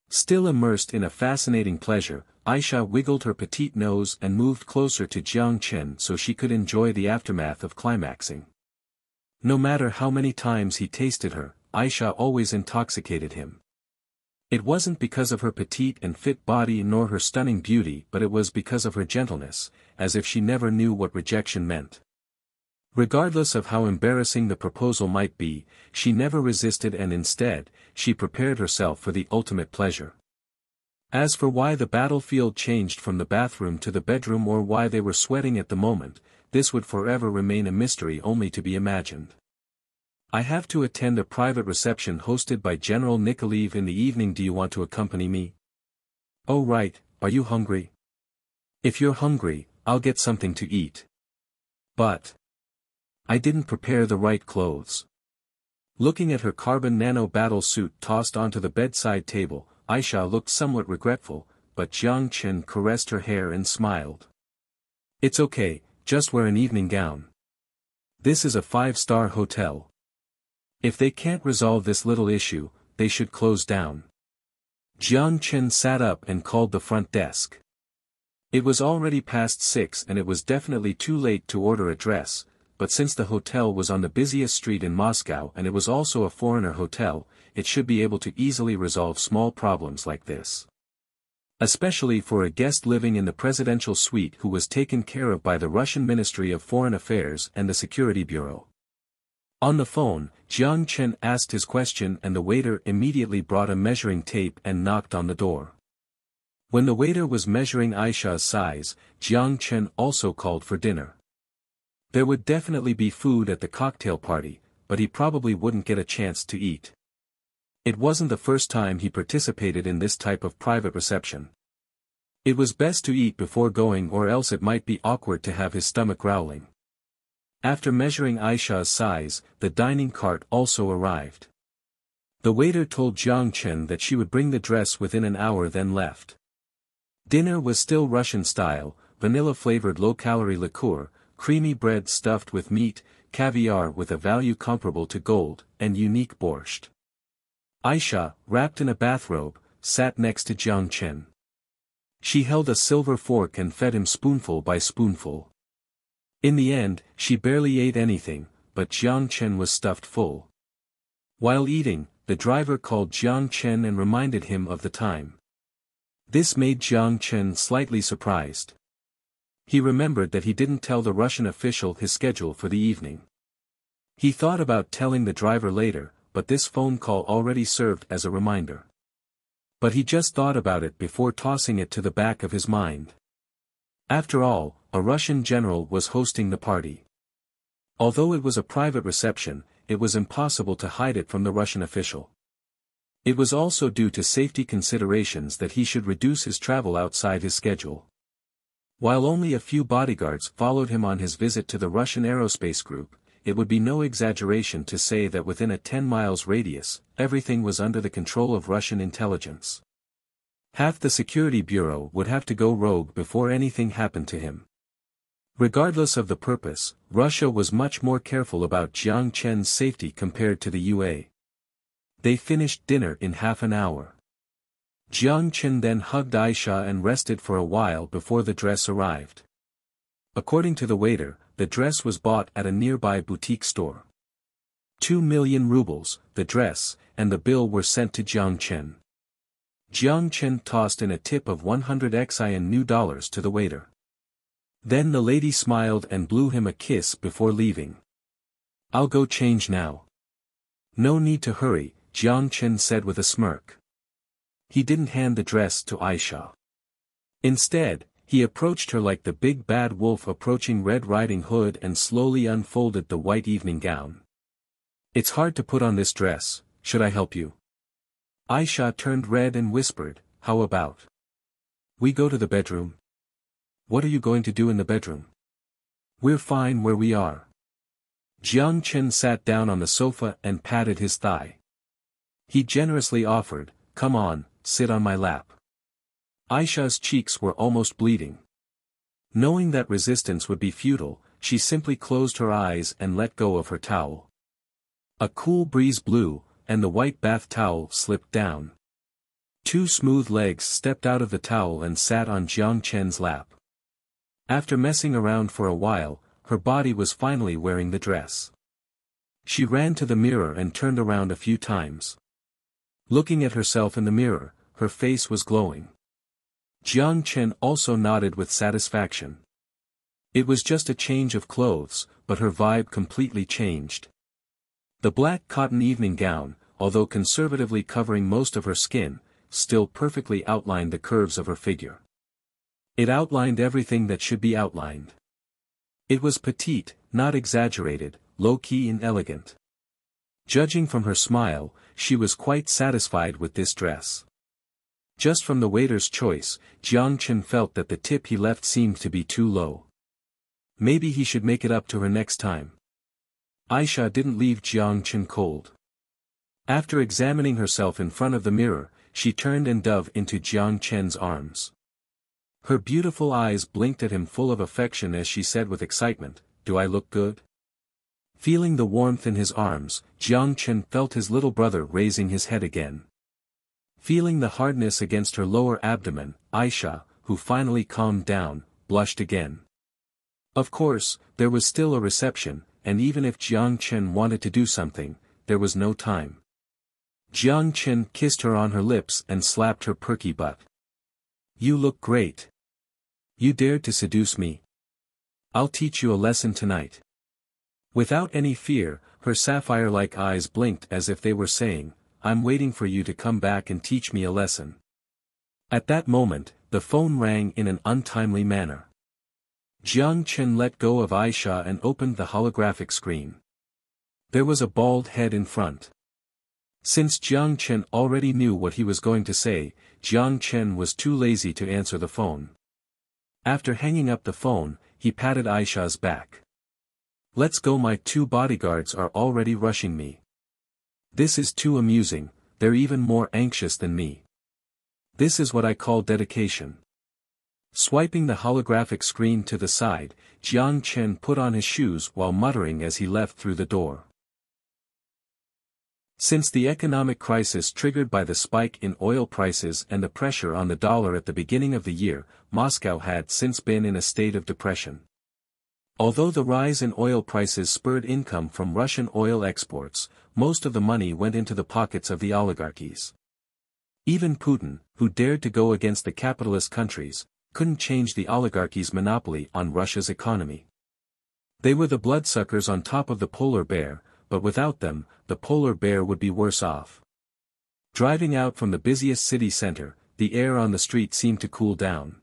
Still immersed in a fascinating pleasure, Aisha wiggled her petite nose and moved closer to Jiang Chen so she could enjoy the aftermath of climaxing. No matter how many times he tasted her, Aisha always intoxicated him. It wasn't because of her petite and fit body nor her stunning beauty, but it was because of her gentleness, as if she never knew what rejection meant. Regardless of how embarrassing the proposal might be, she never resisted, and instead, she prepared herself for the ultimate pleasure. As for why the battlefield changed from the bathroom to the bedroom, or why they were sweating at the moment, this would forever remain a mystery only to be imagined. I have to attend a private reception hosted by General Nikolaev in the evening. Do you want to accompany me? Oh right, are you hungry? If you're hungry, I'll get something to eat. But I didn't prepare the right clothes. Looking at her carbon nano battle suit tossed onto the bedside table, Aisha looked somewhat regretful, but Jiang Chen caressed her hair and smiled. It's okay, just wear an evening gown. This is a 5-star hotel. If they can't resolve this little issue, they should close down. Jiang Chen sat up and called the front desk. It was already past 6 and it was definitely too late to order a dress, but since the hotel was on the busiest street in Moscow and it was also a foreigner hotel, it should be able to easily resolve small problems like this. Especially for a guest living in the presidential suite who was taken care of by the Russian Ministry of Foreign Affairs and the Security Bureau. On the phone, Jiang Chen asked his question and the waiter immediately brought a measuring tape and knocked on the door. When the waiter was measuring Aisha's size, Jiang Chen also called for dinner. There would definitely be food at the cocktail party, but he probably wouldn't get a chance to eat. It wasn't the first time he participated in this type of private reception. It was best to eat before going or else it might be awkward to have his stomach growling. After measuring Aisha's size, the dining cart also arrived. The waiter told Jiang Chen that she would bring the dress within an hour then left. Dinner was still Russian style, vanilla-flavored low-calorie liqueur, creamy bread stuffed with meat, caviar with a value comparable to gold, and unique borscht. Aisha, wrapped in a bathrobe, sat next to Jiang Chen. She held a silver fork and fed him spoonful by spoonful. In the end, she barely ate anything, but Jiang Chen was stuffed full. While eating, the driver called Jiang Chen and reminded him of the time. This made Jiang Chen slightly surprised. He remembered that he didn't tell the Russian official his schedule for the evening. He thought about telling the driver later, but this phone call already served as a reminder. But he just thought about it before tossing it to the back of his mind. After all, a Russian general was hosting the party. Although it was a private reception, it was impossible to hide it from the Russian official. It was also due to safety considerations that he should reduce his travel outside his schedule. While only a few bodyguards followed him on his visit to the Russian Aerospace Group, it would be no exaggeration to say that within a 10 miles radius, everything was under the control of Russian intelligence. Half the Security Bureau would have to go rogue before anything happened to him. Regardless of the purpose, Russia was much more careful about Jiang Chen's safety compared to the UA. They finished dinner in half an hour. Jiang Chen then hugged Aisha and rested for a while before the dress arrived. According to the waiter, the dress was bought at a nearby boutique store. 2 million rubles, the dress, and the bill were sent to Jiang Chen. Jiang Chen tossed in a tip of 100 XIN new dollars to the waiter. Then the lady smiled and blew him a kiss before leaving. I'll go change now. No need to hurry, Jiang Chen said with a smirk. He didn't hand the dress to Aisha. Instead, he approached her like the big bad wolf approaching Red Riding Hood and slowly unfolded the white evening gown. It's hard to put on this dress, should I help you? Aisha turned red and whispered, how about we go to the bedroom? What are you going to do in the bedroom? We're fine where we are. Jiang Chen sat down on the sofa and patted his thigh. He generously offered, come on, sit on my lap. Aisha's cheeks were almost bleeding. Knowing that resistance would be futile, she simply closed her eyes and let go of her towel. A cool breeze blew, and the white bath towel slipped down. 2 smooth legs stepped out of the towel and sat on Jiang Chen's lap. After messing around for a while, her body was finally wearing the dress. She ran to the mirror and turned around a few times. Looking at herself in the mirror, her face was glowing. Jiang Chen also nodded with satisfaction. It was just a change of clothes, but her vibe completely changed. The black cotton evening gown, although conservatively covering most of her skin, still perfectly outlined the curves of her figure. It outlined everything that should be outlined. It was petite, not exaggerated, low-key and elegant. Judging from her smile, she was quite satisfied with this dress. Just from the waiter's choice, Jiang Chen felt that the tip he left seemed to be too low. Maybe he should make it up to her next time. Aisha didn't leave Jiang Chen cold. After examining herself in front of the mirror, she turned and dove into Jiang Chen's arms. Her beautiful eyes blinked at him full of affection as she said with excitement, "Do I look good?" Feeling the warmth in his arms, Jiang Chen felt his little brother raising his head again. Feeling the hardness against her lower abdomen, Aisha, who finally calmed down, blushed again. Of course, there was still a reception, and even if Jiang Chen wanted to do something, there was no time. Jiang Chen kissed her on her lips and slapped her perky butt. "You look great. You dared to seduce me. I'll teach you a lesson tonight." Without any fear, her sapphire-like eyes blinked as if they were saying, "I'm waiting for you to come back and teach me a lesson." At that moment, the phone rang in an untimely manner. Jiang Chen let go of Aisha and opened the holographic screen. There was a bald head in front. Since Jiang Chen already knew what he was going to say, Jiang Chen was too lazy to answer the phone. After hanging up the phone, he patted Aisha's back. "Let's go, my 2 bodyguards are already rushing me. This is too amusing, they're even more anxious than me. This is what I call dedication." Swiping the holographic screen to the side, Jiang Chen put on his shoes while muttering as he left through the door. Since the economic crisis triggered by the spike in oil prices and the pressure on the dollar at the beginning of the year, Moscow had since been in a state of depression. Although the rise in oil prices spurred income from Russian oil exports, most of the money went into the pockets of the oligarchies. Even Putin, who dared to go against the capitalist countries, couldn't change the oligarchy's monopoly on Russia's economy. They were the bloodsuckers on top of the polar bear, but without them, the polar bear would be worse off. Driving out from the busiest city center, the air on the street seemed to cool down.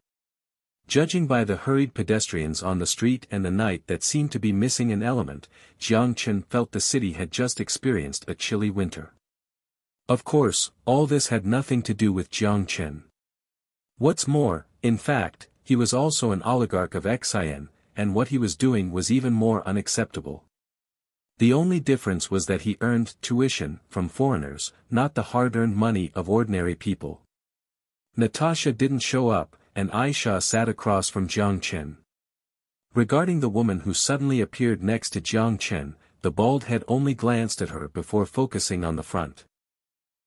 Judging by the hurried pedestrians on the street and the night that seemed to be missing an element, Jiang Chen felt the city had just experienced a chilly winter. Of course, all this had nothing to do with Jiang Chen. What's more, in fact, he was also an oligarch of Xian, and what he was doing was even more unacceptable. The only difference was that he earned tuition from foreigners, not the hard-earned money of ordinary people. Natasha didn't show up, and Aisha sat across from Jiang Chen. Regarding the woman who suddenly appeared next to Jiang Chen, the bald head only glanced at her before focusing on the front.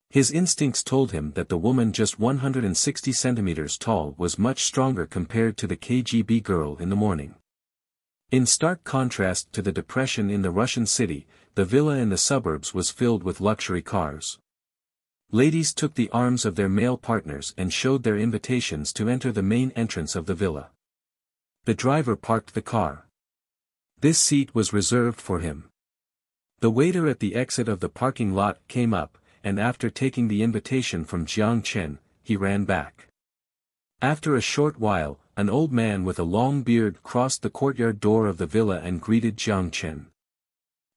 His instincts told him that the woman just 160 centimeters tall was much stronger compared to the KGB girl in the morning. In stark contrast to the depression in the Russian city, the villa in the suburbs was filled with luxury cars. Ladies took the arms of their male partners and showed their invitations to enter the main entrance of the villa. The driver parked the car. This seat was reserved for him. The waiter at the exit of the parking lot came up, and after taking the invitation from Jiang Chen, he ran back. After a short while, an old man with a long beard crossed the courtyard door of the villa and greeted Jiang Chen.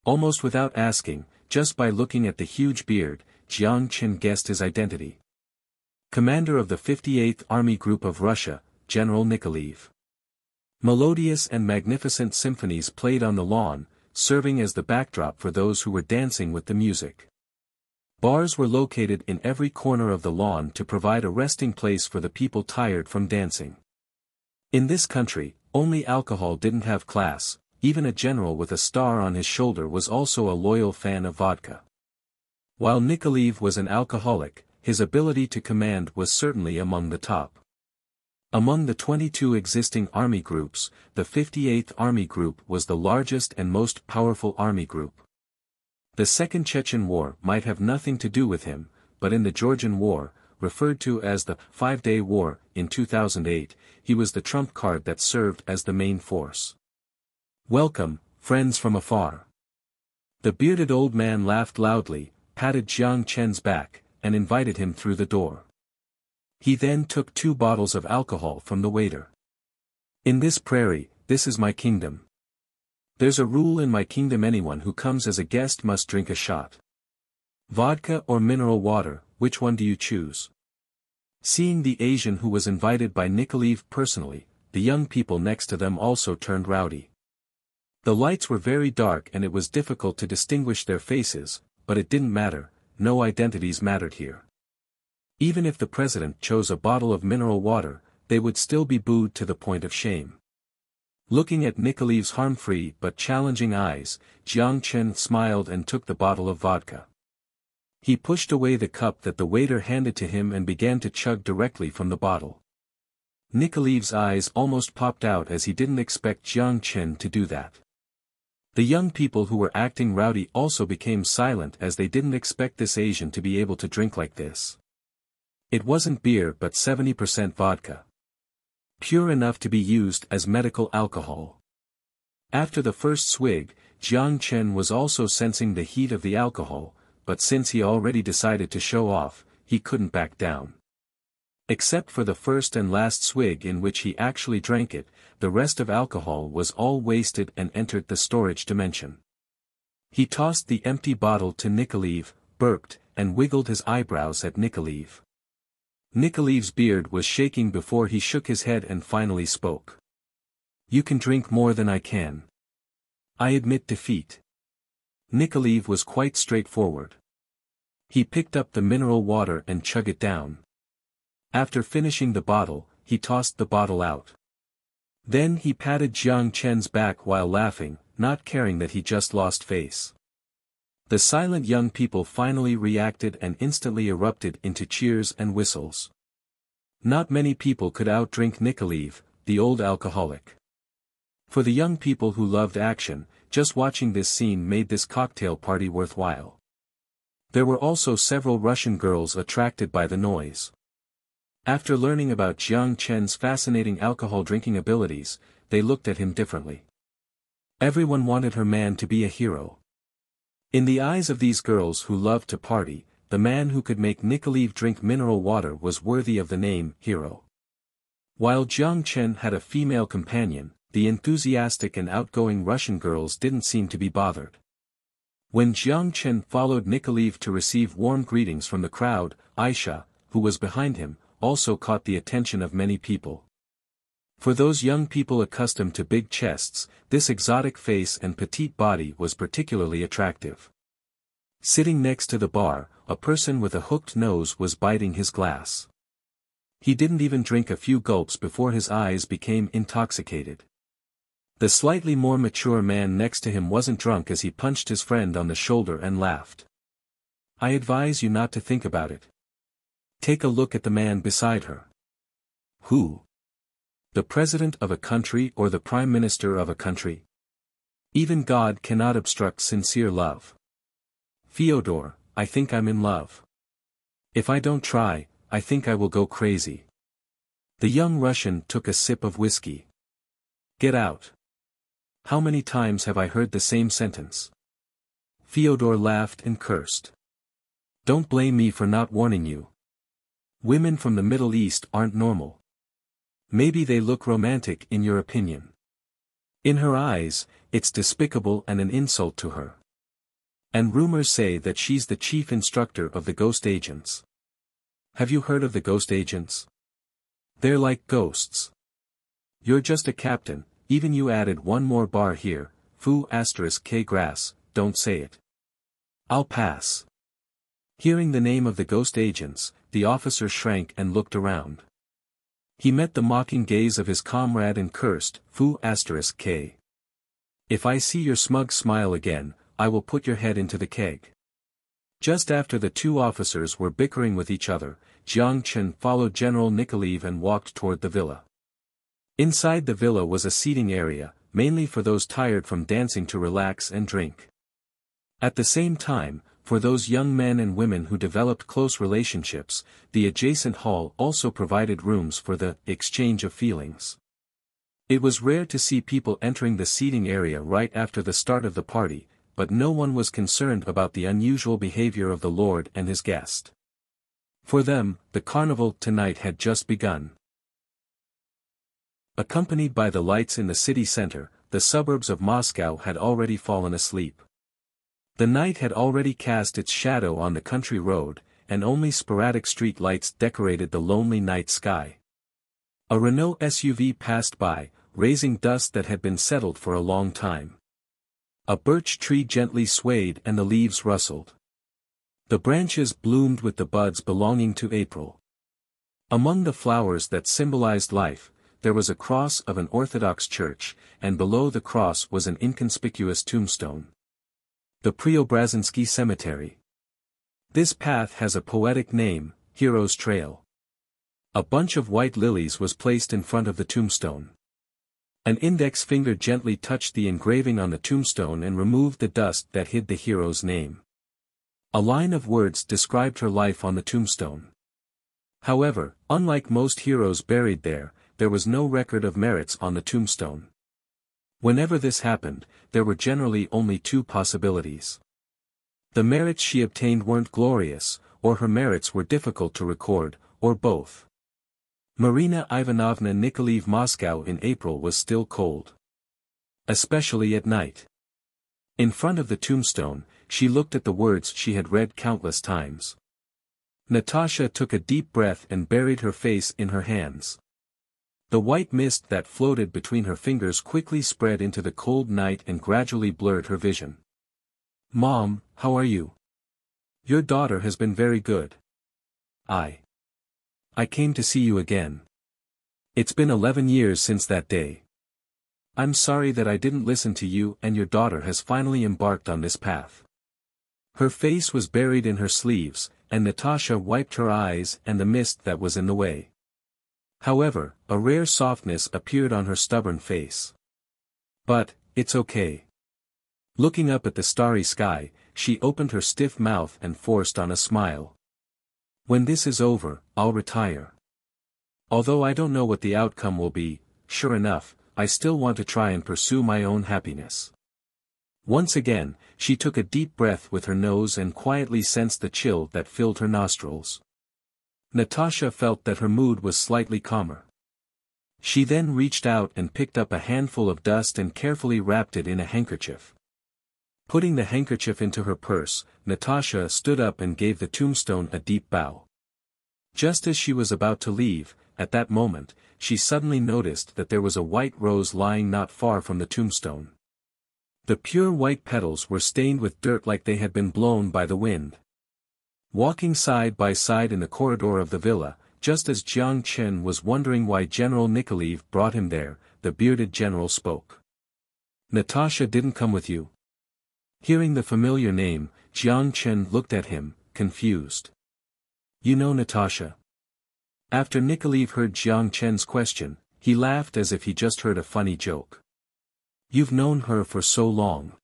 Almost without asking, just by looking at the huge beard, Jiang Chen guessed his identity. Commander of the 58th Army Group of Russia, General Nikolaev. Melodious and magnificent symphonies played on the lawn, serving as the backdrop for those who were dancing with the music. Bars were located in every corner of the lawn to provide a resting place for the people tired from dancing. In this country, only alcohol didn't have class, even a general with a star on his shoulder was also a loyal fan of vodka. While Nikolaev was an alcoholic, his ability to command was certainly among the top. Among the 22 existing army groups, the 58th Army Group was the largest and most powerful army group. The Second Chechen War might have nothing to do with him, but in the Georgian War, referred to as the 5-Day War, in 2008, he was the trump card that served as the main force. "Welcome, friends from afar." The bearded old man laughed loudly, patted Jiang Chen's back, and invited him through the door. He then took 2 bottles of alcohol from the waiter. "In this prairie, this is my kingdom. There's a rule in my kingdom: anyone who comes as a guest must drink a shot. Vodka or mineral water, which one do you choose?" Seeing the Asian who was invited by Nikolaev personally, the young people next to them also turned rowdy. The lights were very dark and it was difficult to distinguish their faces, but it didn't matter, no identities mattered here. Even if the president chose a bottle of mineral water, they would still be booed to the point of shame. Looking at Nikolaev's harm-free but challenging eyes, Jiang Chen smiled and took the bottle of vodka. He pushed away the cup that the waiter handed to him and began to chug directly from the bottle. Nikolaev's eyes almost popped out as he didn't expect Jiang Chen to do that. The young people who were acting rowdy also became silent as they didn't expect this Asian to be able to drink like this. It wasn't beer but 70% vodka. Pure enough to be used as medical alcohol. After the first swig, Jiang Chen was also sensing the heat of the alcohol, but since he already decided to show off, he couldn't back down. Except for the first and last swig in which he actually drank it, the rest of alcohol was all wasted and entered the storage dimension. He tossed the empty bottle to Nikolaev, burped, and wiggled his eyebrows at Nikolaev. Nikolaev's beard was shaking before he shook his head and finally spoke. "You can drink more than I can. I admit defeat." Nikolaev was quite straightforward. He picked up the mineral water and chugged it down. After finishing the bottle, he tossed the bottle out. Then he patted Jiang Chen's back while laughing, not caring that he just lost face. The silent young people finally reacted and instantly erupted into cheers and whistles. Not many people could outdrink Nikolaev, the old alcoholic. For the young people who loved action, just watching this scene made this cocktail party worthwhile. There were also several Russian girls attracted by the noise. After learning about Jiang Chen's fascinating alcohol drinking abilities, they looked at him differently. Everyone wanted her man to be a hero. In the eyes of these girls who loved to party, the man who could make Nikolaev drink mineral water was worthy of the name hero. While Jiang Chen had a female companion, the enthusiastic and outgoing Russian girls didn't seem to be bothered. When Jiang Chen followed Nikolaev to receive warm greetings from the crowd, Aisha, who was behind him, also caught the attention of many people. For those young people accustomed to big chests, this exotic face and petite body was particularly attractive. Sitting next to the bar, a person with a hooked nose was biting his glass. He didn't even drink a few gulps before his eyes became intoxicated. The slightly more mature man next to him wasn't drunk as he punched his friend on the shoulder and laughed. "I advise you not to think about it. Take a look at the man beside her." "Who? The president of a country or the prime minister of a country? Even God cannot obstruct sincere love." "Fyodor, I think I'm in love. If I don't try, I think I will go crazy." The young Russian took a sip of whiskey. "Get out. How many times have I heard the same sentence?" Fyodor laughed and cursed. "Don't blame me for not warning you. Women from the Middle East aren't normal. Maybe they look romantic in your opinion. In her eyes, it's despicable and an insult to her. And rumors say that she's the chief instructor of the ghost agents. Have you heard of the ghost agents? They're like ghosts. You're just a captain, even you added one more bar here, *k grass, don't say it. I'll pass." Hearing the name of the ghost agents, the officer shrank and looked around. He met the mocking gaze of his comrade and cursed, *k. "If I see your smug smile again, I will put your head into the keg." Just after the two officers were bickering with each other, Jiang Chen followed General Nikolaev and walked toward the villa. Inside the villa was a seating area, mainly for those tired from dancing to relax and drink. At the same time, for those young men and women who developed close relationships, the adjacent hall also provided rooms for the exchange of feelings. It was rare to see people entering the seating area right after the start of the party, but no one was concerned about the unusual behavior of the Lord and his guest. For them, the carnival tonight had just begun. Accompanied by the lights in the city center, the suburbs of Moscow had already fallen asleep. The night had already cast its shadow on the country road, and only sporadic street lights decorated the lonely night sky. A Renault SUV passed by, raising dust that had been settled for a long time. A birch tree gently swayed and the leaves rustled. The branches bloomed with the buds belonging to April. Among the flowers that symbolized life, there was a cross of an Orthodox church, and below the cross was an inconspicuous tombstone. The Preobrazhensky Cemetery. This path has a poetic name, Hero's Trail. A bunch of white lilies was placed in front of the tombstone. An index finger gently touched the engraving on the tombstone and removed the dust that hid the hero's name. A line of words described her life on the tombstone. However, unlike most heroes buried there, there was no record of merits on the tombstone. Whenever this happened, there were generally only two possibilities. The merits she obtained weren't glorious, or her merits were difficult to record, or both. Marina Ivanovna Nikolaeva Moscow in April was still cold. Especially at night. In front of the tombstone, she looked at the words she had read countless times. Natasha took a deep breath and buried her face in her hands. The white mist that floated between her fingers quickly spread into the cold night and gradually blurred her vision. "Mom, how are you? Your daughter has been very good. I came to see you again. It's been 11 years since that day. I'm sorry that I didn't listen to you and your daughter has finally embarked on this path." Her face was buried in her sleeves, and Natasha wiped her eyes and the mist that was in the way. However, a rare softness appeared on her stubborn face. "But, it's okay." Looking up at the starry sky, she opened her stiff mouth and forced on a smile. "When this is over, I'll retire. Although I don't know what the outcome will be, sure enough, I still want to try and pursue my own happiness." Once again, she took a deep breath with her nose and quietly sensed the chill that filled her nostrils. Natasha felt that her mood was slightly calmer. She then reached out and picked up a handful of dust and carefully wrapped it in a handkerchief. Putting the handkerchief into her purse, Natasha stood up and gave the tombstone a deep bow. Just as she was about to leave, at that moment, she suddenly noticed that there was a white rose lying not far from the tombstone. The pure white petals were stained with dirt like they had been blown by the wind. Walking side by side in the corridor of the villa, just as Jiang Chen was wondering why General Nikolaev brought him there, the bearded general spoke. "Natasha didn't come with you?" Hearing the familiar name, Jiang Chen looked at him, confused. "You know Natasha?" After Nikolaev heard Jiang Chen's question, he laughed as if he just heard a funny joke. "You've known her for so long.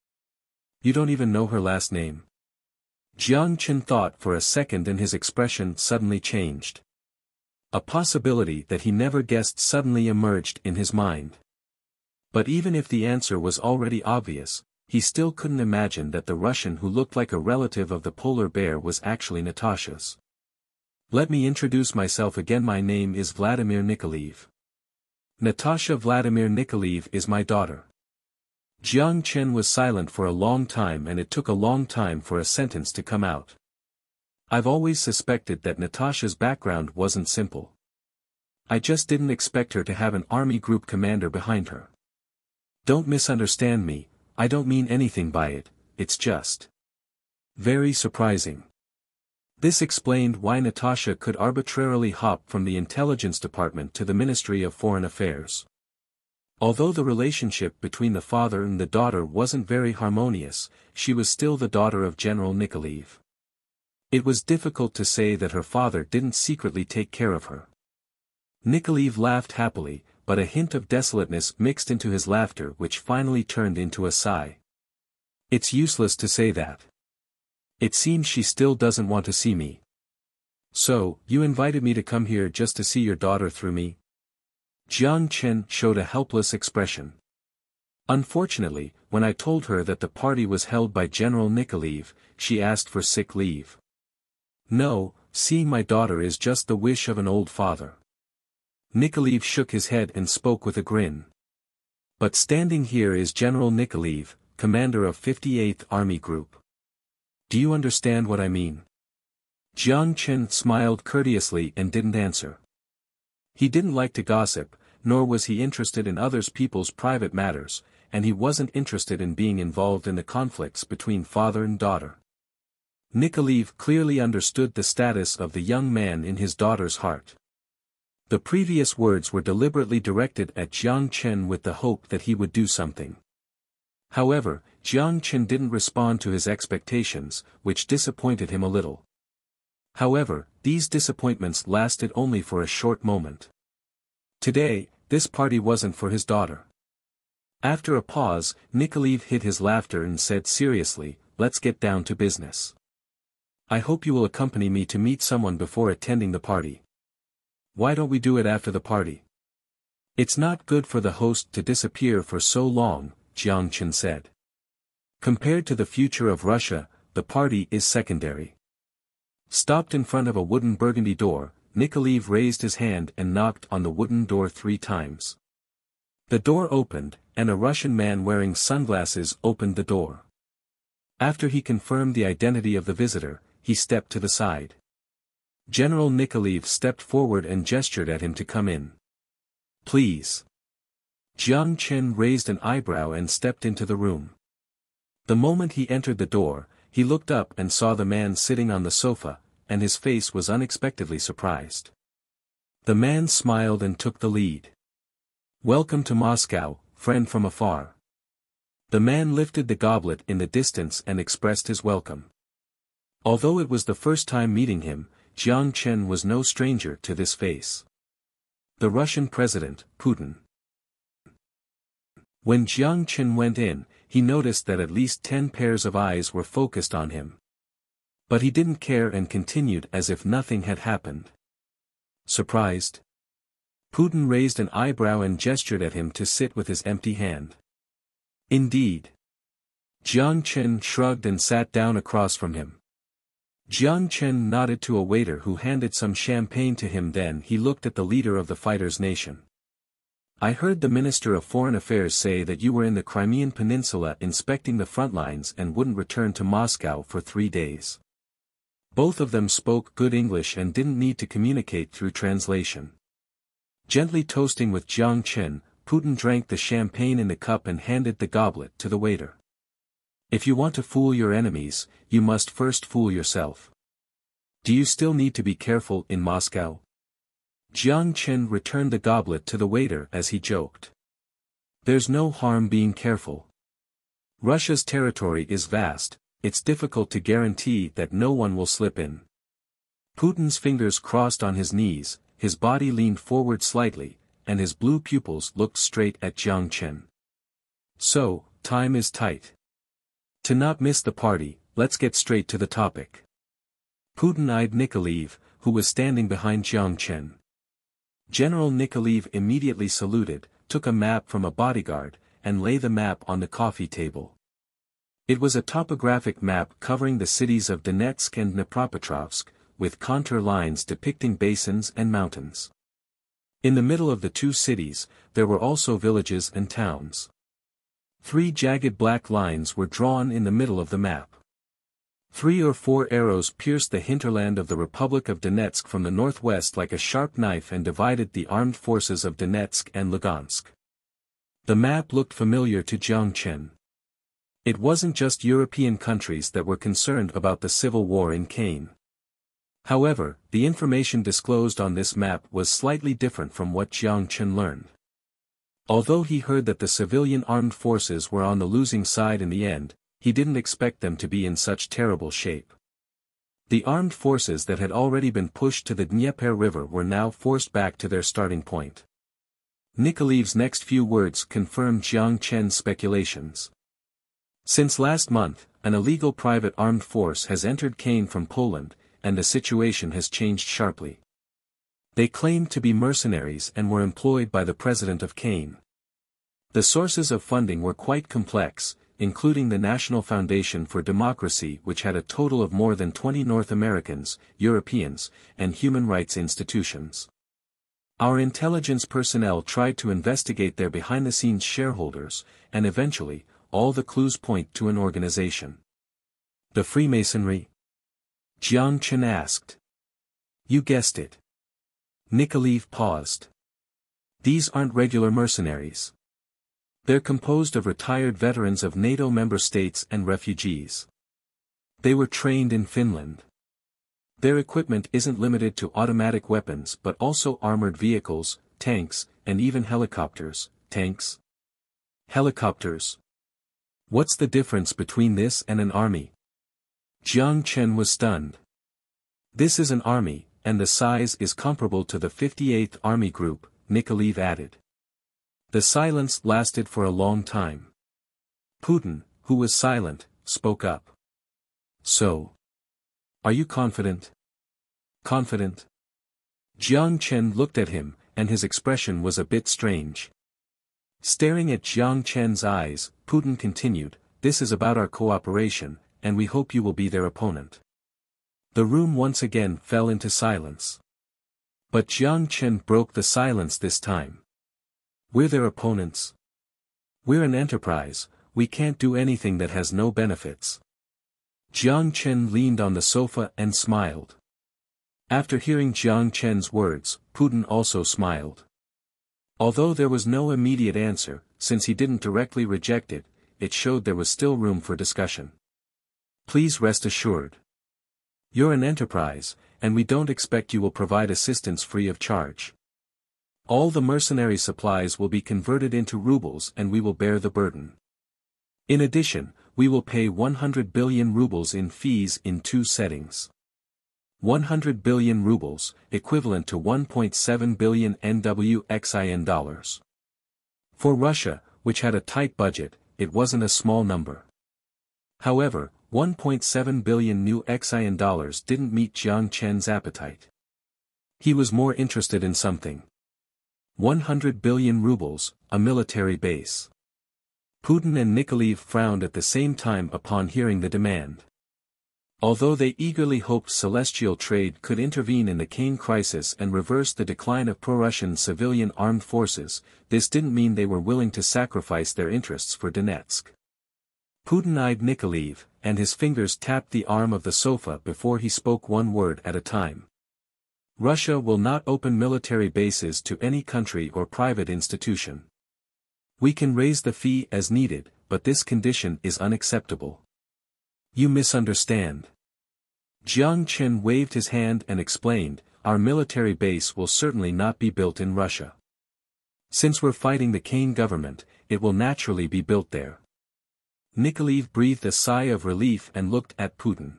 You don't even know her last name?" Jiang Chen thought for a second and his expression suddenly changed. A possibility that he never guessed suddenly emerged in his mind. But even if the answer was already obvious, he still couldn't imagine that the Russian who looked like a relative of the polar bear was actually Natasha's. "Let me introduce myself again. My name is Vladimir Nikolaev. Natasha Vladimir Nikolaev is my daughter." Jiang Chen was silent for a long time and it took a long time for a sentence to come out. "I've always suspected that Natasha's background wasn't simple. I just didn't expect her to have an army group commander behind her. Don't misunderstand me, I don't mean anything by it, it's just very surprising." This explained why Natasha could arbitrarily hop from the intelligence department to the Ministry of Foreign Affairs. Although the relationship between the father and the daughter wasn't very harmonious, she was still the daughter of General Nikolaev. It was difficult to say that her father didn't secretly take care of her. Nikolaev laughed happily, but a hint of desolateness mixed into his laughter which finally turned into a sigh. "It's useless to say that. It seems she still doesn't want to see me. So, you invited me to come here just to see your daughter through me?" Jiang Chen showed a helpless expression. "Unfortunately, when I told her that the party was held by General Nikolaev, she asked for sick leave. No, seeing my daughter is just the wish of an old father." Nikolaev shook his head and spoke with a grin. "But standing here is General Nikolaev, commander of 58th Army Group. Do you understand what I mean?" Jiang Chen smiled courteously and didn't answer. He didn't like to gossip, nor was he interested in others people's private matters, and he wasn't interested in being involved in the conflicts between father and daughter. Nikolaev clearly understood the status of the young man in his daughter's heart. The previous words were deliberately directed at Jiang Chen with the hope that he would do something. However, Jiang Chen didn't respond to his expectations, which disappointed him a little. However, these disappointments lasted only for a short moment. Today, this party wasn't for his daughter. After a pause, Nikolaev hid his laughter and said seriously, "Let's get down to business. I hope you will accompany me to meet someone before attending the party." "Why don't we do it after the party?" "It's not good for the host to disappear for so long," Jiang Chen said. "Compared to the future of Russia, the party is secondary." Stopped in front of a wooden burgundy door, Nikolaev raised his hand and knocked on the wooden door 3 times. The door opened, and a Russian man wearing sunglasses opened the door. After he confirmed the identity of the visitor, he stepped to the side. General Nikolaev stepped forward and gestured at him to come in. "Please." Jiang Chen raised an eyebrow and stepped into the room. The moment he entered the door, he looked up and saw the man sitting on the sofa, and his face was unexpectedly surprised. The man smiled and took the lead. "Welcome to Moscow, friend from afar." The man lifted the goblet in the distance and expressed his welcome. Although it was the first time meeting him, Jiang Chen was no stranger to this face. The Russian President, Putin. When Jiang Chen went in, he noticed that at least 10 pairs of eyes were focused on him. But he didn't care and continued as if nothing had happened. "Surprised?" Putin raised an eyebrow and gestured at him to sit with his empty hand. "Indeed." Jiang Chen shrugged and sat down across from him. Jiang Chen nodded to a waiter who handed some champagne to him, then he looked at the leader of the fighters' nation. "I heard the Minister of Foreign Affairs say that you were in the Crimean Peninsula inspecting the front lines and wouldn't return to Moscow for 3 days. Both of them spoke good English and didn't need to communicate through translation. Gently toasting with Jiang Chen, Putin drank the champagne in the cup and handed the goblet to the waiter. "If you want to fool your enemies, you must first fool yourself. Do you still need to be careful in Moscow?" Jiang Chen returned the goblet to the waiter as he joked. "There's no harm being careful. Russia's territory is vast, it's difficult to guarantee that no one will slip in." Putin's fingers crossed on his knees, his body leaned forward slightly, and his blue pupils looked straight at Jiang Chen. "So, time is tight. To not miss the party, let's get straight to the topic." Putin eyed Nikolaev, who was standing behind Jiang Chen. General Nikolaev immediately saluted, took a map from a bodyguard, and laid the map on the coffee table. It was a topographic map covering the cities of Donetsk and Dnipropetrovsk, with contour lines depicting basins and mountains. In the middle of the 2 cities, there were also villages and towns. 3 jagged black lines were drawn in the middle of the map. 3 or 4 arrows pierced the hinterland of the Republic of Donetsk from the northwest like a sharp knife and divided the armed forces of Donetsk and Lugansk. The map looked familiar to Jiang Chen. It wasn't just European countries that were concerned about the civil war in Kane. However, the information disclosed on this map was slightly different from what Jiang Chen learned. Although he heard that the civilian armed forces were on the losing side in the end, he didn't expect them to be in such terrible shape. The armed forces that had already been pushed to the Dnieper River were now forced back to their starting point. Nikolaev's next few words confirmed Jiang Chen's speculations. "Since last month, an illegal private armed force has entered Kane from Poland, and the situation has changed sharply. They claimed to be mercenaries and were employed by the president of Kane. The sources of funding were quite complex, including the National Foundation for Democracy, which had a total of more than 20 North Americans, Europeans, and human rights institutions. Our intelligence personnel tried to investigate their behind-the-scenes shareholders, and eventually, all the clues point to an organization." "The Freemasonry?" Jiang Chen asked. "You guessed it." Nikolaev paused. "These aren't regular mercenaries. They're composed of retired veterans of NATO member states and refugees. They were trained in Finland. Their equipment isn't limited to automatic weapons but also armored vehicles, tanks, and even helicopters. Tanks? Helicopters. What's the difference between this and an army? Jiang Chen was stunned. This is an army, and the size is comparable to the 58th Army Group, Nikolaev added. The silence lasted for a long time. Putin, who was silent, spoke up. So. Are you confident? Confident? Jiang Chen looked at him, and his expression was a bit strange. Staring at Jiang Chen's eyes, Putin continued, "This is about our cooperation, and we hope you will be their opponent." The room once again fell into silence. But Jiang Chen broke the silence this time. "We're their opponents. We're an enterprise, we can't do anything that has no benefits." Jiang Chen leaned on the sofa and smiled. After hearing Jiang Chen's words, Putin also smiled. Although there was no immediate answer, since he didn't directly reject it, it showed there was still room for discussion. "Please rest assured. You're an enterprise, and we don't expect you will provide assistance free of charge. All the mercenary supplies will be converted into rubles and we will bear the burden. In addition, we will pay 100 billion rubles in fees in 2 settings. 100 billion rubles, equivalent to 1.7 billion NWXIN dollars. For Russia, which had a tight budget, it wasn't a small number. However, 1.7 billion new XIN dollars didn't meet Jiang Chen's appetite. He was more interested in something. 100 billion rubles, a military base. Putin and Nikolaev frowned at the same time upon hearing the demand. Although they eagerly hoped celestial trade could intervene in the Kane crisis and reverse the decline of pro-Russian civilian armed forces, this didn't mean they were willing to sacrifice their interests for Donetsk. Putin eyed Nikolaev, and his fingers tapped the arm of the sofa before he spoke one word at a time. "Russia will not open military bases to any country or private institution. We can raise the fee as needed, but this condition is unacceptable." "You misunderstand." Jiang Chen waved his hand and explained, "Our military base will certainly not be built in Russia. Since we're fighting the Kane government, it will naturally be built there." Nikolaev breathed a sigh of relief and looked at Putin.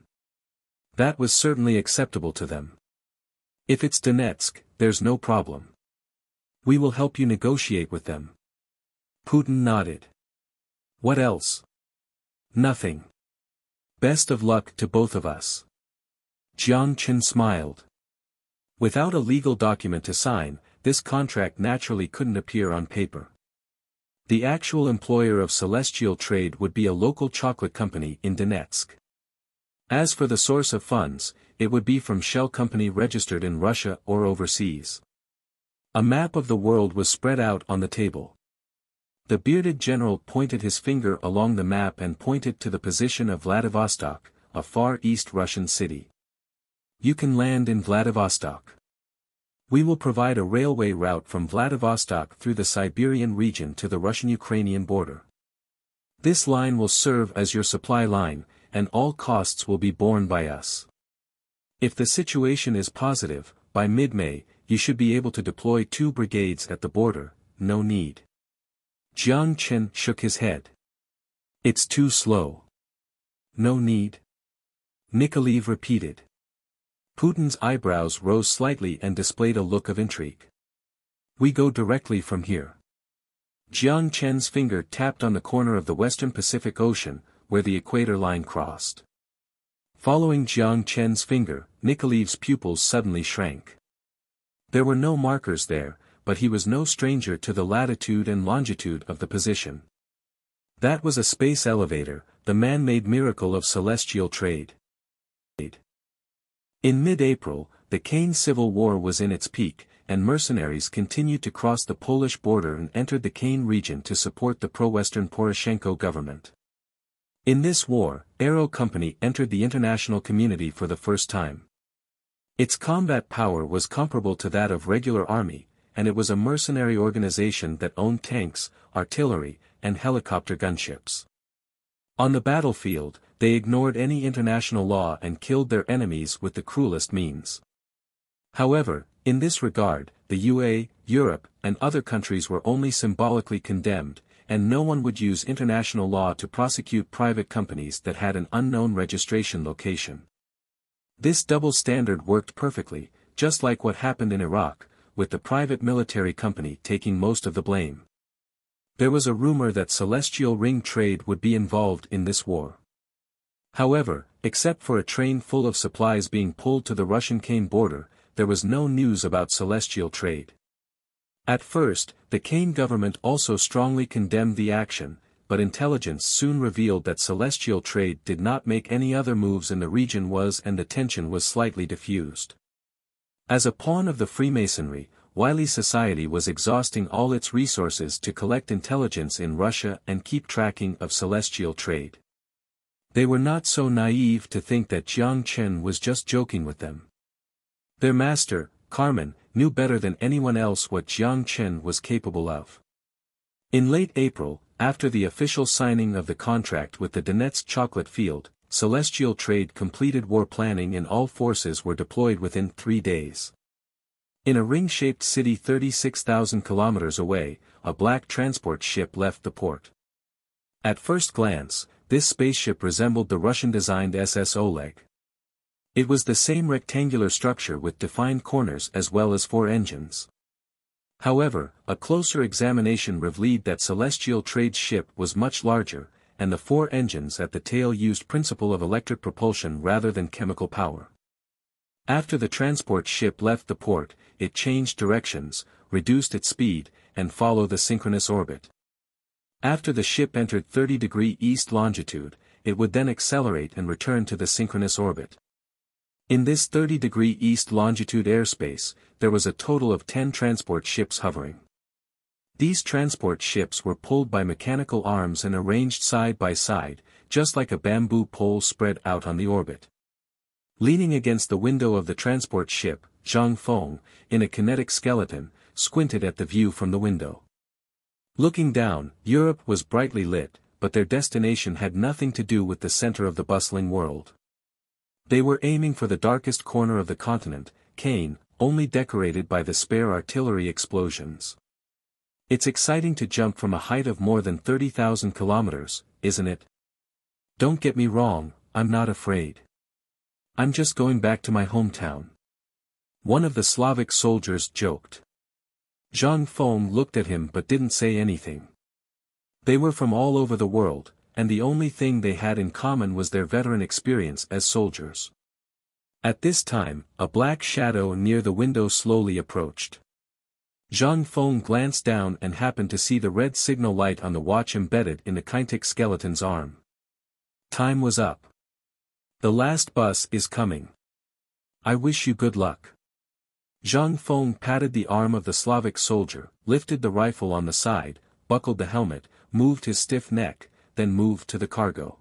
That was certainly acceptable to them. "If it's Donetsk, there's no problem. We will help you negotiate with them." Putin nodded. "What else?" "Nothing. Best of luck to both of us." Jiang Chen smiled. Without a legal document to sign, this contract naturally couldn't appear on paper. The actual employer of celestial trade would be a local chocolate company in Donetsk. As for the source of funds, it would be from shell company registered in Russia or overseas. A map of the world was spread out on the table. The bearded general pointed his finger along the map and pointed to the position of Vladivostok, a far east Russian city. "You can land in Vladivostok. We will provide a railway route from Vladivostok through the Siberian region to the Russian-Ukrainian border. This line will serve as your supply line, and all costs will be borne by us. If the situation is positive, by mid-May, you should be able to deploy 2 brigades at the border. No need." Jiang Chen shook his head. "It's too slow." "No need?" Nikolaev repeated. Putin's eyebrows rose slightly and displayed a look of intrigue. "We go directly from here." Jiang Chen's finger tapped on the corner of the western Pacific Ocean, where the equator line crossed. Following Jiang Chen's finger, Nikolaev's pupils suddenly shrank. There were no markers there, but he was no stranger to the latitude and longitude of the position. That was a space elevator, the man-made miracle of celestial trade. In mid-April, the Kane Civil War was in its peak, and mercenaries continued to cross the Polish border and entered the Kane region to support the pro-Western Poroshenko government. In this war, Aero Company entered the international community for the first time. Its combat power was comparable to that of regular army, and it was a mercenary organization that owned tanks, artillery, and helicopter gunships. On the battlefield, they ignored any international law and killed their enemies with the cruelest means. However, in this regard, the UA, Europe, and other countries were only symbolically condemned, and no one would use international law to prosecute private companies that had an unknown registration location. This double standard worked perfectly, just like what happened in Iraq, with the private military company taking most of the blame. There was a rumor that celestial ring trade would be involved in this war. However, except for a train full of supplies being pulled to the Russian-Kane border, there was no news about celestial trade. At first, the Kane government also strongly condemned the action, but intelligence soon revealed that celestial trade did not make any other moves in the region and the tension was slightly diffused. As a pawn of the Freemasonry, Wiley society was exhausting all its resources to collect intelligence in Russia and keep tracking of celestial trade. They were not so naive to think that Jiang Chen was just joking with them. Their master, Carmen, knew better than anyone else what Jiang Chen was capable of. In late April, after the official signing of the contract with the Donetsk chocolate field, celestial trade completed war planning and all forces were deployed within 3 days. In a ring-shaped city 36,000 kilometers away, a black transport ship left the port. At first glance, this spaceship resembled the Russian-designed SS Oleg. It was the same rectangular structure with defined corners as well as 4 engines. However, a closer examination revealed that celestial trade's ship was much larger, and the 4 engines at the tail used principle of electric propulsion rather than chemical power. After the transport ship left the port, it changed directions, reduced its speed, and followed the synchronous orbit. After the ship entered 30° east longitude, it would then accelerate and return to the synchronous orbit. In this 30° east longitude airspace, there was a total of 10 transport ships hovering. These transport ships were pulled by mechanical arms and arranged side by side, just like a bamboo pole spread out on the orbit. Leaning against the window of the transport ship, Zhang Feng, in a kinetic skeleton, squinted at the view from the window. Looking down, Europe was brightly lit, but their destination had nothing to do with the center of the bustling world. They were aiming for the darkest corner of the continent, Kane, only decorated by the spare artillery explosions. It's exciting to jump from a height of more than 30,000 kilometers, isn't it? Don't get me wrong, I'm not afraid. I'm just going back to my hometown. One of the Slavic soldiers joked. Zhang Feng looked at him but didn't say anything. They were from all over the world, and the only thing they had in common was their veteran experience as soldiers. At this time, a black shadow near the window slowly approached. Zhang Feng glanced down and happened to see the red signal light on the watch embedded in the kinetic skeleton's arm. Time was up. The last bus is coming. I wish you good luck. Zhang Feng patted the arm of the Slavic soldier, lifted the rifle on the side, buckled the helmet, moved his stiff neck, then moved to the cargo.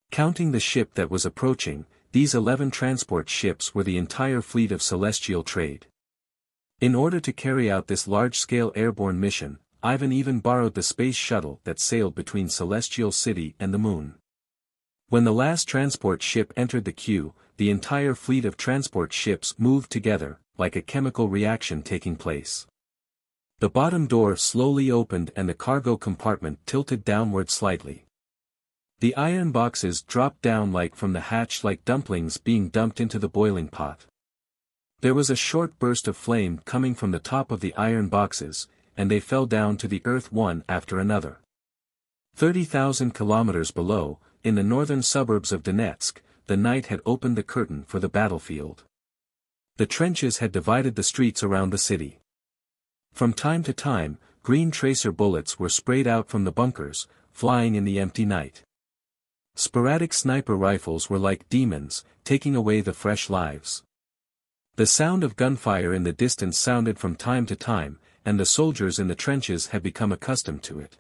Counting the ship that was approaching, these 11 transport ships were the entire fleet of celestial trade. In order to carry out this large-scale airborne mission, Ivan even borrowed the space shuttle that sailed between Celestial City and the Moon. When the last transport ship entered the queue, the entire fleet of transport ships moved together, like a chemical reaction taking place. The bottom door slowly opened and the cargo compartment tilted downward slightly. The iron boxes dropped down like from the hatch like dumplings being dumped into the boiling pot. There was a short burst of flame coming from the top of the iron boxes, and they fell down to the earth one after another. 30,000 kilometers below, in the northern suburbs of Donetsk, the night had opened the curtain for the battlefield. The trenches had divided the streets around the city. From time to time, green tracer bullets were sprayed out from the bunkers, flying in the empty night. Sporadic sniper rifles were like demons, taking away the fresh lives. The sound of gunfire in the distance sounded from time to time, and the soldiers in the trenches had become accustomed to it.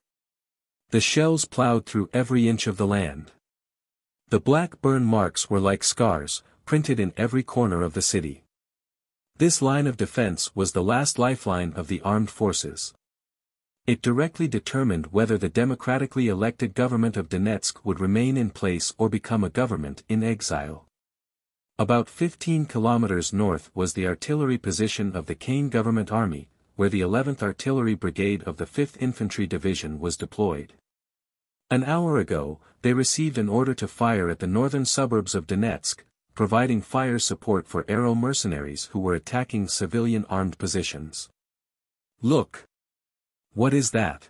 The shells plowed through every inch of the land. The black burn marks were like scars, printed in every corner of the city. This line of defense was the last lifeline of the armed forces. It directly determined whether the democratically elected government of Donetsk would remain in place or become a government in exile. About 15 kilometers north was the artillery position of the Kane government army, where the 11th Artillery Brigade of the 5th Infantry Division was deployed. An hour ago, they received an order to fire at the northern suburbs of Donetsk, providing fire support for Aero mercenaries who were attacking civilian armed positions. Look! What is that?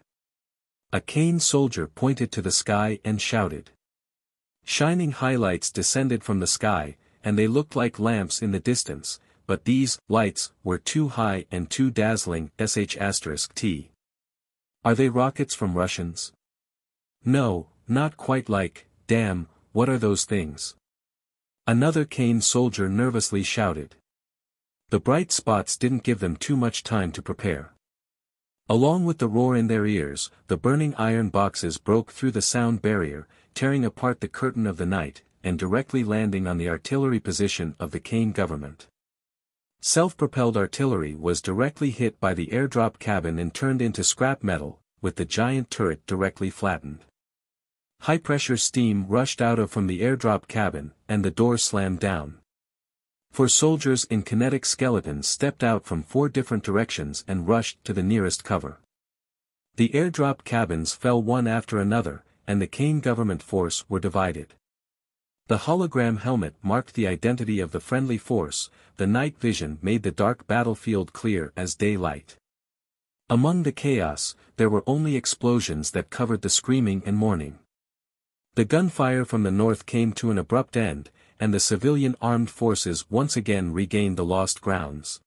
A Kane soldier pointed to the sky and shouted. Shining highlights descended from the sky, and they looked like lamps in the distance, but these lights were too high and too dazzling. *T. Are they rockets from Russians? No, not quite like, damn, what are those things? Another Kane soldier nervously shouted. The bright spots didn't give them too much time to prepare. Along with the roar in their ears, the burning iron boxes broke through the sound barrier, tearing apart the curtain of the night, and directly landing on the artillery position of the Kane government. Self-propelled artillery was directly hit by the airdrop cabin and turned into scrap metal, with the giant turret directly flattened. High-pressure steam rushed out from the airdrop cabin, and the door slammed down. 4 soldiers in kinetic skeletons stepped out from 4 different directions and rushed to the nearest cover. The airdrop cabins fell one after another, and the Kane government force were divided. The hologram helmet marked the identity of the friendly force. The night vision made the dark battlefield clear as daylight. Among the chaos, there were only explosions that covered the screaming and mourning. The gunfire from the north came to an abrupt end, and the civilian armed forces once again regained the lost grounds.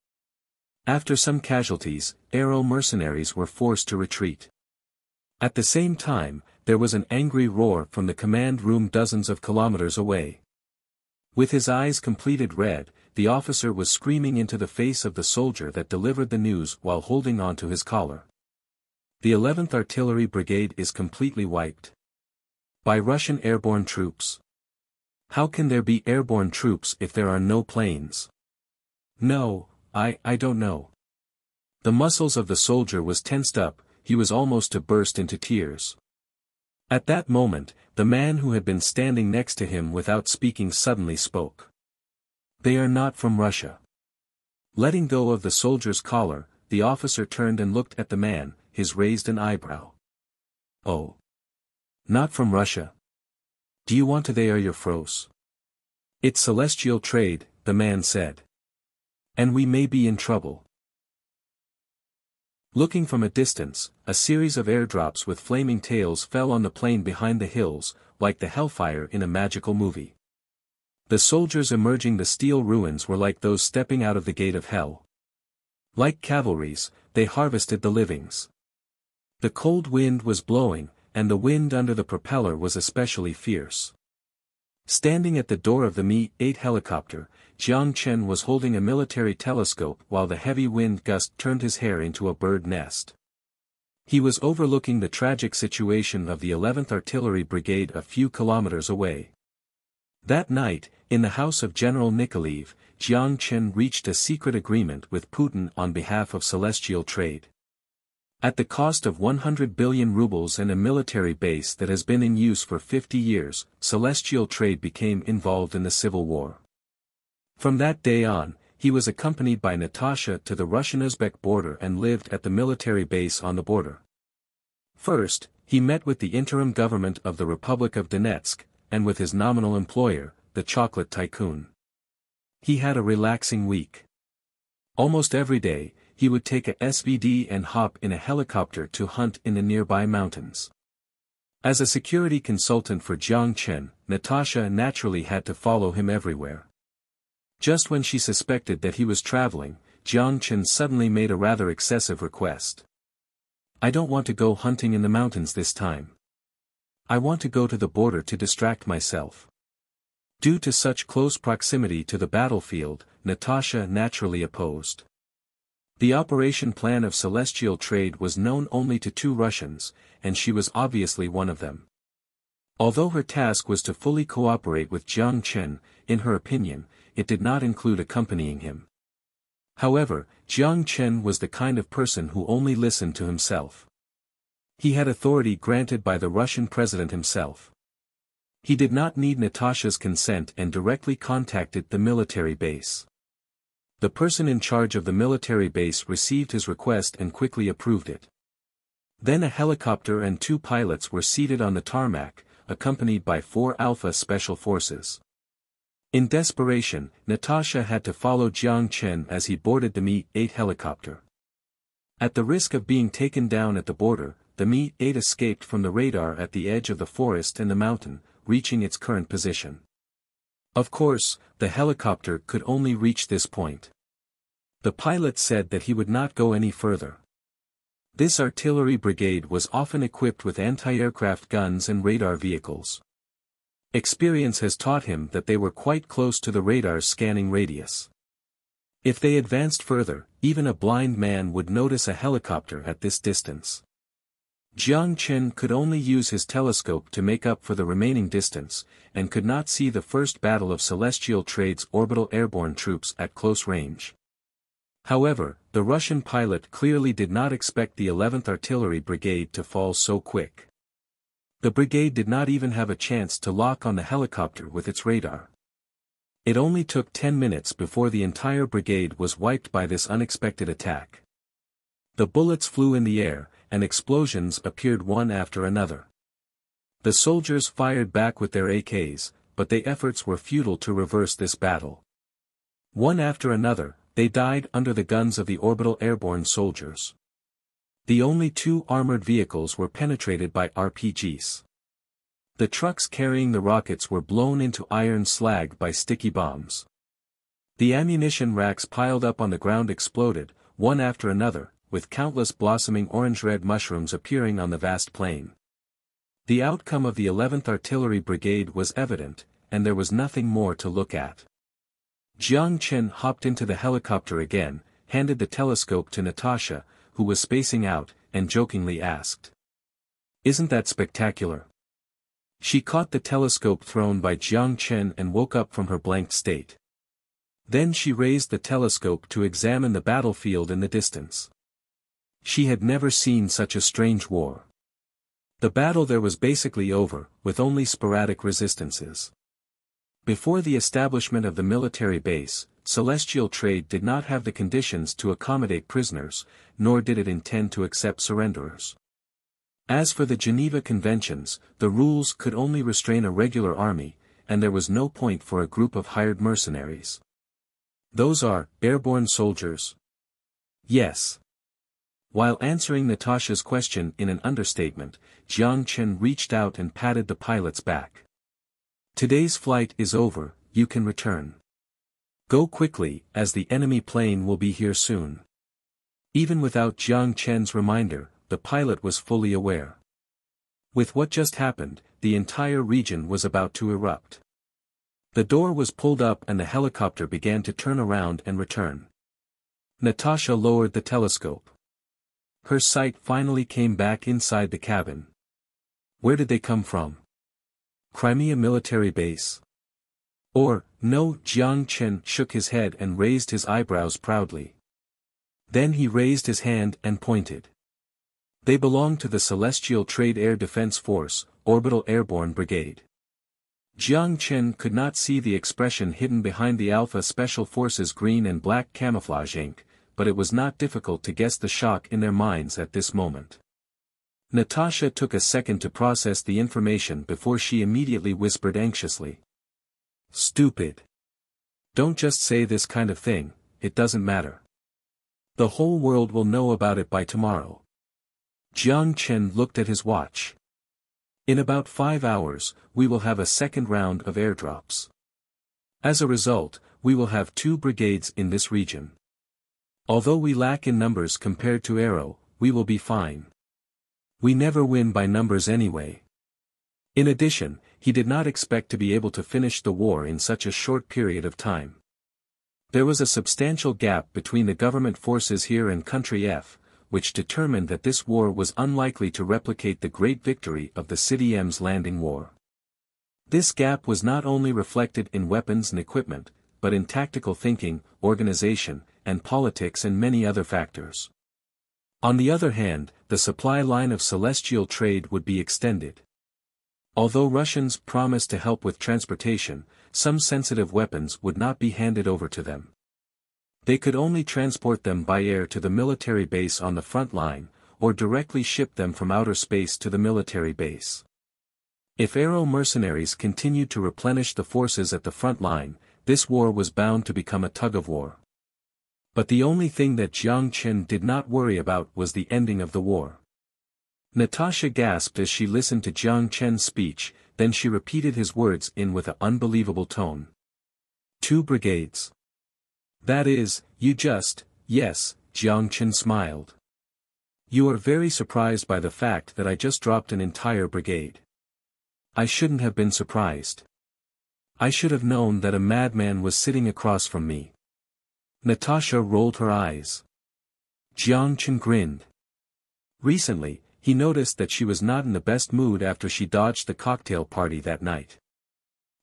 After some casualties, Aero mercenaries were forced to retreat. At the same time, there was an angry roar from the command room dozens of kilometers away. With his eyes completed red, the officer was screaming into the face of the soldier that delivered the news while holding on to his collar. The 11th Artillery Brigade is completely wiped. By Russian airborne troops. How can there be airborne troops if there are no planes? No, I don't know. The muscles of the soldier was tensed up, he was almost to burst into tears. At that moment, the man who had been standing next to him without speaking suddenly spoke. They are not from Russia. Letting go of the soldier's collar, the officer turned and looked at the man, his raised an eyebrow. Oh. Not from Russia? Do you want to they are your froze? It's celestial trade, the man said. And we may be in trouble. Looking from a distance, a series of airdrops with flaming tails fell on the plain behind the hills, like the hellfire in a magical movie. The soldiers emerging the steel ruins were like those stepping out of the gate of hell. Like cavalries, they harvested the livings. The cold wind was blowing, and the wind under the propeller was especially fierce. Standing at the door of the Mi-8 helicopter, Jiang Chen was holding a military telescope while the heavy wind gust turned his hair into a bird nest. He was overlooking the tragic situation of the 11th Artillery Brigade a few kilometers away. That night, in the house of General Nikolaev, Jiang Chen reached a secret agreement with Putin on behalf of celestial trade. At the cost of 100 billion rubles and a military base that has been in use for 50 years, celestial trade became involved in the civil war. From that day on, he was accompanied by Natasha to the Russian-Uzbek border and lived at the military base on the border. First, he met with the interim government of the Republic of Donetsk, and with his nominal employer, the chocolate tycoon. He had a relaxing week. Almost every day, he would take a SVD and hop in a helicopter to hunt in the nearby mountains. As a security consultant for Jiang Chen, Natasha naturally had to follow him everywhere. Just when she suspected that he was traveling, Jiang Chen suddenly made a rather excessive request. I don't want to go hunting in the mountains this time. I want to go to the border to distract myself. Due to such close proximity to the battlefield, Natasha naturally opposed. The operation plan of celestial trade was known only to 2 Russians, and she was obviously one of them. Although her task was to fully cooperate with Jiang Chen, in her opinion, it did not include accompanying him. However, Jiang Chen was the kind of person who only listened to himself. He had authority granted by the Russian president himself. He did not need Natasha's consent and directly contacted the military base. The person in charge of the military base received his request and quickly approved it. Then a helicopter and 2 pilots were seated on the tarmac, accompanied by 4 Alpha Special Forces. In desperation, Natasha had to follow Jiang Chen as he boarded the Mi-8 helicopter. At the risk of being taken down at the border, the Mi-8 escaped from the radar at the edge of the forest and the mountain, reaching its current position. Of course, the helicopter could only reach this point. The pilot said that he would not go any further. This artillery brigade was often equipped with anti-aircraft guns and radar vehicles. Experience has taught him that they were quite close to the radar's scanning radius. If they advanced further, even a blind man would notice a helicopter at this distance. Jiang Chen could only use his telescope to make up for the remaining distance, and could not see the first battle of Celestial Trade's orbital airborne troops at close range. However, the Russian pilot clearly did not expect the 11th Artillery Brigade to fall so quick. The brigade did not even have a chance to lock on the helicopter with its radar. It only took 10 minutes before the entire brigade was wiped by this unexpected attack. The bullets flew in the air, and explosions appeared one after another. The soldiers fired back with their AKs, but their efforts were futile to reverse this battle. One after another, they died under the guns of the orbital airborne soldiers. The only 2 armored vehicles were penetrated by RPGs. The trucks carrying the rockets were blown into iron slag by sticky bombs. The ammunition racks piled up on the ground exploded, one after another, with countless blossoming orange-red mushrooms appearing on the vast plain. The outcome of the 11th Artillery Brigade was evident, and there was nothing more to look at. Jiang Chen hopped into the helicopter again, handed the telescope to Natasha, who was spacing out, and jokingly asked, "Isn't that spectacular?" She caught the telescope thrown by Jiang Chen and woke up from her blanked state. Then she raised the telescope to examine the battlefield in the distance. She had never seen such a strange war. The battle there was basically over, with only sporadic resistances. Before the establishment of the military base, Celestial Trade did not have the conditions to accommodate prisoners, nor did it intend to accept surrenderers. As for the Geneva Conventions, the rules could only restrain a regular army, and there was no point for a group of hired mercenaries. Those are, airborne soldiers. Yes. While answering Natasha's question in an understatement, Jiang Chen reached out and patted the pilot's back. "Today's flight is over, you can return. Go quickly, as the enemy plane will be here soon." Even without Jiang Chen's reminder, the pilot was fully aware. With what just happened, the entire region was about to erupt. The door was pulled up and the helicopter began to turn around and return. Natasha lowered the telescope. Her sight finally came back inside the cabin. Where did they come from? Crimea military base? Or, no? Jiang Chen shook his head and raised his eyebrows proudly. Then he raised his hand and pointed. They belong to the Celestial Trade Air Defense Force, Orbital Airborne Brigade. Jiang Chen could not see the expression hidden behind the Alpha Special Forces green and black camouflage ink, but it was not difficult to guess the shock in their minds at this moment. Natasha took a second to process the information before she immediately whispered anxiously. "Stupid. Don't just say this kind of thing, it doesn't matter. The whole world will know about it by tomorrow." Jiang Chen looked at his watch. "In about 5 hours, we will have a second round of airdrops. As a result, we will have 2 brigades in this region. Although we lack in numbers compared to Arrow, we will be fine. We never win by numbers anyway." In addition, he did not expect to be able to finish the war in such a short period of time. There was a substantial gap between the government forces here and Country F, which determined that this war was unlikely to replicate the great victory of the City M's Landing War. This gap was not only reflected in weapons and equipment, but in tactical thinking, organization, and politics and many other factors. On the other hand, the supply line of celestial trade would be extended. Although Russians promised to help with transportation, some sensitive weapons would not be handed over to them. They could only transport them by air to the military base on the front line, or directly ship them from outer space to the military base. If Aero mercenaries continued to replenish the forces at the front line, this war was bound to become a tug-of-war. But the only thing that Jiang Chen did not worry about was the ending of the war. Natasha gasped as she listened to Jiang Chen's speech, then she repeated his words with an unbelievable tone. 2 brigades. That is, yes, Jiang Chen smiled. You are very surprised by the fact that I just dropped an entire brigade. I shouldn't have been surprised. I should have known that a madman was sitting across from me. Natasha rolled her eyes. Jiang Chen grinned. Recently, he noticed that she was not in the best mood after she dodged the cocktail party that night.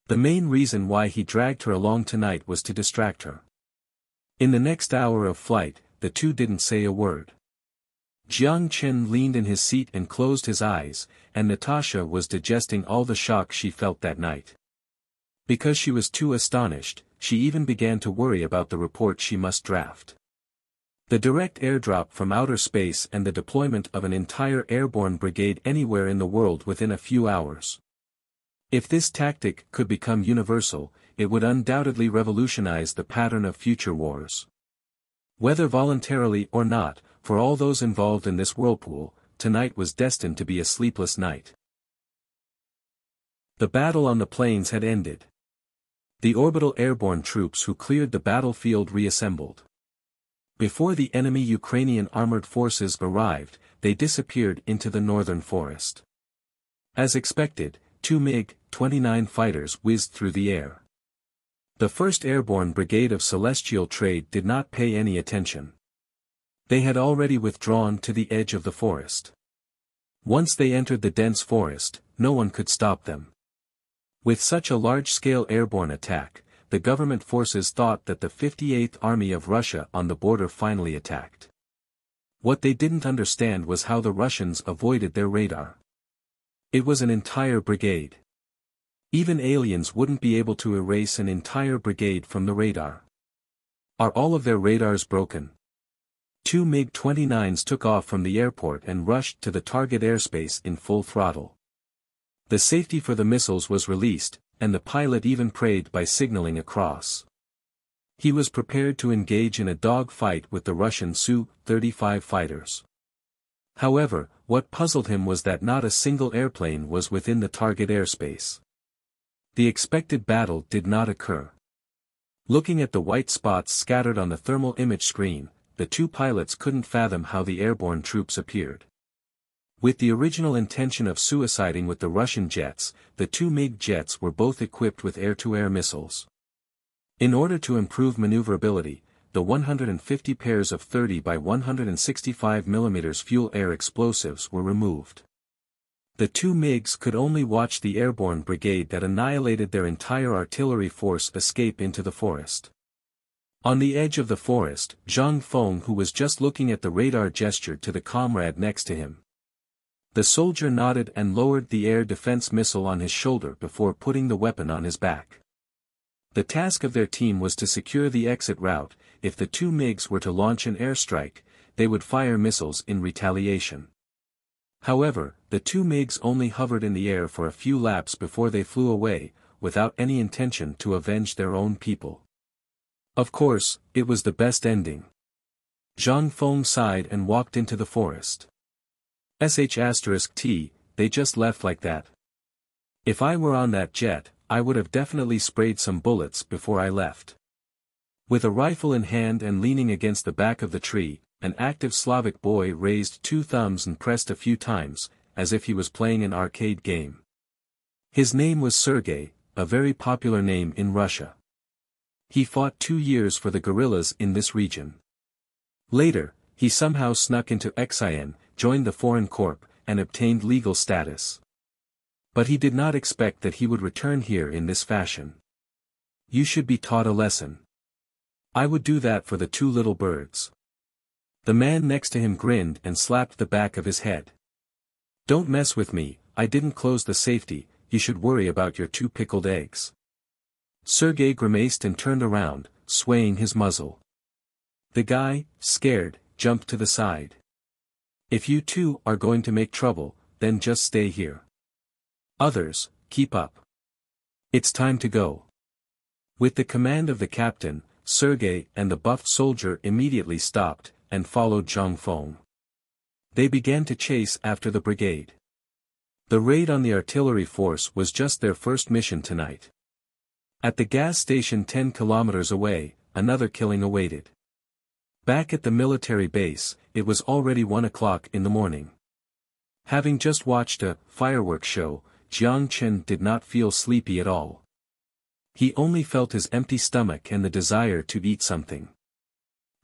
The main reason why he dragged her along tonight was to distract her. In the next hour of flight, the two didn't say a word. Jiang Chen leaned in his seat and closed his eyes, and Natasha was digesting all the shock she felt that night. Because she was too astonished, she even began to worry about the report she must draft. The direct airdrop from outer space and the deployment of an entire airborne brigade anywhere in the world within a few hours. If this tactic could become universal, it would undoubtedly revolutionize the pattern of future wars. Whether voluntarily or not, for all those involved in this whirlpool, tonight was destined to be a sleepless night. The battle on the plains had ended. The orbital airborne troops who cleared the battlefield reassembled. Before the enemy Ukrainian armored forces arrived, they disappeared into the northern forest. As expected, 2 MiG-29 fighters whizzed through the air. The 1st Airborne Brigade of Celestial Trade did not pay any attention. They had already withdrawn to the edge of the forest. Once they entered the dense forest, no one could stop them. With such a large-scale airborne attack, the government forces thought that the 58th Army of Russia on the border finally attacked. What they didn't understand was how the Russians avoided their radar. It was an entire brigade. Even aliens wouldn't be able to erase an entire brigade from the radar. Are all of their radars broken? 2 MiG-29s took off from the airport and rushed to the target airspace in full throttle. The safety for the missiles was released, and the pilot even prayed by signaling across. He was prepared to engage in a dogfight with the Russian Su-35 fighters. However, what puzzled him was that not a single airplane was within the target airspace. The expected battle did not occur. Looking at the white spots scattered on the thermal image screen, the two pilots couldn't fathom how the airborne troops appeared. With the original intention of suiciding with the Russian jets, the 2 MiG jets were both equipped with air-to-air missiles. In order to improve maneuverability, the 150 pairs of 30 by 165 mm fuel-air explosives were removed. The 2 MiGs could only watch the airborne brigade that annihilated their entire artillery force escape into the forest. On the edge of the forest, Zhang Feng, who was just looking at the radar, gestured to the comrade next to him. The soldier nodded and lowered the air defense missile on his shoulder before putting the weapon on his back. The task of their team was to secure the exit route. If the 2 MiGs were to launch an airstrike, they would fire missiles in retaliation. However, the 2 MiGs only hovered in the air for a few laps before they flew away, without any intention to avenge their own people. Of course, it was the best ending. Zhang Feng sighed and walked into the forest. *T, they just left like that. If I were on that jet, I would have definitely sprayed some bullets before I left. With a rifle in hand and leaning against the back of the tree, an active Slavic boy raised 2 thumbs and pressed a few times, as if he was playing an arcade game. His name was Sergei, a very popular name in Russia. He fought 2 years for the guerrillas in this region. Later, he somehow snuck into Xi'an, joined the Foreign Corps, and obtained legal status. But he did not expect that he would return here in this fashion. You should be taught a lesson. I would do that for the two little birds. The man next to him grinned and slapped the back of his head. Don't mess with me, I didn't close the safety, you should worry about your two pickled eggs. Sergei grimaced and turned around, swaying his muzzle. The guy, scared, jumped to the side. If you two are going to make trouble, then just stay here. Others, keep up. It's time to go. With the command of the captain, Sergei and the buffed soldier immediately stopped, and followed Zhang Feng. They began to chase after the brigade. The raid on the artillery force was just their first mission tonight. At the gas station 10 kilometers away, another killing awaited. Back at the military base, it was already 1 o'clock in the morning. Having just watched a fireworks show, Jiang Chen did not feel sleepy at all. He only felt his empty stomach and the desire to eat something.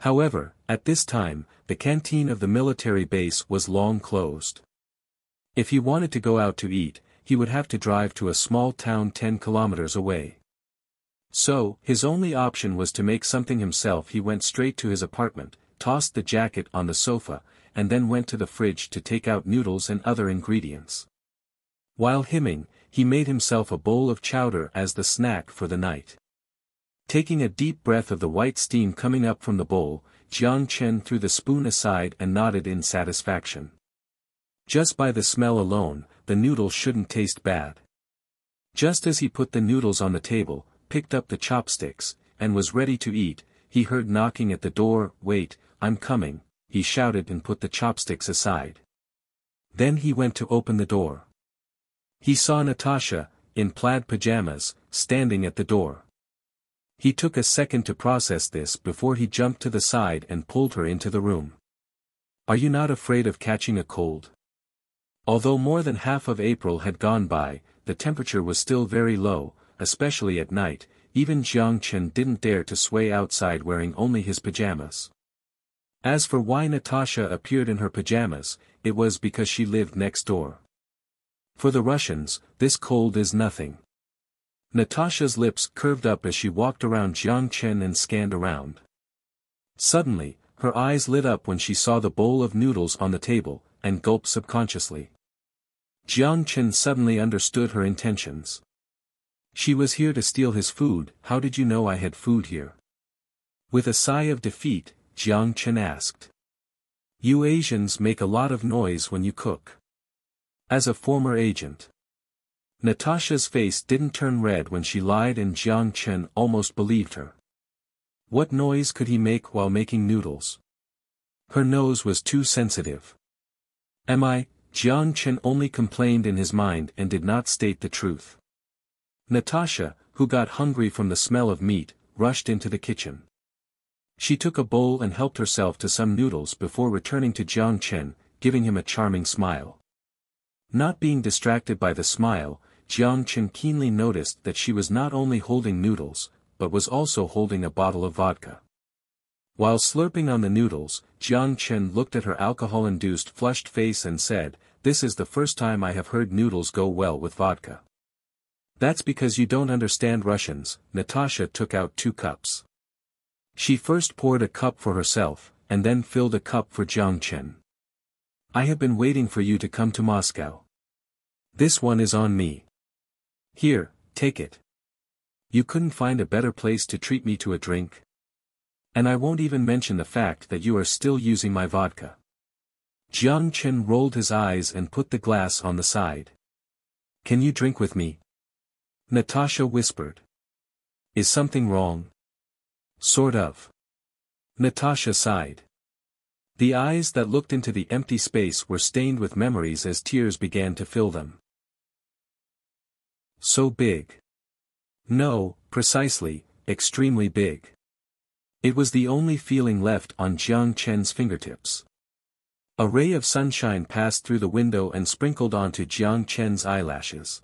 However, at this time, the canteen of the military base was long closed. If he wanted to go out to eat, he would have to drive to a small town 10 kilometers away. So, his only option was to make something himself. He went straight to his apartment, tossed the jacket on the sofa, and then went to the fridge to take out noodles and other ingredients. While hemming, he made himself a bowl of chowder as the snack for the night. Taking a deep breath of the white steam coming up from the bowl, Jiang Chen threw the spoon aside and nodded in satisfaction. Just by the smell alone, the noodles shouldn't taste bad. Just as he put the noodles on the table, picked up the chopsticks, and was ready to eat, he heard knocking at the door. Wait, I'm coming, he shouted and put the chopsticks aside. Then he went to open the door. He saw Natasha, in plaid pajamas, standing at the door. He took a second to process this before he jumped to the side and pulled her into the room. Are you not afraid of catching a cold? Although more than half of April had gone by, the temperature was still very low, especially at night. Even Jiang Chen didn't dare to sway outside wearing only his pajamas. As for why Natasha appeared in her pajamas, it was because she lived next door. For the Russians, this cold is nothing. Natasha's lips curved up as she walked around Jiang Chen and scanned around. Suddenly, her eyes lit up when she saw the bowl of noodles on the table, and gulped subconsciously. Jiang Chen suddenly understood her intentions. She was here to steal his food. How did you know I had food here? With a sigh of defeat, Jiang Chen asked. You Asians make a lot of noise when you cook. As a former agent. Natasha's face didn't turn red when she lied, and Jiang Chen almost believed her. What noise could he make while making noodles? Her nose was too sensitive. Am I? Jiang Chen only complained in his mind and did not state the truth. Natasha, who got hungry from the smell of meat, rushed into the kitchen. She took a bowl and helped herself to some noodles before returning to Jiang Chen, giving him a charming smile. Not being distracted by the smile, Jiang Chen keenly noticed that she was not only holding noodles, but was also holding a bottle of vodka. While slurping on the noodles, Jiang Chen looked at her alcohol-induced flushed face and said, "This is the first time I have heard noodles go well with vodka." That's because you don't understand Russians. Natasha took out 2 cups. She first poured a cup for herself, and then filled a cup for Jiang Chen. I have been waiting for you to come to Moscow. This one is on me. Here, take it. You couldn't find a better place to treat me to a drink? And I won't even mention the fact that you are still using my vodka. Jiang Chen rolled his eyes and put the glass on the side. Can you drink with me? Natasha whispered. Is something wrong? Sort of. Natasha sighed. The eyes that looked into the empty space were stained with memories as tears began to fill them. So big. No, precisely, extremely big. It was the only feeling left on Jiang Chen's fingertips. A ray of sunshine passed through the window and sprinkled onto Jiang Chen's eyelashes.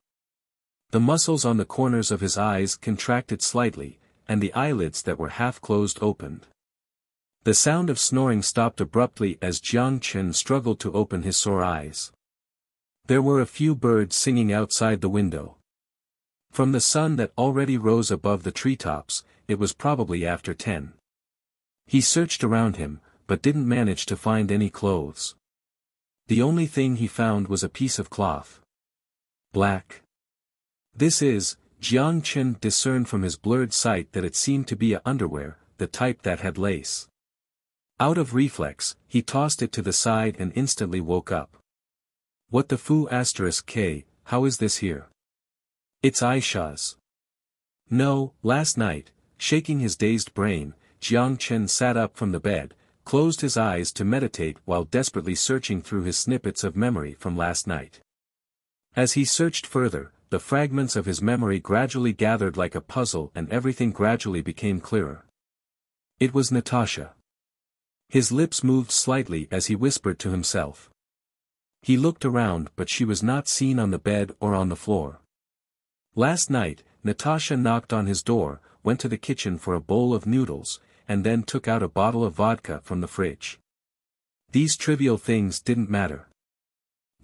The muscles on the corners of his eyes contracted slightly, and the eyelids that were half closed opened. The sound of snoring stopped abruptly as Jiang Chen struggled to open his sore eyes. There were a few birds singing outside the window. From the sun that already rose above the treetops, it was probably after 10. He searched around him, but didn't manage to find any clothes. The only thing he found was a piece of cloth. Black. Jiang Chen discerned from his blurred sight that it seemed to be a underwear, the type that had lace. Out of reflex, he tossed it to the side and instantly woke up. What the foo asterisk K, how is this here? It's Aisha's. No, last night, shaking his dazed brain, Jiang Chen sat up from the bed, closed his eyes to meditate while desperately searching through his snippets of memory from last night. As he searched further, the fragments of his memory gradually gathered like a puzzle and everything gradually became clearer. It was Natasha. His lips moved slightly as he whispered to himself. He looked around but she was not seen on the bed or on the floor. Last night, Natasha knocked on his door, went to the kitchen for a bowl of noodles, and then took out a bottle of vodka from the fridge. These trivial things didn't matter.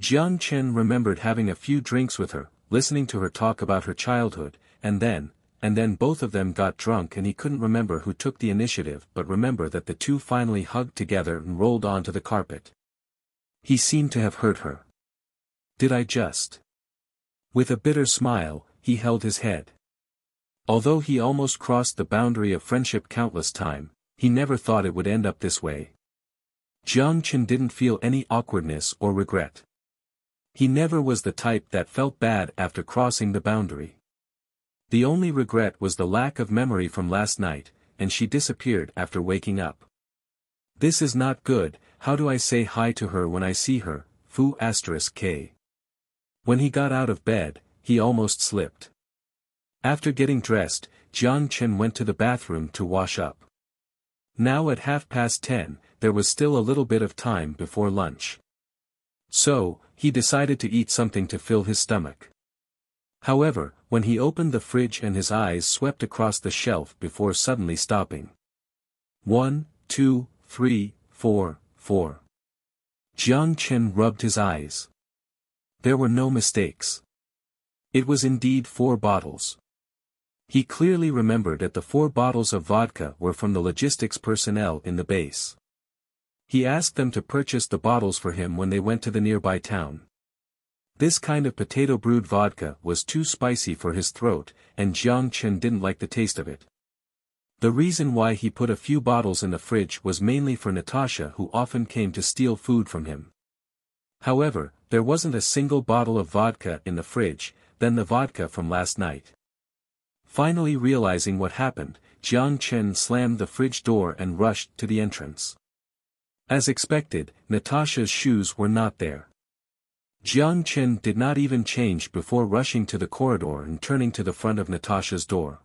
Jiang Chen remembered having a few drinks with her, listening to her talk about her childhood, and then both of them got drunk and he couldn't remember who took the initiative but remember that the two finally hugged together and rolled onto the carpet. He seemed to have hurt her. Did I just? With a bitter smile, he held his head. Although he almost crossed the boundary of friendship countless times, he never thought it would end up this way. Jiang Chen didn't feel any awkwardness or regret. He never was the type that felt bad after crossing the boundary. The only regret was the lack of memory from last night, and she disappeared after waking up. This is not good. How do I say hi to her when I see her, foo asterisk K. When he got out of bed, he almost slipped. After getting dressed, Jiang Chen went to the bathroom to wash up. Now at 10:30, there was still a little bit of time before lunch. So, he decided to eat something to fill his stomach. However, when he opened the fridge and his eyes swept across the shelf before suddenly stopping. 1, 2, 3, 4, 4. Jiang Chen rubbed his eyes. There were no mistakes. It was indeed 4 bottles. He clearly remembered that the 4 bottles of vodka were from the logistics personnel in the base. He asked them to purchase the bottles for him when they went to the nearby town. This kind of potato brewed vodka was too spicy for his throat, and Jiang Chen didn't like the taste of it. The reason why he put a few bottles in the fridge was mainly for Natasha, who often came to steal food from him. However, there wasn't a single bottle of vodka in the fridge, then the vodka from last night. Finally realizing what happened, Jiang Chen slammed the fridge door and rushed to the entrance. As expected, Natasha's shoes were not there. Jiang Chen did not even change before rushing to the corridor and turning to the front of Natasha's door.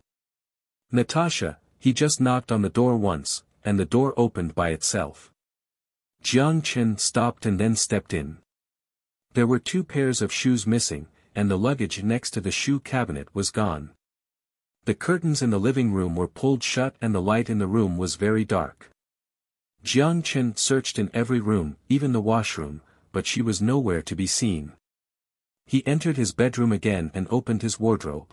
Natasha, he just knocked on the door once, and the door opened by itself. Jiang Chen stopped and then stepped in. There were 2 pairs of shoes missing, and the luggage next to the shoe cabinet was gone. The curtains in the living room were pulled shut and the light in the room was very dark. Jiang Chen searched in every room, even the washroom, but she was nowhere to be seen. He entered his bedroom again and opened his wardrobe.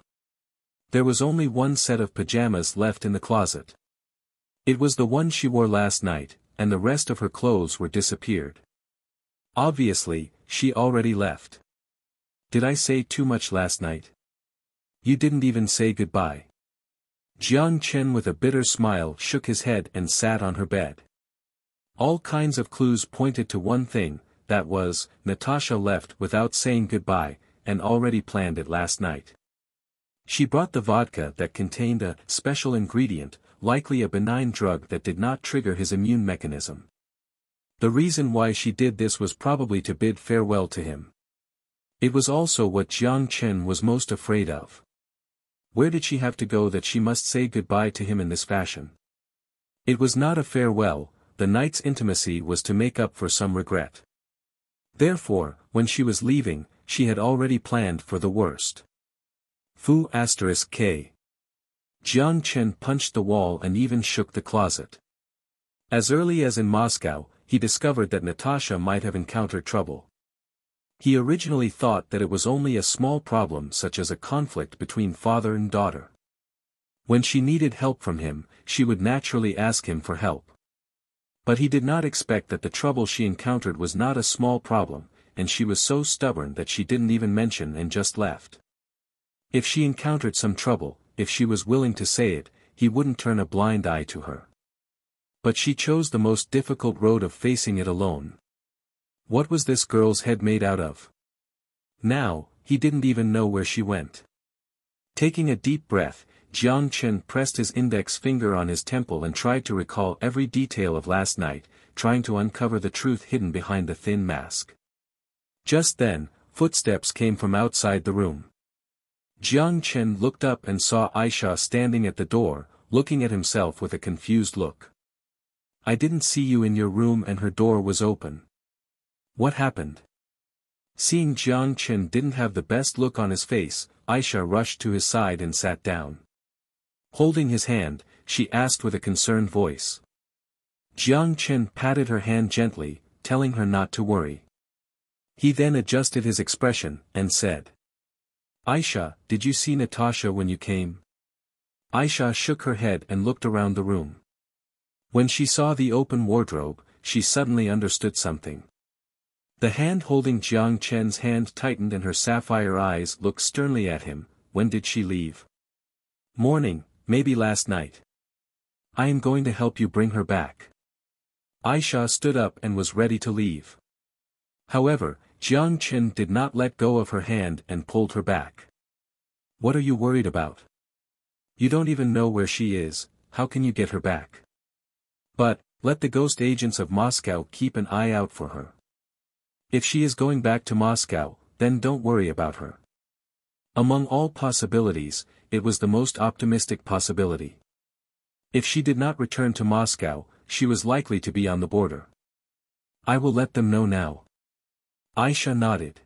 There was only 1 set of pajamas left in the closet. It was the one she wore last night, and the rest of her clothes were disappeared. Obviously, she already left. Did I say too much last night? You didn't even say goodbye. Jiang Chen with a bitter smile shook his head and sat on her bed. All kinds of clues pointed to one thing, that was, Natasha left without saying goodbye, and already planned it last night. She brought the vodka that contained a special ingredient, likely a benign drug that did not trigger his immune mechanism. The reason why she did this was probably to bid farewell to him. It was also what Jiang Chen was most afraid of. Where did she have to go that she must say goodbye to him in this fashion? It was not a farewell. The night's intimacy was to make up for some regret. Therefore, when she was leaving, she had already planned for the worst. Foo asterisk K. Jiang Chen punched the wall and even shook the closet. As early as in Moscow, he discovered that Natasha might have encountered trouble. He originally thought that it was only a small problem such as a conflict between father and daughter. When she needed help from him, she would naturally ask him for help. But he did not expect that the trouble she encountered was not a small problem, and she was so stubborn that she didn't even mention and just left. If she encountered some trouble, if she was willing to say it, he wouldn't turn a blind eye to her. But she chose the most difficult road of facing it alone. What was this girl's head made out of? Now, he didn't even know where she went. Taking a deep breath, Jiang Chen pressed his index finger on his temple and tried to recall every detail of last night, trying to uncover the truth hidden behind the thin mask. Just then, footsteps came from outside the room. Jiang Chen looked up and saw Aisha standing at the door, looking at himself with a confused look. "I didn't see you in your room and her door was open. What happened?" Seeing Jiang Chen didn't have the best look on his face, Aisha rushed to his side and sat down. Holding his hand, she asked with a concerned voice. Jiang Chen patted her hand gently, telling her not to worry. He then adjusted his expression, and said, "Aisha, did you see Natasha when you came?" Aisha shook her head and looked around the room. When she saw the open wardrobe, she suddenly understood something. The hand holding Jiang Chen's hand tightened and her sapphire eyes looked sternly at him. "When did she leave?" "Morning, maybe last night." "I am going to help you bring her back." Aisha stood up and was ready to leave. However, Jiang Chen did not let go of her hand and pulled her back. "What are you worried about? You don't even know where she is, how can you get her back? But, let the ghost agents of Moscow keep an eye out for her. If she is going back to Moscow, then don't worry about her." Among all possibilities, it was the most optimistic possibility. If she did not return to Moscow, she was likely to be on the border. "I will let them know now." Aisha nodded.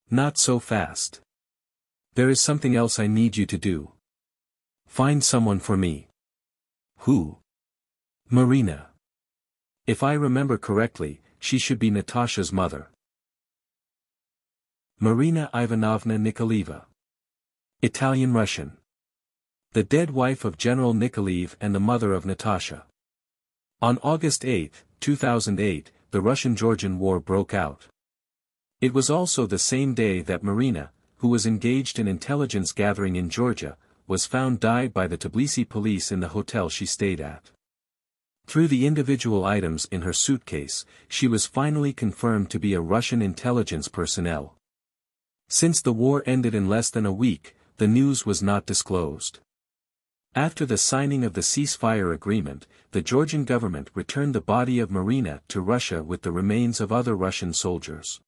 "Not so fast. There is something else I need you to do. Find someone for me." "Who?" "Marina. If I remember correctly, she should be Natasha's mother." Marina Ivanovna Nikolaeva. Italian-Russian. The dead wife of General Nikolaev and the mother of Natasha. On August 8, 2008, the Russian-Georgian War broke out. It was also the same day that Marina, who was engaged in intelligence gathering in Georgia, was found dead by the Tbilisi police in the hotel she stayed at. Through the individual items in her suitcase, she was finally confirmed to be a Russian intelligence personnel. Since the war ended in less than a week, the news was not disclosed. After the signing of the ceasefire agreement, the Georgian government returned the body of Marina to Russia with the remains of other Russian soldiers.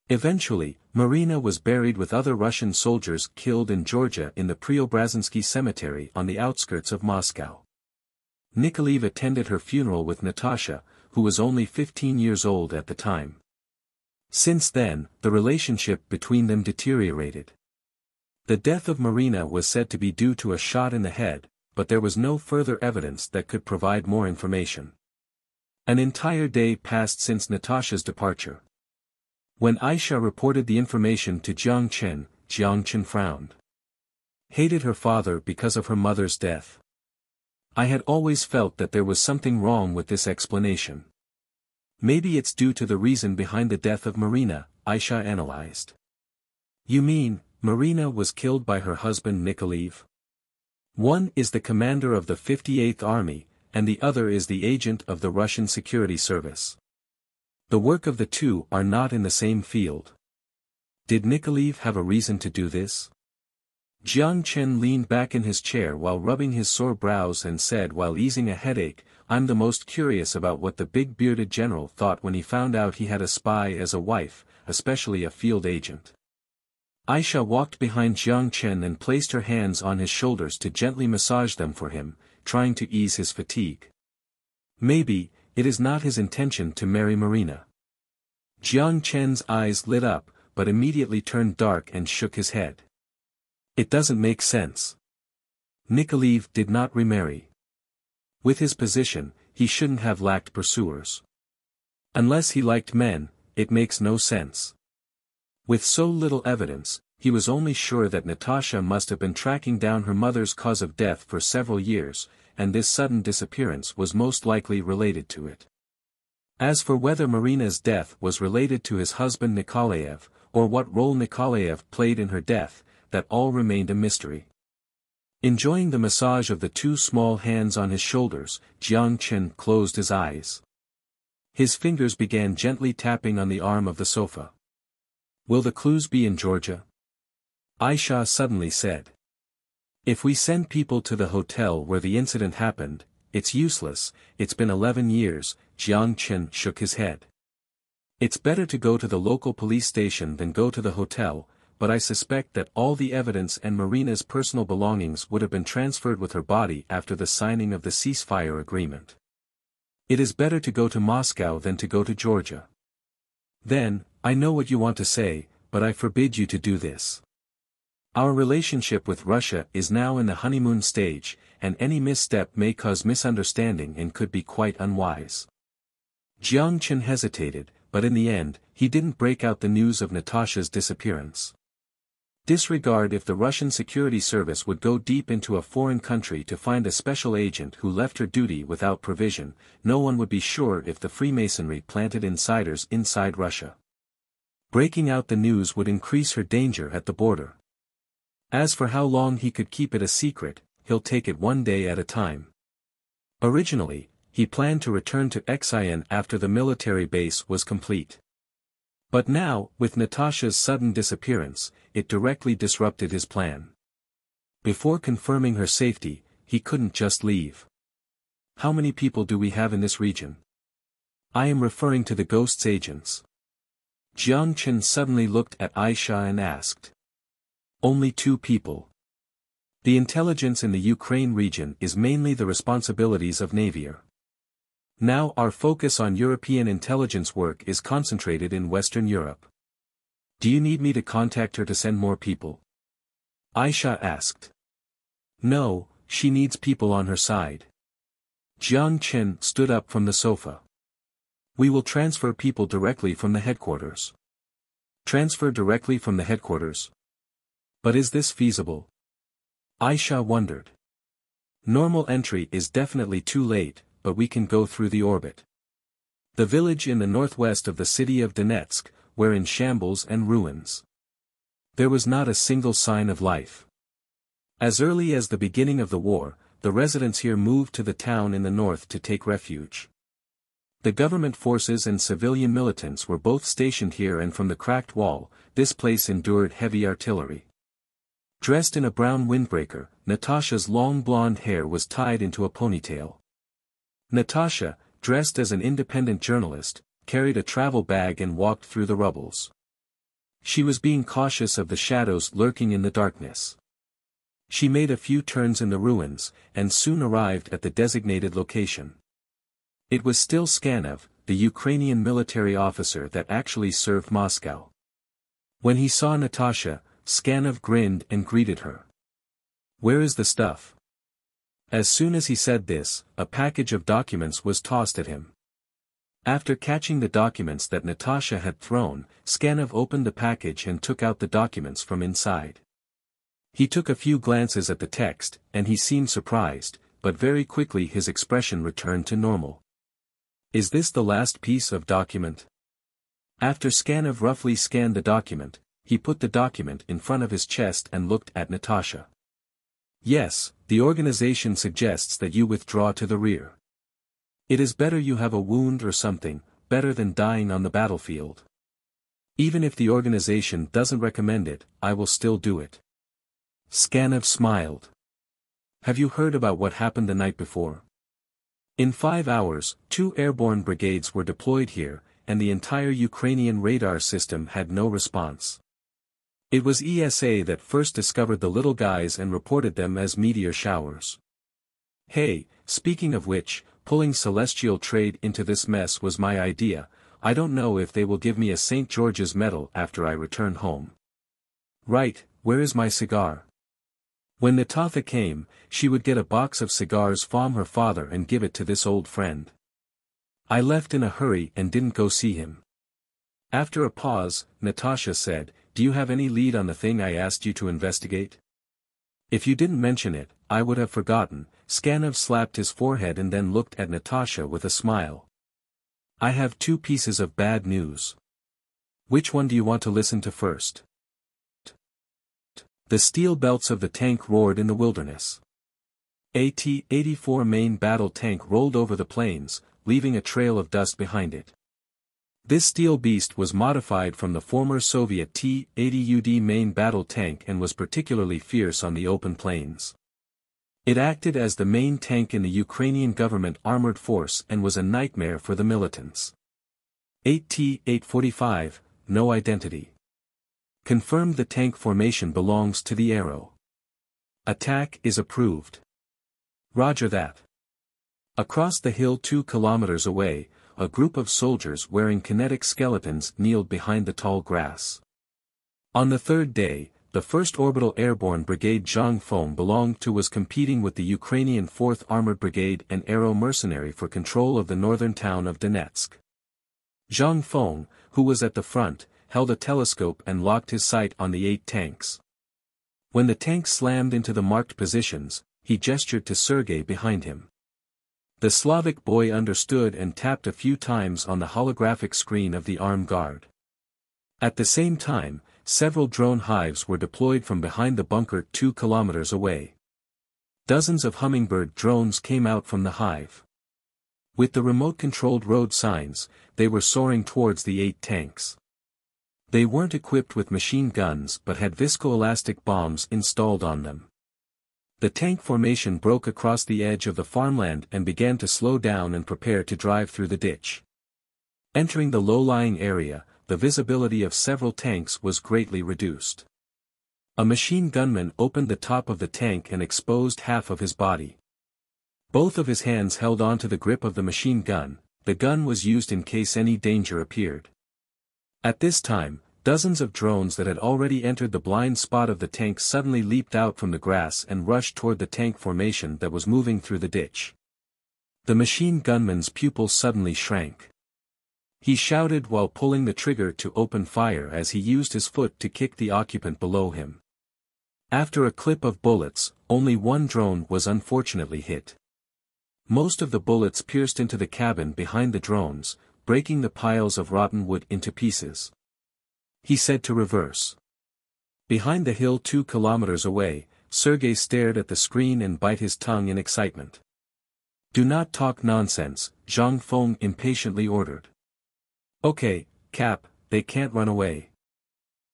Eventually, Marina was buried with other Russian soldiers killed in Georgia in the Preobrazhensky cemetery on the outskirts of Moscow. Nikolaev attended her funeral with Natasha, who was only 15 years old at the time. Since then, the relationship between them deteriorated. The death of Marina was said to be due to a shot in the head, but there was no further evidence that could provide more information. An entire day passed since Natasha's departure. When Aisha reported the information to Jiang Chen frowned. Hated her father because of her mother's death. "I had always felt that there was something wrong with this explanation. Maybe it's due to the reason behind the death of Marina," Aisha analyzed. "You mean, Marina was killed by her husband Nikolaev? One is the commander of the 58th Army, and the other is the agent of the Russian security service. The work of the two are not in the same field. Did Nikolaev have a reason to do this?" Jiang Chen leaned back in his chair while rubbing his sore brows and said while easing a headache, "I'm the most curious about what the big bearded general thought when he found out he had a spy as a wife, especially a field agent." Aisha walked behind Jiang Chen and placed her hands on his shoulders to gently massage them for him, trying to ease his fatigue. "Maybe, it is not his intention to marry Marina." Jiang Chen's eyes lit up, but immediately turned dark and shook his head. "It doesn't make sense. Nikolaev did not remarry. With his position, he shouldn't have lacked pursuers. Unless he liked men, it makes no sense. With so little evidence, he was only sure that Natasha must have been tracking down her mother's cause of death for several years, and this sudden disappearance was most likely related to it. As for whether Marina's death was related to his husband Nikolaev, or what role Nikolaev played in her death, that all remained a mystery. Enjoying the massage of the two small hands on his shoulders, Jiang Chen closed his eyes. His fingers began gently tapping on the arm of the sofa. "Will the clues be in Georgia?" Aisha suddenly said. "If we send people to the hotel where the incident happened, it's useless. It's been 11 years, Jiang Chen shook his head. "It's better to go to the local police station than go to the hotel, but I suspect that all the evidence and Marina's personal belongings would have been transferred with her body after the signing of the ceasefire agreement. It is better to go to Moscow than to go to Georgia." "Then, I know what you want to say, but I forbid you to do this. Our relationship with Russia is now in the honeymoon stage, and any misstep may cause misunderstanding and could be quite unwise." Jiang Chen hesitated, but in the end, he didn't break out the news of Natasha's disappearance. Disregard if the Russian security service would go deep into a foreign country to find a special agent who left her duty without provision, no one would be sure if the Freemasonry planted insiders inside Russia. Breaking out the news would increase her danger at the border. As for how long he could keep it a secret, he'll take it one day at a time. Originally, he planned to return to Xi'an after the military base was complete. But now, with Natasha's sudden disappearance, it directly disrupted his plan. Before confirming her safety, he couldn't just leave. "How many people do we have in this region?" "I am referring to the Ghost's agents." Jiang Chen suddenly looked at Aisha and asked. "Only 2 people. The intelligence in the Ukraine region is mainly the responsibilities of Navier. Now our focus on European intelligence work is concentrated in Western Europe. Do you need me to contact her to send more people?" Aisha asked. "No, she needs people on her side." Jiang Chen stood up from the sofa. "We will transfer people directly from the headquarters." "Transfer directly from the headquarters? But is this feasible?" Aisha wondered. "Normal entry is definitely too late, but we can go through the orbit. The village in the northwest of the city of Donetsk, were in shambles and ruins. There was not a single sign of life. As early as the beginning of the war, the residents here moved to the town in the north to take refuge. The government forces and civilian militants were both stationed here, and from the cracked wall, this place endured heavy artillery. Dressed in a brown windbreaker, Natasha's long blonde hair was tied into a ponytail. Natasha, dressed as an independent journalist, carried a travel bag and walked through the rubbles. She was being cautious of the shadows lurking in the darkness. She made a few turns in the ruins, and soon arrived at the designated location. It was still Skanov, the Ukrainian military officer that actually served Moscow. When he saw Natasha, Skanov grinned and greeted her. "Where is the stuff?" As soon as he said this, a package of documents was tossed at him. After catching the documents that Natasha had thrown, Skanov opened the package and took out the documents from inside. He took a few glances at the text, and he seemed surprised, but very quickly his expression returned to normal. "Is this the last piece of document?" After Skanov roughly scanned the document, he put the document in front of his chest and looked at Natasha. "Yes, the organization suggests that you withdraw to the rear. It is better you have a wound or something, better than dying on the battlefield. Even if the organization doesn't recommend it, I will still do it." Skanov smiled. "Have you heard about what happened the night before? In 5 hours, 2 airborne brigades were deployed here, and the entire Ukrainian radar system had no response. It was ESA that first discovered the little guys and reported them as meteor showers. Hey, speaking of which, pulling celestial trade into this mess was my idea. I don't know if they will give me a St. George's medal after I return home." "Right, where is my cigar?" When Natasha came, she would get a box of cigars from her father and give it to this old friend. "I left in a hurry and didn't go see him." After a pause, Natasha said, do you have any lead on the thing I asked you to investigate? If you didn't mention it, I would have forgotten. Skanov slapped his forehead and then looked at Natasha with a smile. I have two pieces of bad news. Which one do you want to listen to first? The steel belts of the tank roared in the wilderness. A T-84 main battle tank rolled over the plains, leaving a trail of dust behind it. This steel beast was modified from the former Soviet T-80UD main battle tank and was particularly fierce on the open plains. It acted as the main tank in the Ukrainian government armored force and was a nightmare for the militants. 8T-845, no identity. Confirmed the tank formation belongs to the Arrow. Attack is approved. Roger that. Across the hill 2 kilometers away, a group of soldiers wearing kinetic skeletons kneeled behind the tall grass. On the third day, the 1st Orbital Airborne Brigade Jiang Chen was competing with the Ukrainian 4th Armored Brigade and Arrow Mercenary for control of the northern town of Donetsk. Jiang Chen, who was at the front, held a telescope and locked his sight on the 8 tanks. When the tanks slammed into the marked positions, he gestured to Sergei behind him. The Slavic boy understood and tapped a few times on the holographic screen of the armed guard. At the same time, several drone hives were deployed from behind the bunker 2 kilometers away. Dozens of hummingbird drones came out from the hive. With the remote-controlled road signs, they were soaring towards the 8 tanks. They weren't equipped with machine guns but had viscoelastic bombs installed on them. The tank formation broke across the edge of the farmland and began to slow down and prepare to drive through the ditch. Entering the low-lying area, the visibility of several tanks was greatly reduced. A machine gunman opened the top of the tank and exposed half of his body. Both of his hands held onto the grip of the machine gun. The gun was used in case any danger appeared. At this time, dozens of drones that had already entered the blind spot of the tank suddenly leaped out from the grass and rushed toward the tank formation that was moving through the ditch. The machine gunman's pupils suddenly shrank. He shouted while pulling the trigger to open fire as he used his foot to kick the occupant below him. After a clip of bullets, only one drone was unfortunately hit. Most of the bullets pierced into the cabin behind the drones, breaking the piles of rotten wood into pieces. He said to reverse. Behind the hill 2 kilometers away, Sergei stared at the screen and bit his tongue in excitement. Do not talk nonsense, Jiang Chen impatiently ordered. Okay, Cap, they can't run away.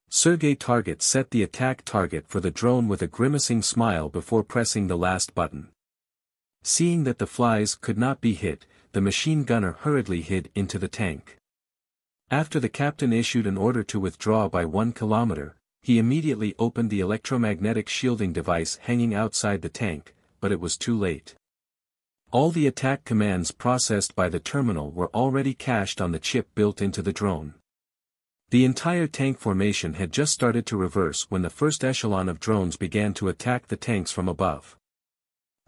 Sergei Target set the attack target for the drone with a grimacing smile before pressing the last button. Seeing that the flies could not be hit, the machine gunner hurriedly hid into the tank. After the captain issued an order to withdraw by 1 kilometer, he immediately opened the electromagnetic shielding device hanging outside the tank, but it was too late. All the attack commands processed by the terminal were already cached on the chip built into the drone. The entire tank formation had just started to reverse when the first echelon of drones began to attack the tanks from above.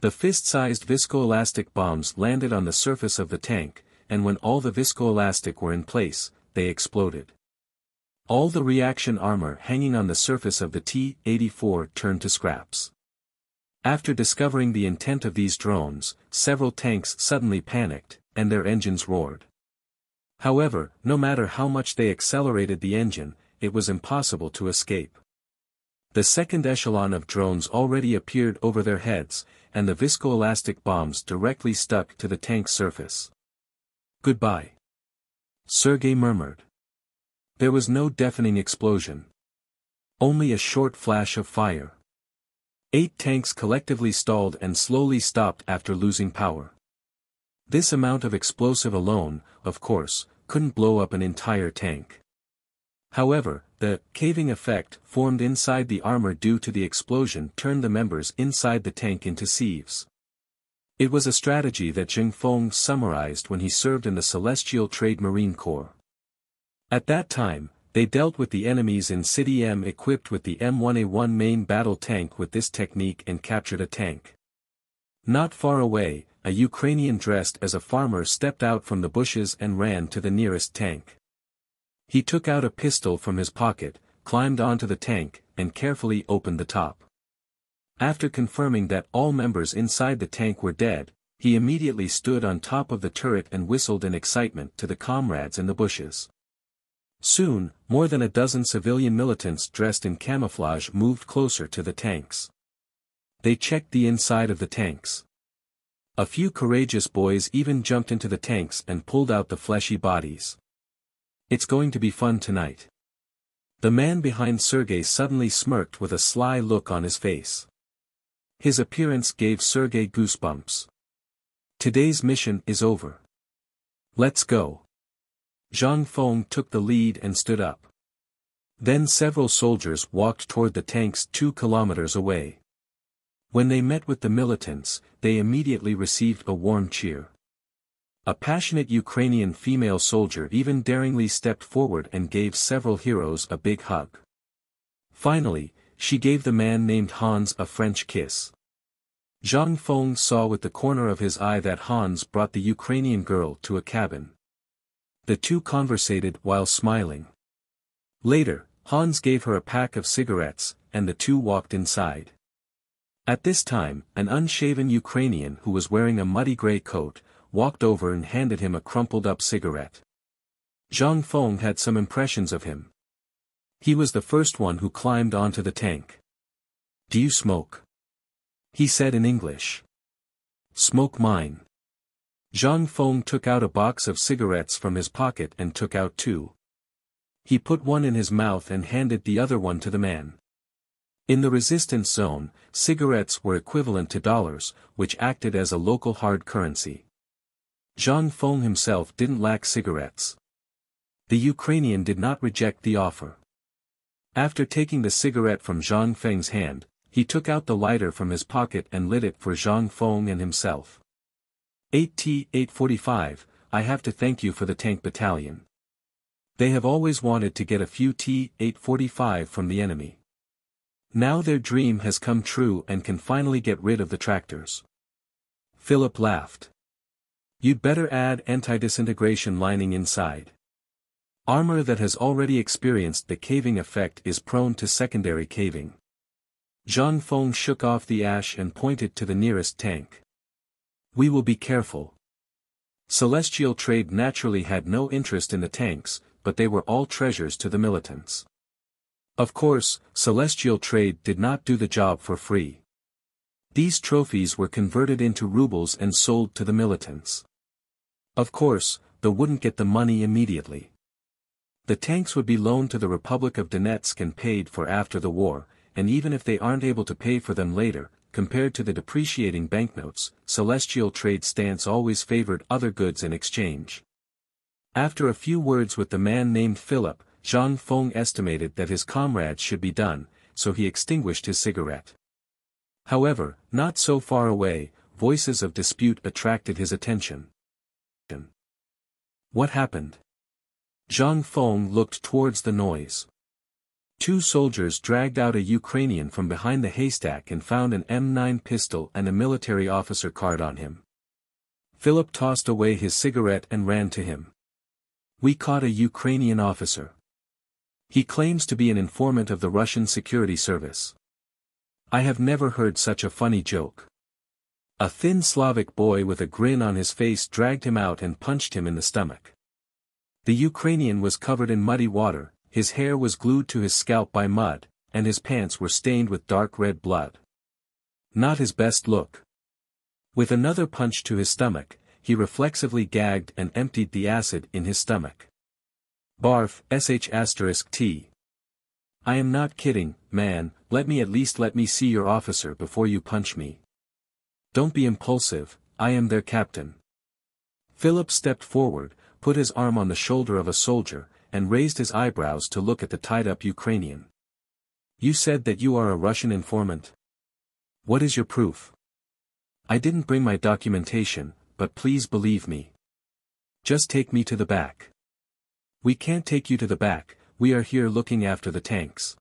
The fist-sized viscoelastic bombs landed on the surface of the tank, and when all the viscoelastic were in place, they exploded. All the reaction armor hanging on the surface of the T-84 turned to scraps. After discovering the intent of these drones, several tanks suddenly panicked, and their engines roared. However, no matter how much they accelerated the engine, it was impossible to escape. The second echelon of drones already appeared over their heads, and the viscoelastic bombs directly stuck to the tank's surface. Goodbye. Sergei murmured. There was no deafening explosion. Only a short flash of fire. 8 tanks collectively stalled and slowly stopped after losing power. This amount of explosive alone, of course, couldn't blow up an entire tank. However, the caving effect formed inside the armor due to the explosion turned the members inside the tank into sieves. It was a strategy that Jiang Chen summarized when he served in the Celestial Trade Marine Corps. At that time, they dealt with the enemies in City M equipped with the M1A1 main battle tank with this technique and captured a tank. Not far away, a Ukrainian dressed as a farmer stepped out from the bushes and ran to the nearest tank. He took out a pistol from his pocket, climbed onto the tank, and carefully opened the top. After confirming that all members inside the tank were dead, he immediately stood on top of the turret and whistled in excitement to the comrades in the bushes. Soon, more than a dozen civilian militants dressed in camouflage moved closer to the tanks. They checked the inside of the tanks. A few courageous boys even jumped into the tanks and pulled out the fleshy bodies. "It's going to be fun tonight." The man behind Sergei suddenly smirked with a sly look on his face. His appearance gave Sergei goosebumps. "Today's mission is over. Let's go." Zhang Feng took the lead and stood up. Then several soldiers walked toward the tanks 2 kilometers away. When they met with the militants, they immediately received a warm cheer. A passionate Ukrainian female soldier even daringly stepped forward and gave several heroes a big hug. Finally, she gave the man named Hans a French kiss. Zhang Feng saw with the corner of his eye that Hans brought the Ukrainian girl to a cabin. The two conversated while smiling. Later, Hans gave her a pack of cigarettes, and the two walked inside. At this time, an unshaven Ukrainian who was wearing a muddy gray coat, walked over and handed him a crumpled-up cigarette. Zhang Feng had some impressions of him. He was the first one who climbed onto the tank. "Do you smoke?" he said in English. "Smoke mine." Zhang Feng took out a box of cigarettes from his pocket and took out 2. He put one in his mouth and handed the other one to the man. In the resistance zone, cigarettes were equivalent to dollars, which acted as a local hard currency. Zhang Feng himself didn't lack cigarettes. The Ukrainian did not reject the offer. After taking the cigarette from Zhang Feng's hand, he took out the lighter from his pocket and lit it for Zhang Feng and himself. 8T-845, I have to thank you for the tank battalion. They have always wanted to get a few T-845 from the enemy. Now their dream has come true and can finally get rid of the tractors. Philip laughed. You'd better add anti-disintegration lining inside. Armor that has already experienced the caving effect is prone to secondary caving. Zhang Feng shook off the ash and pointed to the nearest tank. We will be careful. Celestial Trade naturally had no interest in the tanks, but they were all treasures to the militants. Of course, Celestial Trade did not do the job for free. These trophies were converted into rubles and sold to the militants. Of course, they wouldn't get the money immediately. The tanks would be loaned to the Republic of Donetsk and paid for after the war, and even if they aren't able to pay for them later, compared to the depreciating banknotes, Celestial Trade's stance always favored other goods in exchange. After a few words with the man named Philip, Zhang Feng estimated that his comrades should be done, so he extinguished his cigarette. However, not so far away, voices of dispute attracted his attention. What happened? Zhang Feng looked towards the noise. 2 soldiers dragged out a Ukrainian from behind the haystack and found an M9 pistol and a military officer card on him. Philip tossed away his cigarette and ran to him. We caught a Ukrainian officer. He claims to be an informant of the Russian security service. I have never heard such a funny joke. A thin Slavic boy with a grin on his face dragged him out and punched him in the stomach. The Ukrainian was covered in muddy water, his hair was glued to his scalp by mud, and his pants were stained with dark red blood. Not his best look. With another punch to his stomach, he reflexively gagged and emptied the acid in his stomach. Barf, sh*t. I am not kidding, man, let me see your officer before you punch me. Don't be impulsive, I am their captain. Philip stepped forward, put his arm on the shoulder of a soldier, and raised his eyebrows to look at the tied-up Ukrainian. You said that you are a Russian informant? What is your proof? I didn't bring my documentation, but please believe me. Just take me to the back. We can't take you to the back, we are here looking after the tanks.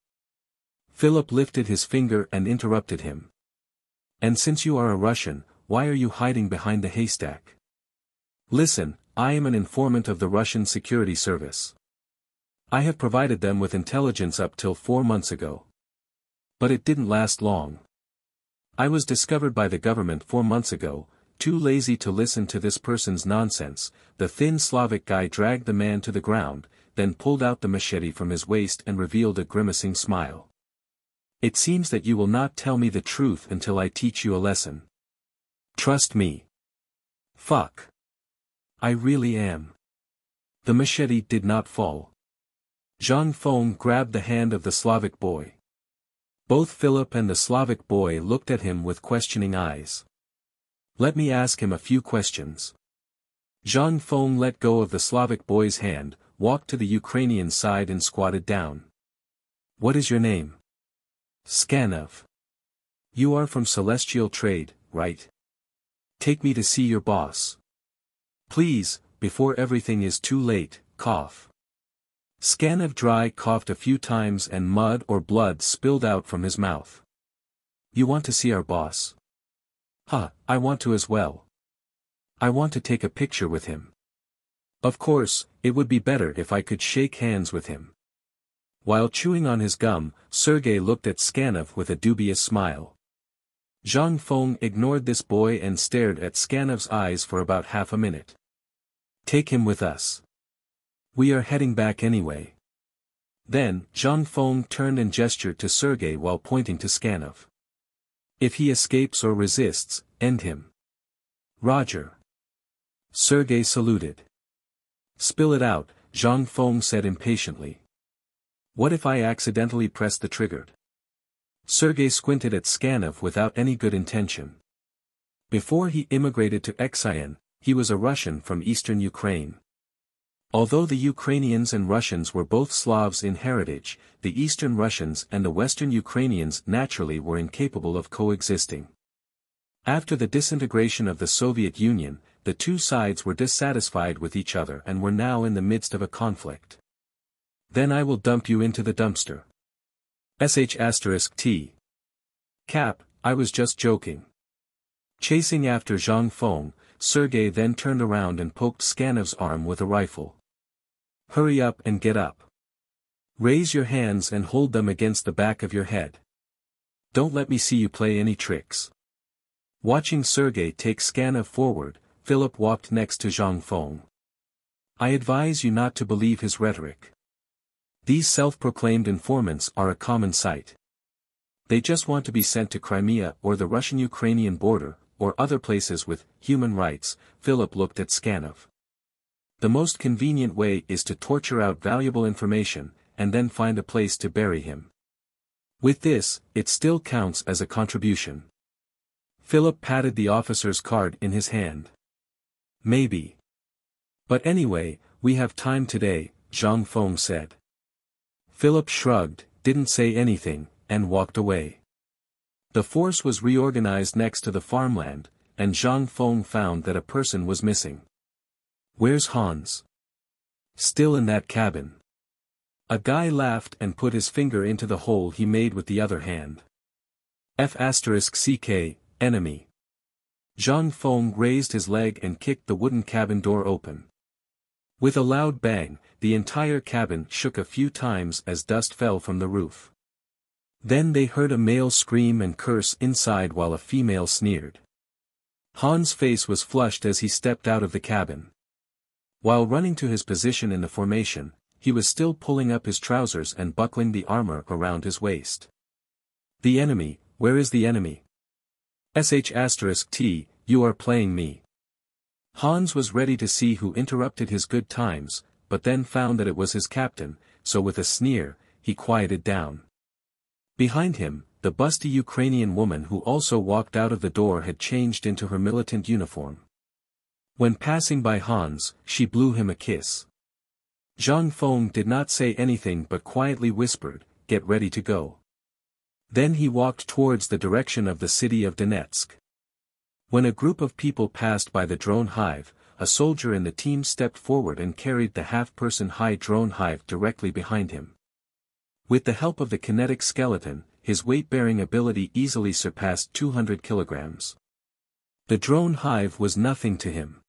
Philip lifted his finger and interrupted him. And since you are a Russian, why are you hiding behind the haystack? Listen, I am an informant of the Russian security service. I have provided them with intelligence up till 4 months ago. But it didn't last long. I was discovered by the government 4 months ago, too lazy to listen to this person's nonsense. The thin Slavic guy dragged the man to the ground, then pulled out the machete from his waist and revealed a grimacing smile. It seems that you will not tell me the truth until I teach you a lesson. Trust me. Fuck. I really am. The machete did not fall. Zhang Feng grabbed the hand of the Slavic boy. Both Philip and the Slavic boy looked at him with questioning eyes. Let me ask him a few questions. Zhang Feng let go of the Slavic boy's hand, walked to the Ukrainian side and squatted down. What is your name? Skanov. You are from Celestial Trade, right? Take me to see your boss. Please, before everything is too late, cough. Skanov dry coughed a few times and mud or blood spilled out from his mouth. You want to see our boss? I want to as well. I want to take a picture with him. Of course, it would be better if I could shake hands with him. While chewing on his gum, Sergei looked at Skanov with a dubious smile. Zhang Feng ignored this boy and stared at Skanov's eyes for about half a minute. Take him with us. We are heading back anyway. Then, Zhang Feng turned and gestured to Sergei while pointing to Skanov. If he escapes or resists, end him. Roger. Sergei saluted. Spill it out, Zhang Feng said impatiently. What if I accidentally press the trigger? Sergei squinted at Skanov without any good intention. Before he immigrated to Xi'an, he was a Russian from eastern Ukraine. Although the Ukrainians and Russians were both Slavs in heritage, the Eastern Russians and the Western Ukrainians naturally were incapable of coexisting. After the disintegration of the Soviet Union, the two sides were dissatisfied with each other and were now in the midst of a conflict. Then I will dump you into the dumpster. *T. Cap, I was just joking. Chasing after Zhang Feng, Sergei then turned around and poked Skanov's arm with a rifle. Hurry up and get up. Raise your hands and hold them against the back of your head. Don't let me see you play any tricks. Watching Sergei take Skanov forward, Philip walked next to Zhang Feng. I advise you not to believe his rhetoric. These self-proclaimed informants are a common sight. They just want to be sent to Crimea or the Russian-Ukrainian border, or other places with human rights. Philip looked at Skanov. The most convenient way is to torture out valuable information, and then find a place to bury him. With this, it still counts as a contribution. Philip patted the officer's card in his hand. Maybe. But anyway, we have time today, Zhang Feng said. Philip shrugged, didn't say anything, and walked away. The force was reorganized next to the farmland, and Zhang Feng found that a person was missing. Where's Hans? Still in that cabin. A guy laughed and put his finger into the hole he made with the other hand. *CK, enemy. Zhang Feng raised his leg and kicked the wooden cabin door open. With a loud bang, the entire cabin shook a few times as dust fell from the roof. Then they heard a male scream and curse inside while a female sneered. Hans' face was flushed as he stepped out of the cabin. While running to his position in the formation, he was still pulling up his trousers and buckling the armor around his waist. The enemy, where is the enemy? *T, you are playing me. Hans was ready to see who interrupted his good times, but then found that it was his captain, so with a sneer, he quieted down. Behind him, the busty Ukrainian woman who also walked out of the door had changed into her militant uniform. When passing by Hans, she blew him a kiss. Zhang Feng did not say anything but quietly whispered, "Get ready to go." Then he walked towards the direction of the city of Donetsk. When a group of people passed by the drone hive, a soldier in the team stepped forward and carried the half-person high drone hive directly behind him. With the help of the kinetic skeleton, his weight-bearing ability easily surpassed 200 kilograms. The drone hive was nothing to him.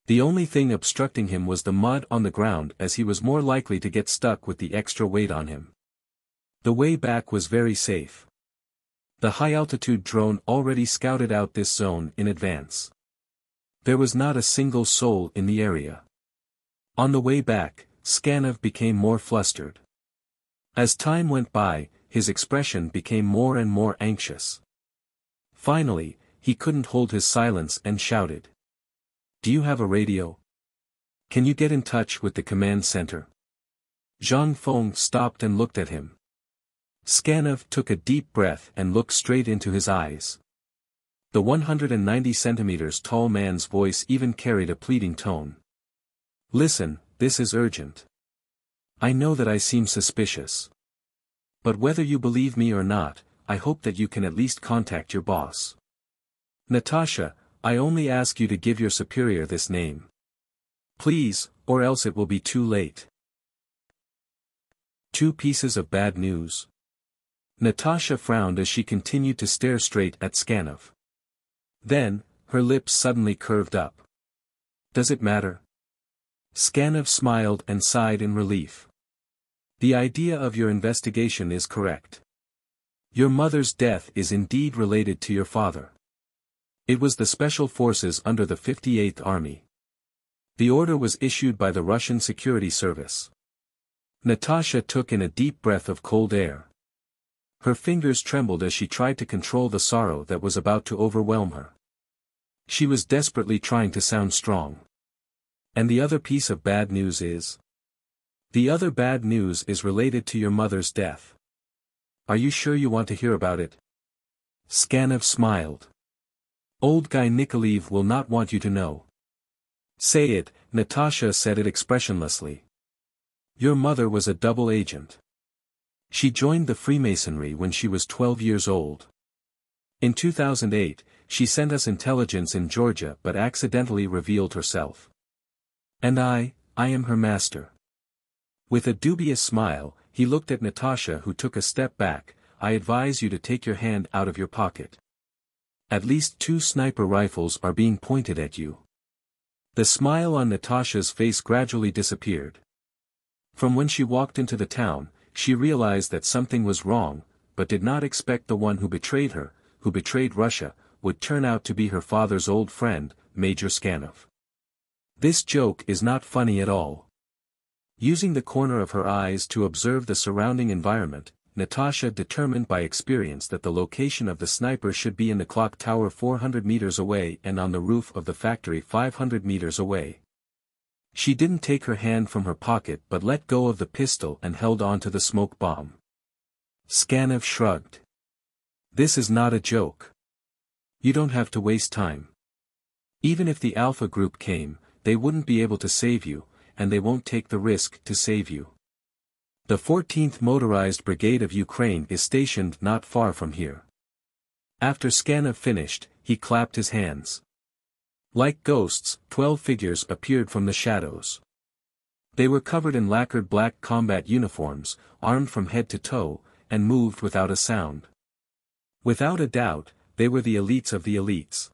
The only thing obstructing him was the mud on the ground, as he was more likely to get stuck with the extra weight on him. The way back was very safe. The high-altitude drone already scouted out this zone in advance. There was not a single soul in the area. On the way back, Scanov became more flustered. As time went by, his expression became more and more anxious. Finally, he couldn't hold his silence and shouted. "Do you have a radio? Can you get in touch with the command center?" Zhang Feng stopped and looked at him. Scanov took a deep breath and looked straight into his eyes. The 190 centimeters tall man's voice even carried a pleading tone. "Listen, this is urgent. I know that I seem suspicious. But whether you believe me or not, I hope that you can at least contact your boss. Natasha, I only ask you to give your superior this name. Please, or else it will be too late." 2 pieces of bad news. Natasha frowned as she continued to stare straight at Scanov. Then, her lips suddenly curved up. "Does it matter?" Scanov smiled and sighed in relief. "The idea of your investigation is correct. Your mother's death is indeed related to your father. It was the special forces under the 58th Army. The order was issued by the Russian Security Service." Natasha took in a deep breath of cold air. Her fingers trembled as she tried to control the sorrow that was about to overwhelm her. She was desperately trying to sound strong. "And the other piece of bad news is?" "The other bad news is related to your mother's death. Are you sure you want to hear about it?" Scanov smiled. "Old guy Nikolaev will not want you to know." "Say it," Natasha said it expressionlessly. "Your mother was a double agent. She joined the Freemasonry when she was 12 years old. In 2008, she sent us intelligence in Georgia but accidentally revealed herself. And I am her master." With a dubious smile, he looked at Natasha, who took a step back. "I advise you to take your hand out of your pocket. At least 2 sniper rifles are being pointed at you." The smile on Natasha's face gradually disappeared. From when she walked into the town, she realized that something was wrong, but did not expect the one who betrayed her, who betrayed Russia, would turn out to be her father's old friend, Major Scanov. This joke is not funny at all. Using the corner of her eyes to observe the surrounding environment, Natasha determined by experience that the location of the sniper should be in the clock tower 400 meters away and on the roof of the factory 500 meters away. She didn't take her hand from her pocket but let go of the pistol and held on to the smoke bomb. Scanov shrugged. "This is not a joke. You don't have to waste time. Even if the Alpha group came, they wouldn't be able to save you, and they won't take the risk to save you. The 14th Motorized Brigade of Ukraine is stationed not far from here." After Scanov finished, he clapped his hands. Like ghosts, 12 figures appeared from the shadows. They were covered in lacquered black combat uniforms, armed from head to toe, and moved without a sound. Without a doubt, they were the elites of the elites.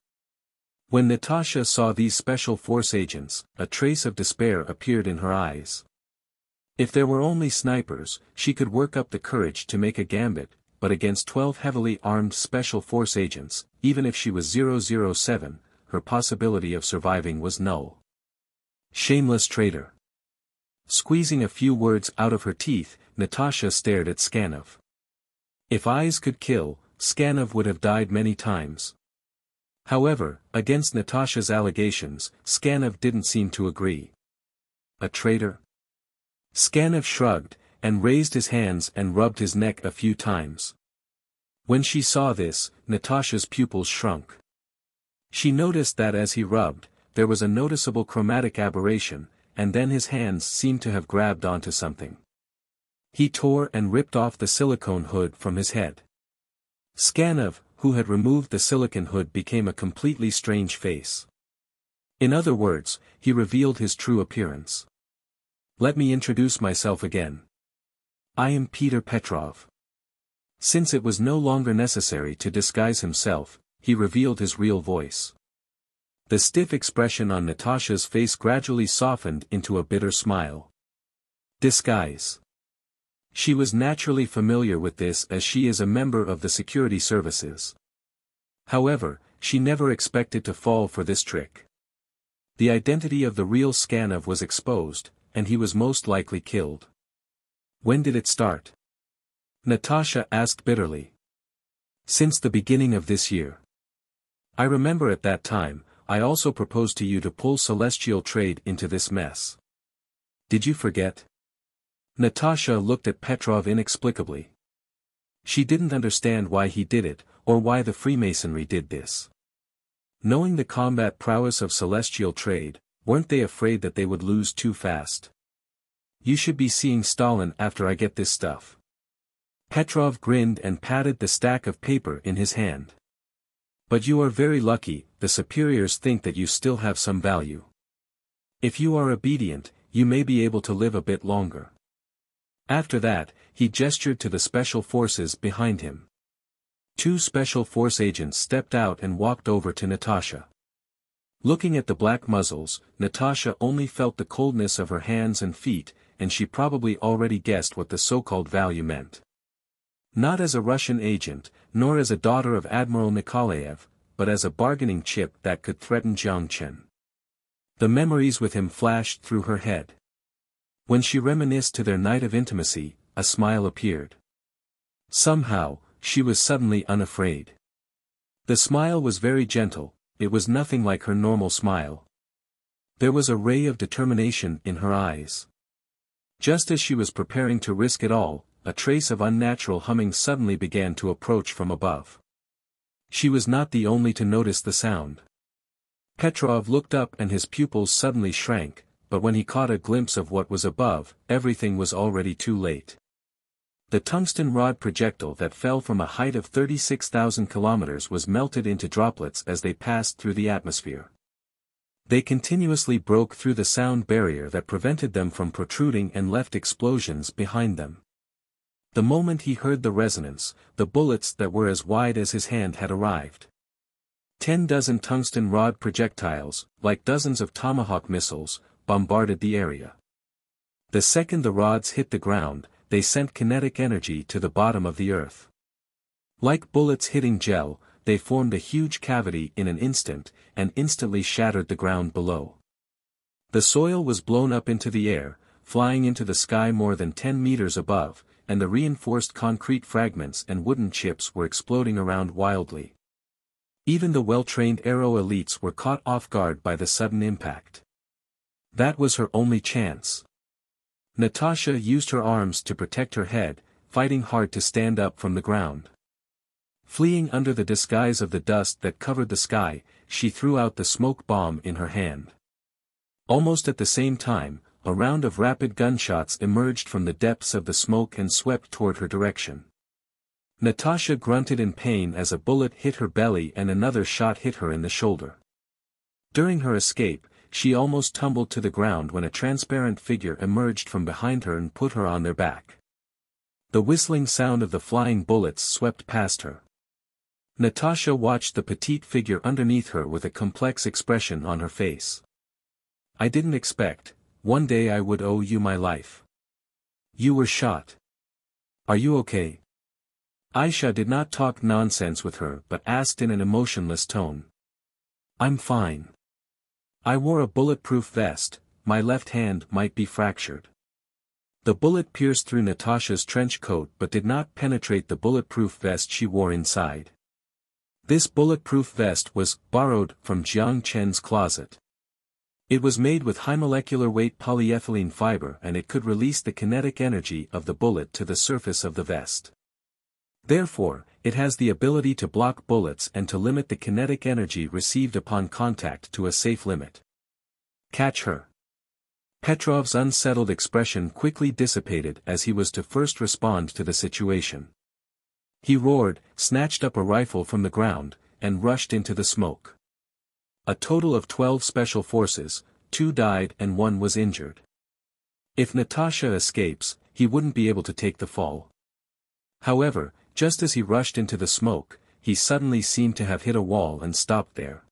When Natasha saw these special force agents, a trace of despair appeared in her eyes. If there were only snipers, she could work up the courage to make a gambit, but against 12 heavily armed special force agents, even if she was 007, her possibility of surviving was null. Shameless traitor. Squeezing a few words out of her teeth, Natasha stared at Scanov. If eyes could kill, Scanov would have died many times. However, against Natasha's allegations, Scanov didn't seem to agree. A traitor? Scanov shrugged, and raised his hands and rubbed his neck a few times. When she saw this, Natasha's pupils shrunk. She noticed that as he rubbed, there was a noticeable chromatic aberration, and then his hands seemed to have grabbed onto something. He tore and ripped off the silicone hood from his head. Scanov, who had removed the silicone hood, became a completely strange face. In other words, he revealed his true appearance. "Let me introduce myself again. I am Peter Petrov." Since it was no longer necessary to disguise himself, he revealed his real voice. The stiff expression on Natasha's face gradually softened into a bitter smile. Disguise. She was naturally familiar with this as she is a member of the security services. However, she never expected to fall for this trick. The identity of the real Scanov was exposed, and he was most likely killed. When did it start? Natasha asked bitterly. Since the beginning of this year. I remember at that time, I also proposed to you to pull celestial trade into this mess. Did you forget? Natasha looked at Petrov inexplicably. She didn't understand why he did it, or why the Freemasonry did this. Knowing the combat prowess of celestial trade, weren't they afraid that they would lose too fast? You should be seeing Stalin after I get this stuff. Petrov grinned and patted the stack of paper in his hand. But you are very lucky, the superiors think that you still have some value. If you are obedient, you may be able to live a bit longer. After that, he gestured to the special forces behind him. 2 special force agents stepped out and walked over to Natasha. Looking at the black muzzles, Natasha only felt the coldness of her hands and feet, and she probably already guessed what the so-called value meant. Not as a Russian agent, nor as a daughter of Admiral Nikolaev, but as a bargaining chip that could threaten Jiang Chen. The memories with him flashed through her head. When she reminisced to their night of intimacy, a smile appeared. Somehow, she was suddenly unafraid. The smile was very gentle, it was nothing like her normal smile. There was a ray of determination in her eyes. Just as she was preparing to risk it all, a trace of unnatural humming suddenly began to approach from above. She was not the only to notice the sound. Petrov looked up and his pupils suddenly shrank, but when he caught a glimpse of what was above, everything was already too late. The tungsten rod projectile that fell from a height of 36,000 kilometers was melted into droplets as they passed through the atmosphere. They continuously broke through the sound barrier that prevented them from protruding and left explosions behind them. The moment he heard the resonance, the bullets that were as wide as his hand had arrived. 10 dozen tungsten rod projectiles, like dozens of Tomahawk missiles, bombarded the area. The second the rods hit the ground, they sent kinetic energy to the bottom of the earth. Like bullets hitting gel, they formed a huge cavity in an instant, and instantly shattered the ground below. The soil was blown up into the air, flying into the sky more than 10 meters above, and the reinforced concrete fragments and wooden chips were exploding around wildly. Even the well-trained aero elites were caught off guard by the sudden impact. That was her only chance. Natasha used her arms to protect her head, fighting hard to stand up from the ground. Fleeing under the disguise of the dust that covered the sky, she threw out the smoke bomb in her hand. Almost at the same time, a round of rapid gunshots emerged from the depths of the smoke and swept toward her direction. Natasha grunted in pain as a bullet hit her belly and another shot hit her in the shoulder. During her escape, she almost tumbled to the ground when a transparent figure emerged from behind her and put her on their back. The whistling sound of the flying bullets swept past her. Natasha watched the petite figure underneath her with a complex expression on her face. I didn't expect, one day I would owe you my life. You were shot. Are you okay? Aisha did not talk nonsense with her but asked in an emotionless tone. I'm fine. I wore a bulletproof vest, my left hand might be fractured. The bullet pierced through Natasha's trench coat but did not penetrate the bulletproof vest she wore inside. This bulletproof vest was borrowed from Jiang Chen's closet. It was made with high molecular weight polyethylene fiber and it could release the kinetic energy of the bullet to the surface of the vest. Therefore, it has the ability to block bullets and to limit the kinetic energy received upon contact to a safe limit. Catch her. Petrov's unsettled expression quickly dissipated as he was to first respond to the situation. He roared, snatched up a rifle from the ground, and rushed into the smoke. A total of 12 special forces, 2 died and 1 was injured. If Natasha escapes, he wouldn't be able to take the fall. However, just as he rushed into the smoke, he suddenly seemed to have hit a wall and stopped there.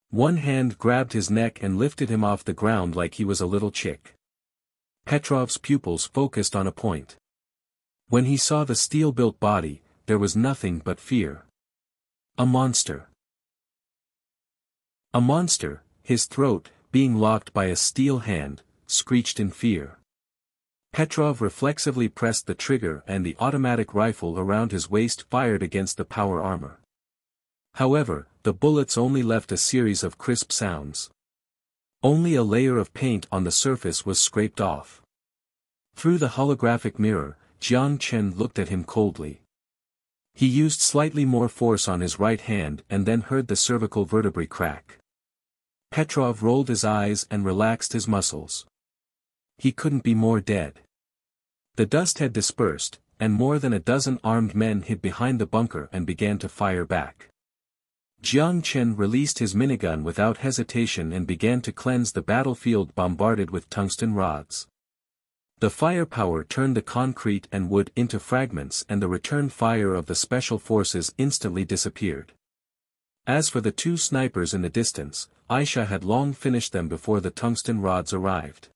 One hand grabbed his neck and lifted him off the ground like he was a little chick. Petrov's pupils focused on a point. When he saw the steel-built body, there was nothing but fear. A monster. A monster, his throat, being locked by a steel hand, screeched in fear. Petrov reflexively pressed the trigger and the automatic rifle around his waist fired against the power armor. However, the bullets only left a series of crisp sounds. Only a layer of paint on the surface was scraped off. Through the holographic mirror, Jiang Chen looked at him coldly. He used slightly more force on his right hand and then heard the cervical vertebrae crack. Petrov rolled his eyes and relaxed his muscles. He couldn't be more dead. The dust had dispersed, and more than a dozen armed men hid behind the bunker and began to fire back. Jiang Chen released his minigun without hesitation and began to cleanse the battlefield bombarded with tungsten rods. The firepower turned the concrete and wood into fragments and the return fire of the special forces instantly disappeared. As for the two snipers in the distance, Aisha had long finished them before the tungsten rods arrived.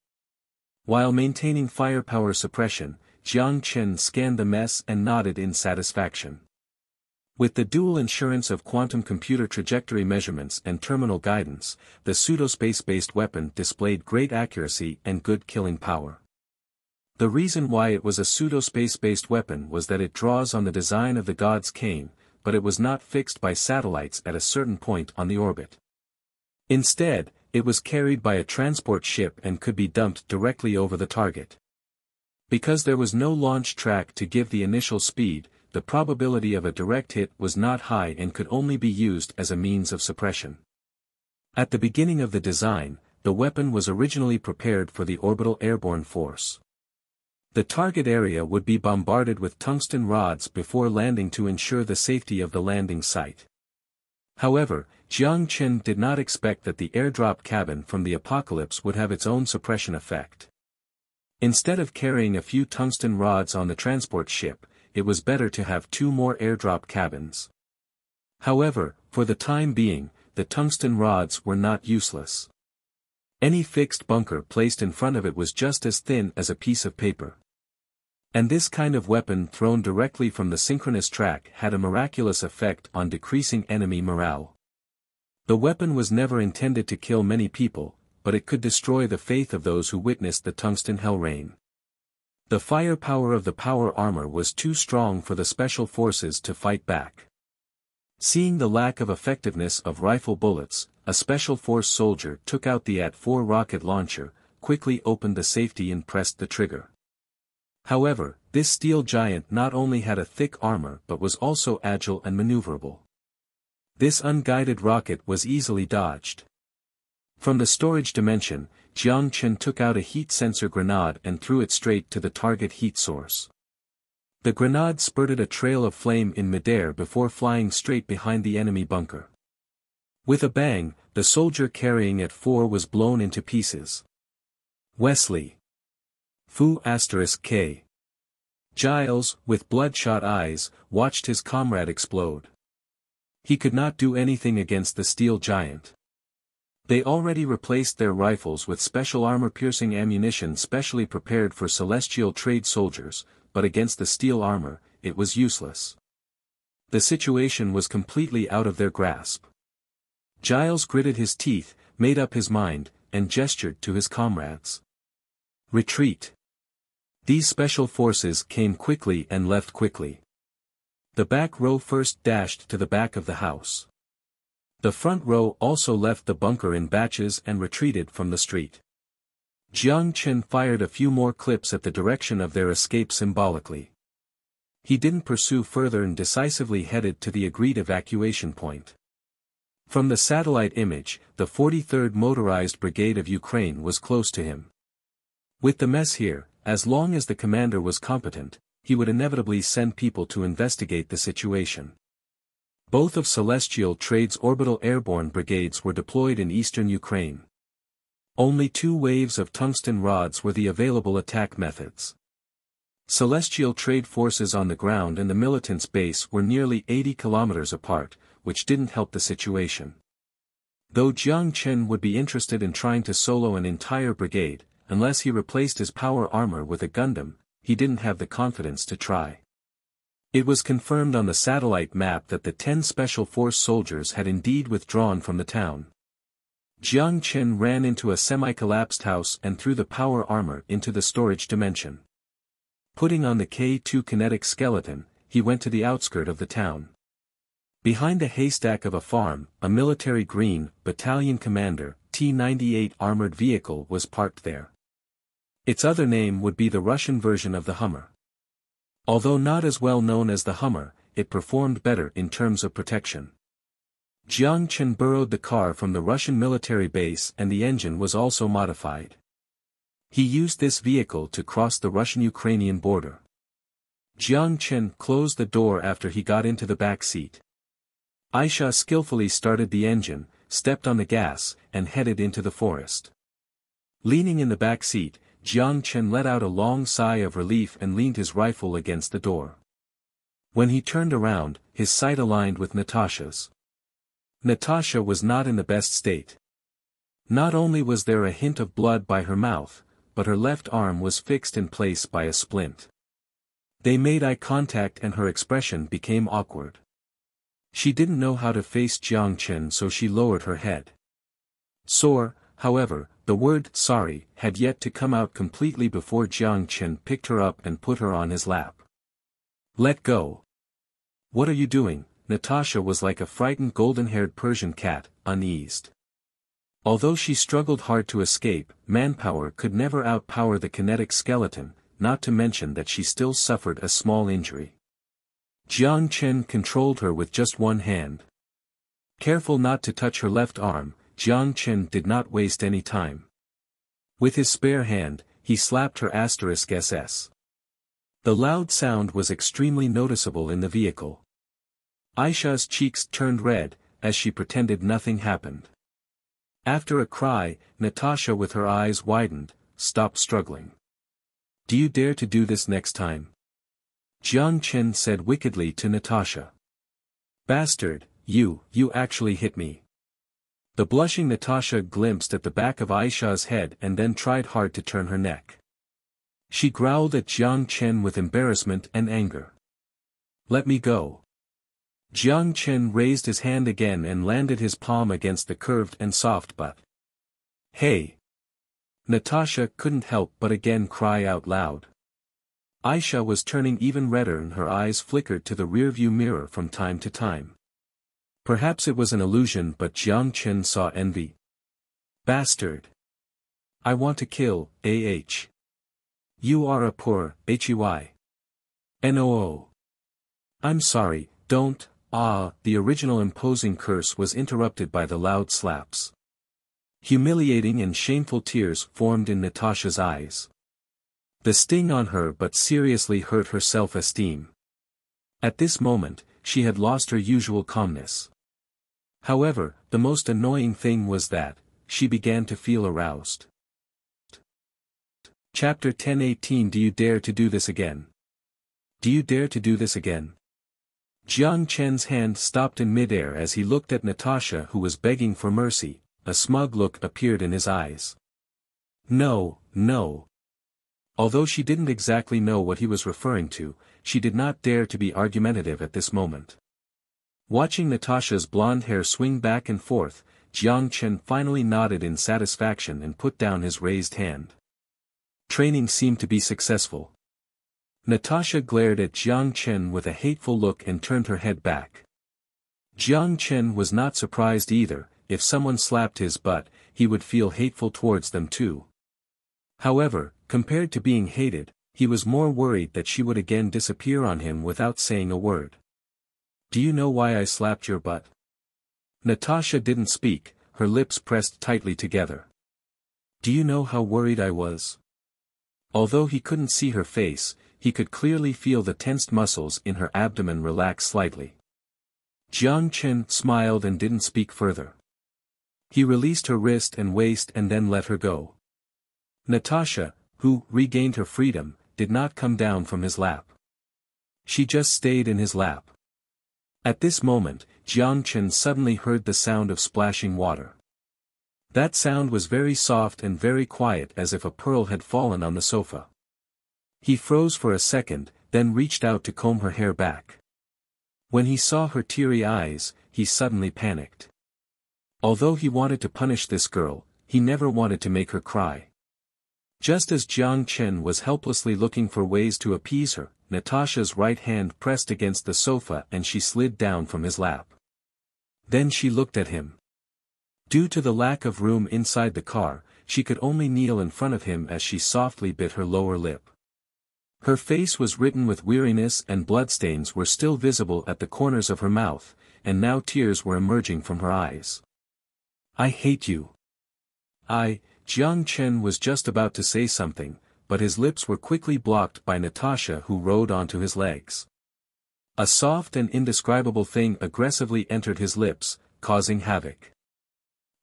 While maintaining firepower suppression, Jiang Chen scanned the mess and nodded in satisfaction. With the dual insurance of quantum computer trajectory measurements and terminal guidance, the pseudospace-based weapon displayed great accuracy and good killing power. The reason why it was a pseudospace-based weapon was that it draws on the design of the god's cane, but it was not fixed by satellites at a certain point on the orbit. Instead, it was carried by a transport ship and could be dumped directly over the target. Because there was no launch track to give the initial speed, the probability of a direct hit was not high and could only be used as a means of suppression. At the beginning of the design, the weapon was originally prepared for the orbital airborne force. The target area would be bombarded with tungsten rods before landing to ensure the safety of the landing site. However, Jiang Chen did not expect that the airdrop cabin from the apocalypse would have its own suppression effect. Instead of carrying a few tungsten rods on the transport ship, it was better to have two more airdrop cabins. However, for the time being, the tungsten rods were not useless. Any fixed bunker placed in front of it was just as thin as a piece of paper. And this kind of weapon thrown directly from the synchronous track had a miraculous effect on decreasing enemy morale. The weapon was never intended to kill many people, but it could destroy the faith of those who witnessed the tungsten hell rain. The firepower of the power armor was too strong for the special forces to fight back. Seeing the lack of effectiveness of rifle bullets, a special force soldier took out the AT-4 rocket launcher, quickly opened the safety and pressed the trigger. However, this steel giant not only had a thick armor but was also agile and maneuverable. This unguided rocket was easily dodged. From the storage dimension, Jiang Chen took out a heat sensor grenade and threw it straight to the target heat source. The grenade spurted a trail of flame in midair before flying straight behind the enemy bunker. With a bang, the soldier carrying AT-4 was blown into pieces. Wesley. Fu*K. Giles, with bloodshot eyes, watched his comrade explode. He could not do anything against the steel giant. They already replaced their rifles with special armor-piercing ammunition specially prepared for celestial trade soldiers, but against the steel armor, it was useless. The situation was completely out of their grasp. Giles gritted his teeth, made up his mind, and gestured to his comrades. Retreat. These special forces came quickly and left quickly. The back row first dashed to the back of the house. The front row also left the bunker in batches and retreated from the street. Jiang Chen fired a few more clips at the direction of their escape symbolically. He didn't pursue further and decisively headed to the agreed evacuation point. From the satellite image, the 43rd Motorized Brigade of Ukraine was close to him. With the mess here, as long as the commander was competent, he would inevitably send people to investigate the situation. Both of Celestial Trade's orbital airborne brigades were deployed in eastern Ukraine. Only 2 waves of tungsten rods were the available attack methods. Celestial Trade forces on the ground and the militants' base were nearly 80 kilometers apart, which didn't help the situation. Though Jiang Chen would be interested in trying to solo an entire brigade, unless he replaced his power armor with a Gundam, he didn't have the confidence to try. It was confirmed on the satellite map that the 10 Special Force soldiers had indeed withdrawn from the town. Jiang Chen ran into a semi-collapsed house and threw the power armor into the storage dimension. Putting on the K2 kinetic skeleton, he went to the outskirt of the town. Behind a haystack of a farm, a military green, battalion commander, T-98 armored vehicle was parked there. Its other name would be the Russian version of the Hummer. Although not as well known as the Hummer, it performed better in terms of protection. Jiang Chen borrowed the car from the Russian military base and the engine was also modified. He used this vehicle to cross the Russian-Ukrainian border. Jiang Chen closed the door after he got into the back seat. Aisha skillfully started the engine, stepped on the gas, and headed into the forest. Leaning in the back seat, Jiang Chen let out a long sigh of relief and leaned his rifle against the door. When he turned around, his sight aligned with Natasha's. Natasha was not in the best state. Not only was there a hint of blood by her mouth, but her left arm was fixed in place by a splint. They made eye contact and her expression became awkward. She didn't know how to face Jiang Chen, so she lowered her head. Sore, however, the word sorry had yet to come out completely before Jiang Chen picked her up and put her on his lap. Let go. What are you doing? Natasha was like a frightened golden-haired Persian cat, uneased. Although she struggled hard to escape, manpower could never outpower the kinetic skeleton, not to mention that she still suffered a small injury. Jiang Chen controlled her with just one hand. Careful not to touch her left arm, Jiang Chen did not waste any time. With his spare hand, he slapped her *SS. The loud sound was extremely noticeable in the vehicle. Aisha's cheeks turned red, as she pretended nothing happened. After a cry, Natasha with her eyes widened, stopped struggling. Do you dare to do this next time? Jiang Chen said wickedly to Natasha. Bastard, you actually hit me. The blushing Natasha glimpsed at the back of Aisha's head and then tried hard to turn her neck. She growled at Jiang Chen with embarrassment and anger. Let me go. Jiang Chen raised his hand again and landed his palm against the curved and soft butt. Hey! Natasha couldn't help but again cry out loud. Aisha was turning even redder and her eyes flickered to the rearview mirror from time to time. Perhaps it was an illusion, but Jiang Chen saw envy. Bastard! I want to kill, ah. You are a poor, hey. No. I'm sorry, don't, the original imposing curse was interrupted by the loud slaps. Humiliating and shameful tears formed in Natasha's eyes. The sting on her but seriously hurt her self-esteem. At this moment, she had lost her usual calmness. However, the most annoying thing was that, she began to feel aroused. Chapter 10:18 Do you dare to do this again? Do you dare to do this again? Jiang Chen's hand stopped in midair as he looked at Natasha, who was begging for mercy. A smug look appeared in his eyes. No. Although she didn't exactly know what he was referring to, she did not dare to be argumentative at this moment. Watching Natasha's blonde hair swing back and forth, Jiang Chen finally nodded in satisfaction and put down his raised hand. Training seemed to be successful. Natasha glared at Jiang Chen with a hateful look and turned her head back. Jiang Chen was not surprised either. If someone slapped his butt, he would feel hateful towards them too. However, compared to being hated, he was more worried that she would again disappear on him without saying a word. Do you know why I slapped your butt? Natasha didn't speak, her lips pressed tightly together. Do you know how worried I was? Although he couldn't see her face, he could clearly feel the tensed muscles in her abdomen relax slightly. Jiang Chen smiled and didn't speak further. He released her wrist and waist and then let her go. Natasha, who regained her freedom, did not come down from his lap. She just stayed in his lap. At this moment, Jiang Chen suddenly heard the sound of splashing water. That sound was very soft and very quiet, as if a pearl had fallen on the sofa. He froze for a second, then reached out to comb her hair back. When he saw her teary eyes, he suddenly panicked. Although he wanted to punish this girl, he never wanted to make her cry. Just as Jiang Chen was helplessly looking for ways to appease her, Natasha's right hand pressed against the sofa and she slid down from his lap. Then she looked at him. Due to the lack of room inside the car, she could only kneel in front of him as she softly bit her lower lip. Her face was written with weariness and bloodstains were still visible at the corners of her mouth, and now tears were emerging from her eyes. "I hate you." Jiang Chen was just about to say something, but his lips were quickly blocked by Natasha, who rode onto his legs. A soft and indescribable thing aggressively entered his lips, causing havoc.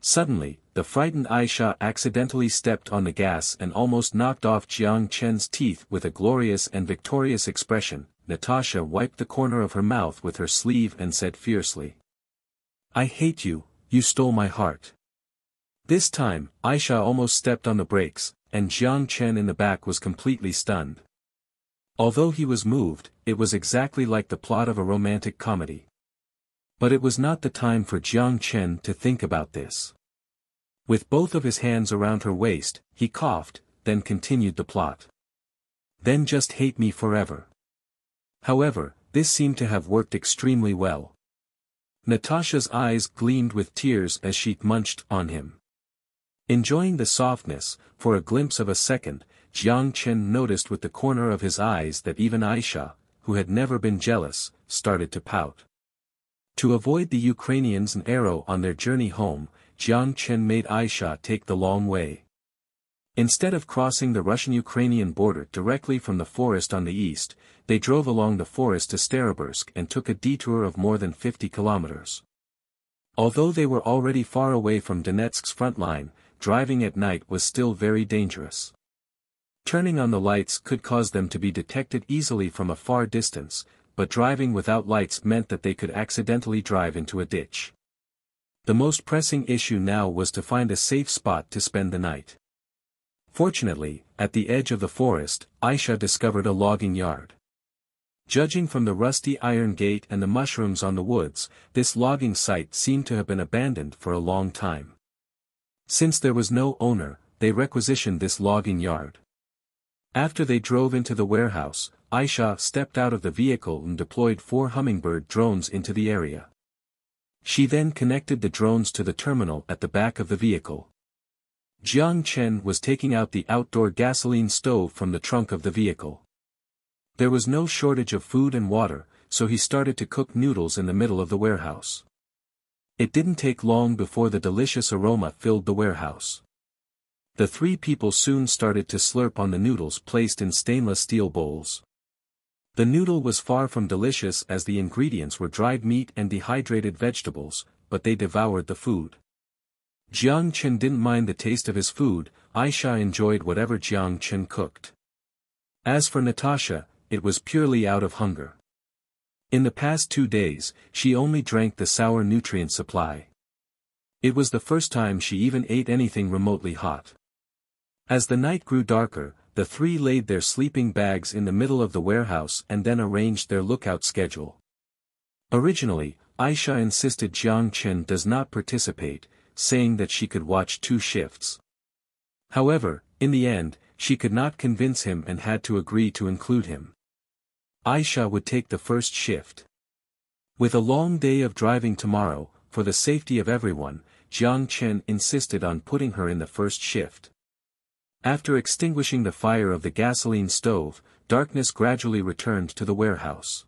Suddenly, the frightened Aisha accidentally stepped on the gas and almost knocked off Jiang Chen's teeth. With a glorious and victorious expression, Natasha wiped the corner of her mouth with her sleeve and said fiercely, "I hate you, you stole my heart." This time, Aisha almost stepped on the brakes, and Jiang Chen in the back was completely stunned. Although he was moved, it was exactly like the plot of a romantic comedy. But it was not the time for Jiang Chen to think about this. With both of his hands around her waist, he coughed, then continued the plot. "Then just hate me forever." However, this seemed to have worked extremely well. Natasha's eyes gleamed with tears as she munched on him. Enjoying the softness, for a glimpse of a second, Jiang Chen noticed with the corner of his eyes that even Aisha, who had never been jealous, started to pout. To avoid the Ukrainians an arrow on their journey home, Jiang Chen made Aisha take the long way. Instead of crossing the Russian-Ukrainian border directly from the forest on the east, they drove along the forest to Starobursk and took a detour of more than 50 kilometers. Although they were already far away from Donetsk's front line, driving at night was still very dangerous. Turning on the lights could cause them to be detected easily from a far distance, but driving without lights meant that they could accidentally drive into a ditch. The most pressing issue now was to find a safe spot to spend the night. Fortunately, at the edge of the forest, Aisha discovered a logging yard. Judging from the rusty iron gate and the mushrooms on the woods, this logging site seemed to have been abandoned for a long time. Since there was no owner, they requisitioned this logging yard. After they drove into the warehouse, Aisha stepped out of the vehicle and deployed 4 hummingbird drones into the area. She then connected the drones to the terminal at the back of the vehicle. Jiang Chen was taking out the outdoor gasoline stove from the trunk of the vehicle. There was no shortage of food and water, so he started to cook noodles in the middle of the warehouse. It didn't take long before the delicious aroma filled the warehouse. The 3 people soon started to slurp on the noodles placed in stainless steel bowls. The noodle was far from delicious as the ingredients were dried meat and dehydrated vegetables, but they devoured the food. Jiang Chen didn't mind the taste of his food. Aisha enjoyed whatever Jiang Chen cooked. As for Natasha, it was purely out of hunger. In the past 2 days, she only drank the sour nutrient supply. It was the first time she even ate anything remotely hot. As the night grew darker, the 3 laid their sleeping bags in the middle of the warehouse and then arranged their lookout schedule. Originally, Aisha insisted Jiang Chen does not participate, saying that she could watch 2 shifts. However, in the end, she could not convince him and had to agree to include him. Aisha would take the first shift. With a long day of driving tomorrow, for the safety of everyone, Jiang Chen insisted on putting her in the first shift. After extinguishing the fire of the gasoline stove, darkness gradually returned to the warehouse.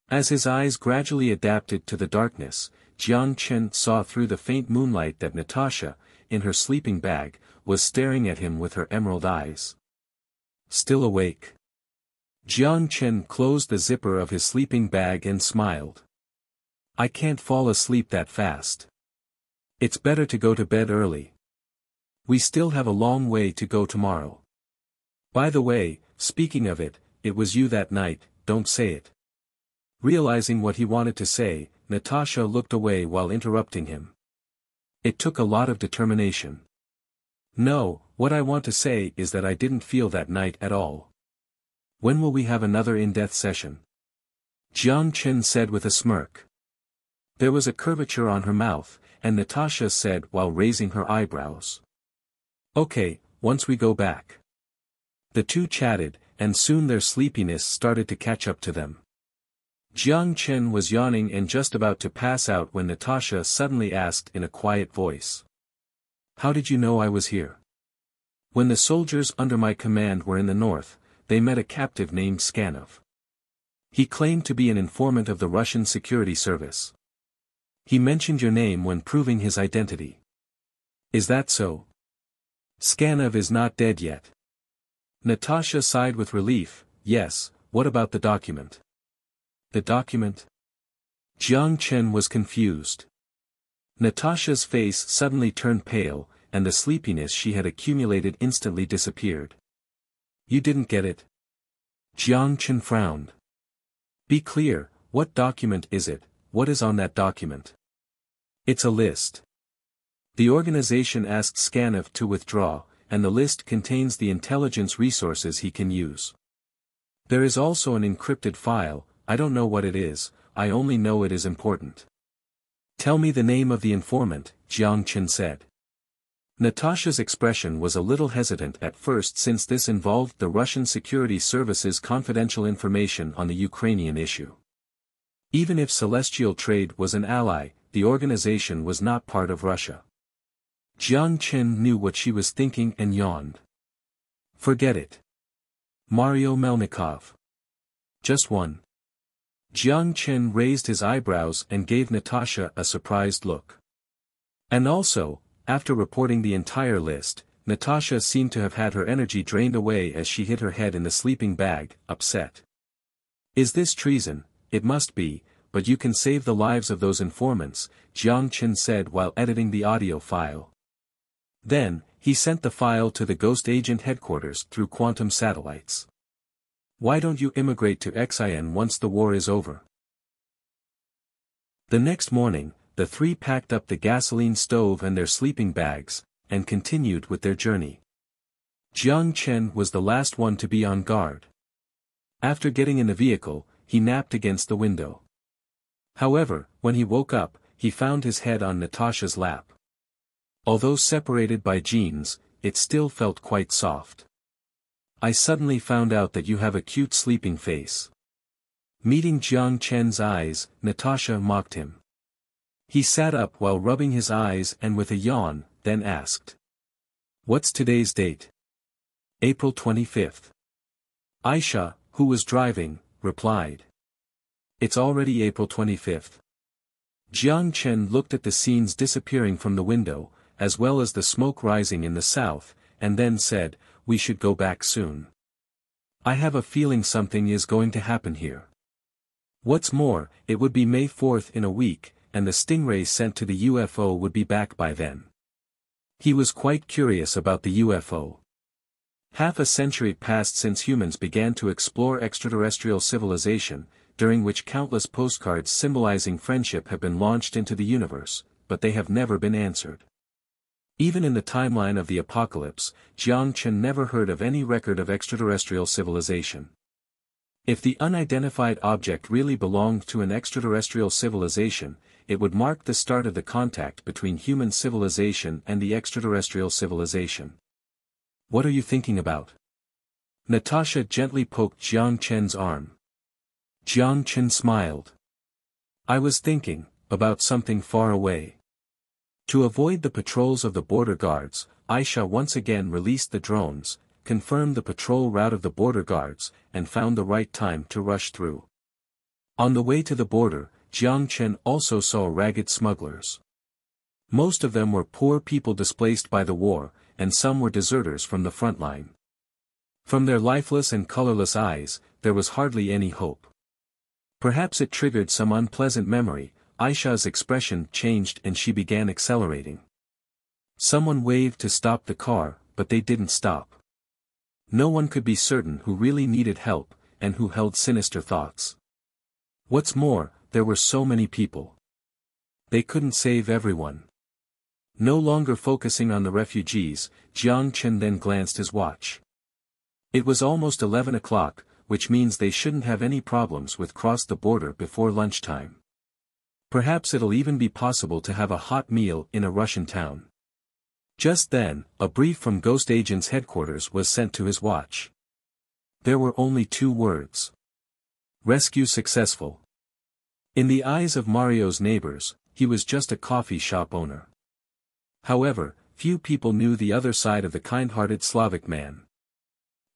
As his eyes gradually adapted to the darkness, Jiang Chen saw through the faint moonlight that Natasha, in her sleeping bag, was staring at him with her emerald eyes. Still awake. Jiang Chen closed the zipper of his sleeping bag and smiled. "I can't fall asleep that fast. It's better to go to bed early. We still have a long way to go tomorrow. By the way, speaking of it, it was you that night, don't say it." Realizing what he wanted to say, Natasha looked away while interrupting him. It took a lot of determination. No, what I want to say is that I didn't feel that night at all. When will we have another in-depth session? Jiang Chen said with a smirk. There was a curvature on her mouth, and Natasha said while raising her eyebrows. Okay, once we go back. The two chatted, and soon their sleepiness started to catch up to them. Jiang Chen was yawning and just about to pass out when Natasha suddenly asked in a quiet voice. How did you know I was here? When the soldiers under my command were in the north, they met a captive named Skanov. He claimed to be an informant of the Russian security service. He mentioned your name when proving his identity. Is that so? Skanov is not dead yet. Natasha sighed with relief. Yes, what about the document? The document? Jiang Chen was confused. Natasha's face suddenly turned pale, and the sleepiness she had accumulated instantly disappeared. You didn't get it? Jiang Chen frowned. Be clear, what document is it? What is on that document? It's a list. The organization asked Skanov to withdraw, and the list contains the intelligence resources he can use. There is also an encrypted file. I don't know what it is, I only know it is important. Tell me the name of the informant, Jiang Chen said. Natasha's expression was a little hesitant at first since this involved the Russian security service's confidential information on the Ukrainian issue. Even if celestial trade was an ally, the organization was not part of Russia. Jiang Chen knew what she was thinking and yawned. Forget it. Mario Melnikov. Just one. Jiang Chen raised his eyebrows and gave Natasha a surprised look. And also, after reporting the entire list, Natasha seemed to have had her energy drained away as she hid her head in the sleeping bag, upset. Is this treason? It must be, but you can save the lives of those informants, Jiang Chen said while editing the audio file. Then, he sent the file to the ghost agent headquarters through quantum satellites. Why don't you immigrate to Xian once the war is over? The next morning, the three packed up the gasoline stove and their sleeping bags, and continued with their journey. Jiang Chen was the last one to be on guard. After getting in the vehicle, he napped against the window. However, when he woke up, he found his head on Natasha's lap. Although separated by jeans, it still felt quite soft. I suddenly found out that you have a cute sleeping face. Meeting Jiang Chen's eyes, Natasha mocked him. He sat up while rubbing his eyes and with a yawn, then asked. What's today's date? April 25th. Aisha, who was driving, replied. It's already April 25th. Jiang Chen looked at the scenes disappearing from the window, as well as the smoke rising in the south, and then said, we should go back soon. I have a feeling something is going to happen here. What's more, it would be May 4th in a week, and the stingrays sent to the UFO would be back by then. He was quite curious about the UFO. Half a century passed since humans began to explore extraterrestrial civilization, during which countless postcards symbolizing friendship have been launched into the universe, but they have never been answered. Even in the timeline of the apocalypse, Jiang Chen never heard of any record of extraterrestrial civilization. If the unidentified object really belonged to an extraterrestrial civilization, it would mark the start of the contact between human civilization and the extraterrestrial civilization. What are you thinking about? Natasha gently poked Jiang Chen's arm. Jiang Chen smiled. I was thinking, about something far away. To avoid the patrols of the border guards, Aisha once again released the drones, confirmed the patrol route of the border guards, and found the right time to rush through. On the way to the border, Jiang Chen also saw ragged smugglers. Most of them were poor people displaced by the war, and some were deserters from the front line. From their lifeless and colorless eyes, there was hardly any hope. Perhaps it triggered some unpleasant memory. Aisha's expression changed and she began accelerating. Someone waved to stop the car, but they didn't stop. No one could be certain who really needed help, and who held sinister thoughts. What's more, there were so many people. They couldn't save everyone. No longer focusing on the refugees, Jiang Chen then glanced his watch. It was almost 11 o'clock, which means they shouldn't have any problems with cross the border before lunchtime. Perhaps it'll even be possible to have a hot meal in a Russian town. Just then, a brief from Ghost Agent's headquarters was sent to his watch. There were only 2 words. Rescue successful. In the eyes of Mario's neighbors, he was just a coffee shop owner. However, few people knew the other side of the kind-hearted Slavic man.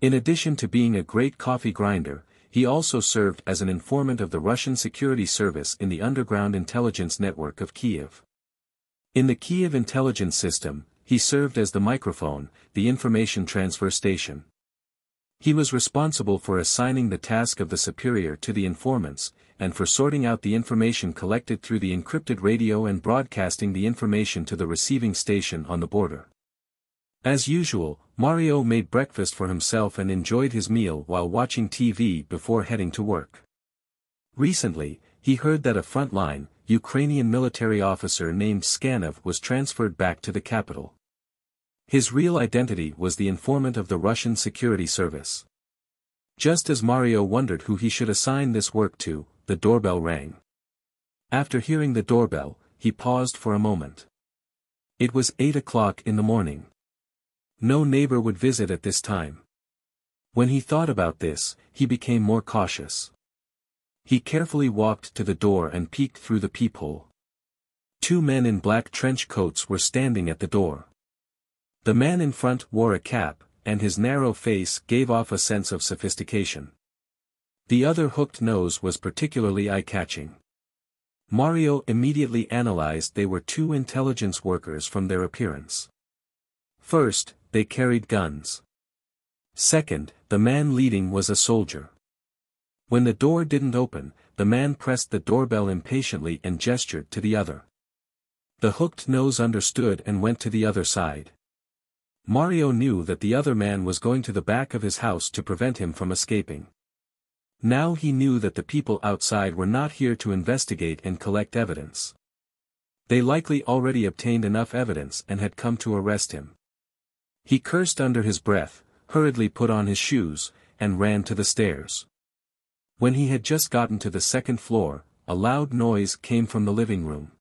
In addition to being a great coffee grinder, he also served as an informant of the Russian security service in the underground intelligence network of Kiev. In the Kiev intelligence system, he served as the microphone, the information transfer station. He was responsible for assigning the task of the superior to the informants, and for sorting out the information collected through the encrypted radio and broadcasting the information to the receiving station on the border. As usual, Mario made breakfast for himself and enjoyed his meal while watching TV before heading to work. Recently, he heard that a frontline, Ukrainian military officer named Skanov was transferred back to the capital. His real identity was the informant of the Russian security service. Just as Mario wondered who he should assign this work to, the doorbell rang. After hearing the doorbell, he paused for a moment. It was 8 o'clock in the morning. No neighbor would visit at this time. When he thought about this, he became more cautious. He carefully walked to the door and peeked through the peephole. 2 men in black trench coats were standing at the door. The man in front wore a cap, and his narrow face gave off a sense of sophistication. The other hooked nose was particularly eye-catching. Mario immediately analyzed they were 2 intelligence workers from their appearance. First, they carried guns. Second, the man leading was a soldier. When the door didn't open, the man pressed the doorbell impatiently and gestured to the other. The hooked nose understood and went to the other side. Mario knew that the other man was going to the back of his house to prevent him from escaping. Now he knew that the people outside were not here to investigate and collect evidence. They likely already obtained enough evidence and had come to arrest him. He cursed under his breath, hurriedly put on his shoes, and ran to the stairs. When he had just gotten to the 2nd floor, a loud noise came from the living room.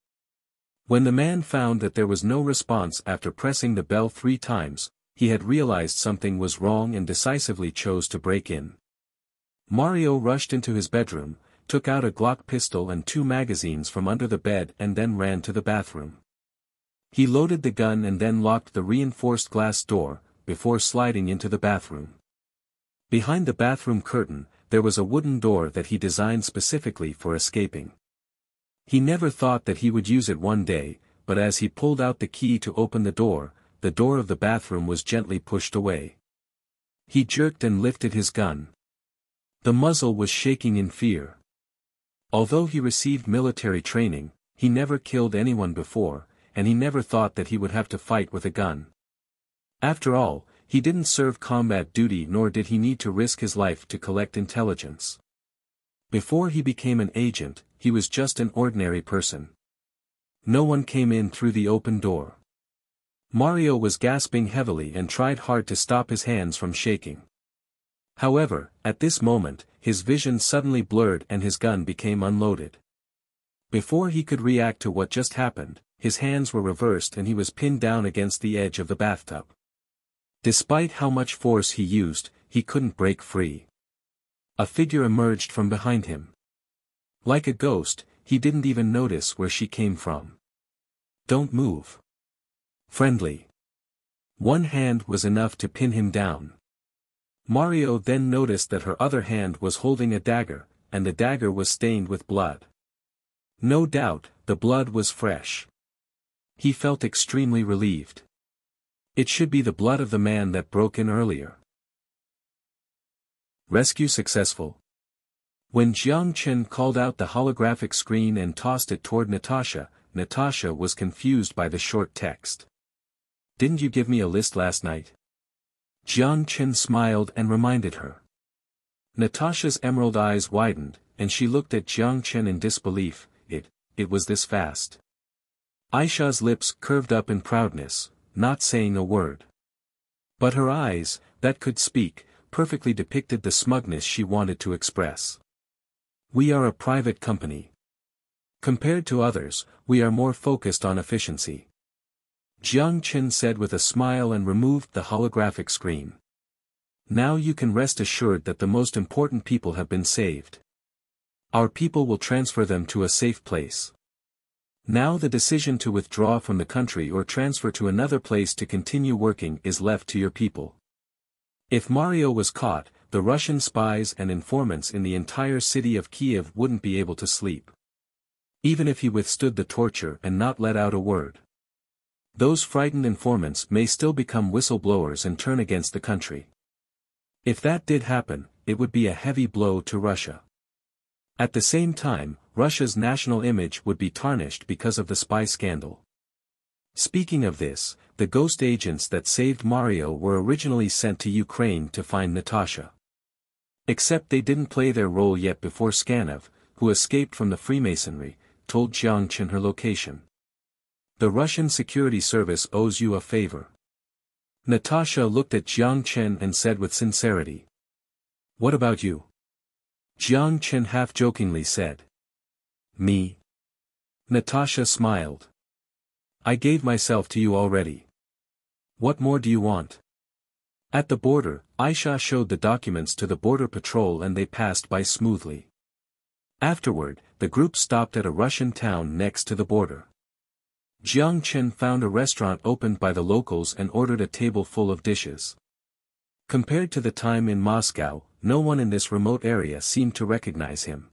When the man found that there was no response after pressing the bell 3 times, he had realized something was wrong and decisively chose to break in. Mario rushed into his bedroom, took out a Glock pistol and 2 magazines from under the bed and then ran to the bathroom. He loaded the gun and then locked the reinforced glass door, before sliding into the bathroom. Behind the bathroom curtain, there was a wooden door that he designed specifically for escaping. He never thought that he would use it one day, but as he pulled out the key to open the door of the bathroom was gently pushed away. He jerked and lifted his gun. The muzzle was shaking in fear. Although he received military training, he never killed anyone before, and he never thought that he would have to fight with a gun. After all, he didn't serve combat duty nor did he need to risk his life to collect intelligence. Before he became an agent, he was just an ordinary person. No one came in through the open door. Mario was gasping heavily and tried hard to stop his hands from shaking. However, at this moment, his vision suddenly blurred and his gun became unloaded. Before he could react to what just happened, his hands were reversed and he was pinned down against the edge of the bathtub. Despite how much force he used, he couldn't break free. A figure emerged from behind him. Like a ghost, he didn't even notice where she came from. "Don't move. Friendly." One hand was enough to pin him down. Mario then noticed that her other hand was holding a dagger, and the dagger was stained with blood. No doubt, the blood was fresh. He felt extremely relieved. It should be the blood of the man that broke in earlier. Rescue successful. When Jiang Chen called out the holographic screen and tossed it toward Natasha, Natasha was confused by the short text. "Didn't you give me a list last night?" Jiang Chen smiled and reminded her. Natasha's emerald eyes widened, and she looked at Jiang Chen in disbelief. It was this fast. Aisha's lips curved up in proudness, not saying a word. But her eyes, that could speak, perfectly depicted the smugness she wanted to express. We are a private company. Compared to others, we are more focused on efficiency. Jiang Chen said with a smile and removed the holographic screen. Now you can rest assured that the most important people have been saved. Our people will transfer them to a safe place. Now the decision to withdraw from the country or transfer to another place to continue working is left to your people. If Mario was caught, the Russian spies and informants in the entire city of Kiev wouldn't be able to sleep. Even if he withstood the torture and not let out a word. Those frightened informants may still become whistleblowers and turn against the country. If that did happen, it would be a heavy blow to Russia. At the same time, Russia's national image would be tarnished because of the spy scandal. Speaking of this, the ghost agents that saved Mario were originally sent to Ukraine to find Natasha. Except they didn't play their role yet before Skanov, who escaped from the Freemasonry, told Jiang Chen her location. The Russian security service owes you a favor. Natasha looked at Jiang Chen and said with sincerity. What about you? Jiang Chen half-jokingly said. Me? Natasha smiled. I gave myself to you already. What more do you want? At the border, Aisha showed the documents to the border patrol and they passed by smoothly. Afterward, the group stopped at a Russian town next to the border. Jiang Chen found a restaurant opened by the locals and ordered a table full of dishes. Compared to the time in Moscow, no one in this remote area seemed to recognize him.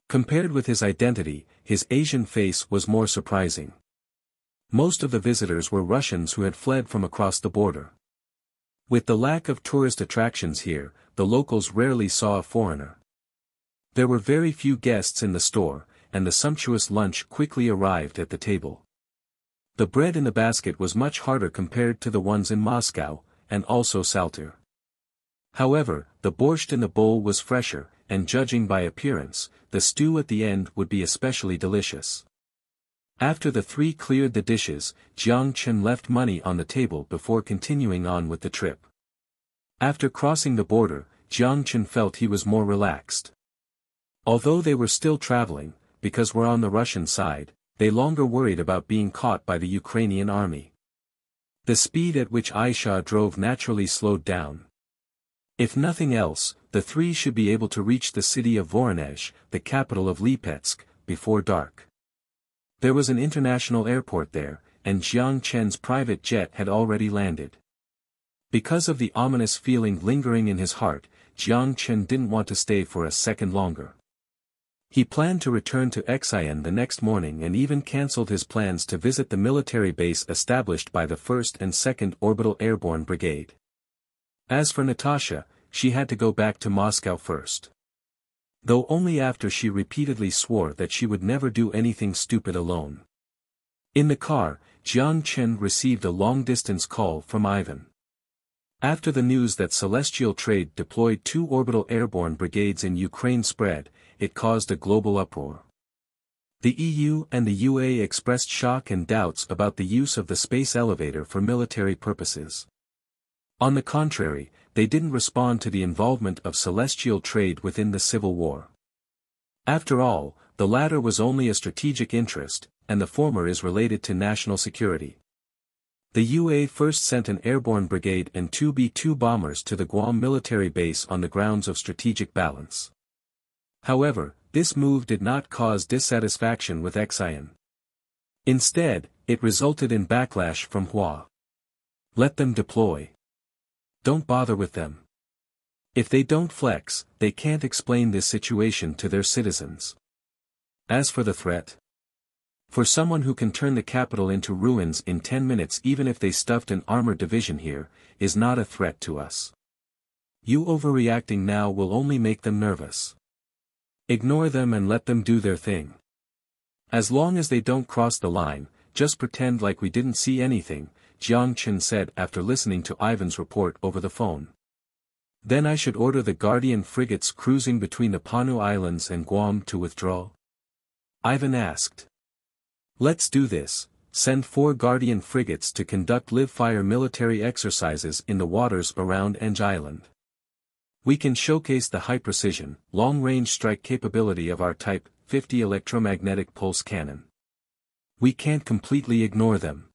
Compared with his identity, his Asian face was more surprising. Most of the visitors were Russians who had fled from across the border. With the lack of tourist attractions here, the locals rarely saw a foreigner. There were very few guests in the store, and the sumptuous lunch quickly arrived at the table. The bread in the basket was much harder compared to the ones in Moscow, and also saltier. However, the borscht in the bowl was fresher, and judging by appearance, the stew at the end would be especially delicious. After the three cleared the dishes, Jiang Chen left money on the table before continuing on with the trip. After crossing the border, Jiang Chen felt he was more relaxed. Although they were still traveling, because we're on the Russian side, they longer worried about being caught by the Ukrainian army. The speed at which Aisha drove naturally slowed down. If nothing else, the three should be able to reach the city of Voronezh, the capital of Lipetsk, before dark. There was an international airport there, and Jiang Chen's private jet had already landed. Because of the ominous feeling lingering in his heart, Jiang Chen didn't want to stay for a second longer. He planned to return to Xi'an the next morning and even cancelled his plans to visit the military base established by the 1st and 2nd Orbital Airborne Brigade. As for Natasha, she had to go back to Moscow first. Though only after she repeatedly swore that she would never do anything stupid alone. In the car, Jiang Chen received a long-distance call from Ivan. After the news that Celestial Trade deployed 2 orbital airborne brigades in Ukraine spread, it caused a global uproar. The EU and the UA expressed shock and doubts about the use of the space elevator for military purposes. On the contrary, they didn't respond to the involvement of Celestial Trade within the civil war. After all, the latter was only a strategic interest, and the former is related to national security. The UA first sent an airborne brigade and 2 B-2 bombers to the Guam military base on the grounds of strategic balance. However, this move did not cause dissatisfaction with Xi'an. Instead, it resulted in backlash from Hua. Let them deploy. Don't bother with them. If they don't flex, they can't explain this situation to their citizens. As for the threat, for someone who can turn the capital into ruins in 10 minutes even if they stuffed an armored division here, is not a threat to us. You overreacting now will only make them nervous. Ignore them and let them do their thing. As long as they don't cross the line, just pretend like we didn't see anything, Jiang Chen said after listening to Ivan's report over the phone. Then I should order the Guardian frigates cruising between the Panu Islands and Guam to withdraw? Ivan asked. Let's do this. Send 4 Guardian frigates to conduct live-fire military exercises in the waters around Eng Island. We can showcase the high-precision, long-range strike capability of our Type 50 electromagnetic pulse cannon. We can't completely ignore them.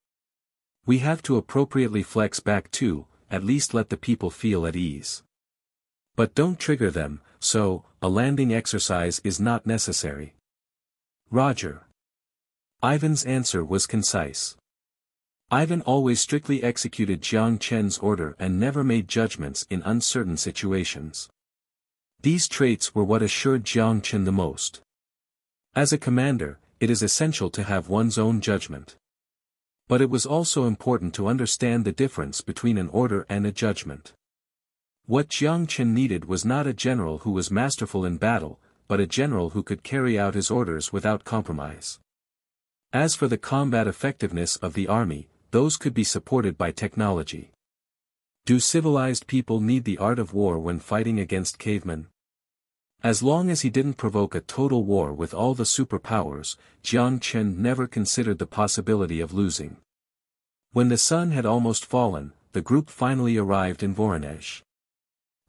We have to appropriately flex back too, at least let the people feel at ease. But don't trigger them, so, a landing exercise is not necessary. Roger. Ivan's answer was concise. Ivan always strictly executed Jiang Chen's order and never made judgments in uncertain situations. These traits were what assured Jiang Chen the most. As a commander, it is essential to have one's own judgment. But it was also important to understand the difference between an order and a judgment. What Jiang Chen needed was not a general who was masterful in battle, but a general who could carry out his orders without compromise. As for the combat effectiveness of the army, those could be supported by technology. Do civilized people need the art of war when fighting against cavemen? As long as he didn't provoke a total war with all the superpowers, Jiang Chen never considered the possibility of losing. When the sun had almost fallen, the group finally arrived in Voronezh.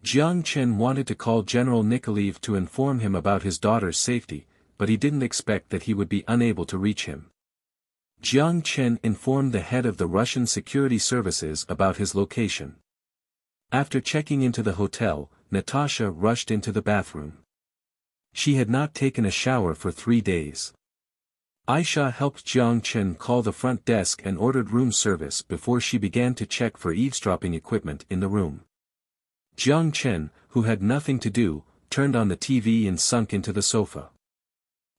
Jiang Chen wanted to call General Nikolaev to inform him about his daughter's safety, but he didn't expect that he would be unable to reach him. Jiang Chen informed the head of the Russian security services about his location. After checking into the hotel, Natasha rushed into the bathroom. She had not taken a shower for 3 days. Aisha helped Jiang Chen call the front desk and ordered room service before she began to check for eavesdropping equipment in the room. Jiang Chen, who had nothing to do, turned on the TV and sunk into the sofa.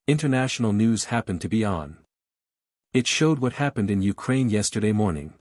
International news happened to be on. It showed what happened in Ukraine yesterday morning.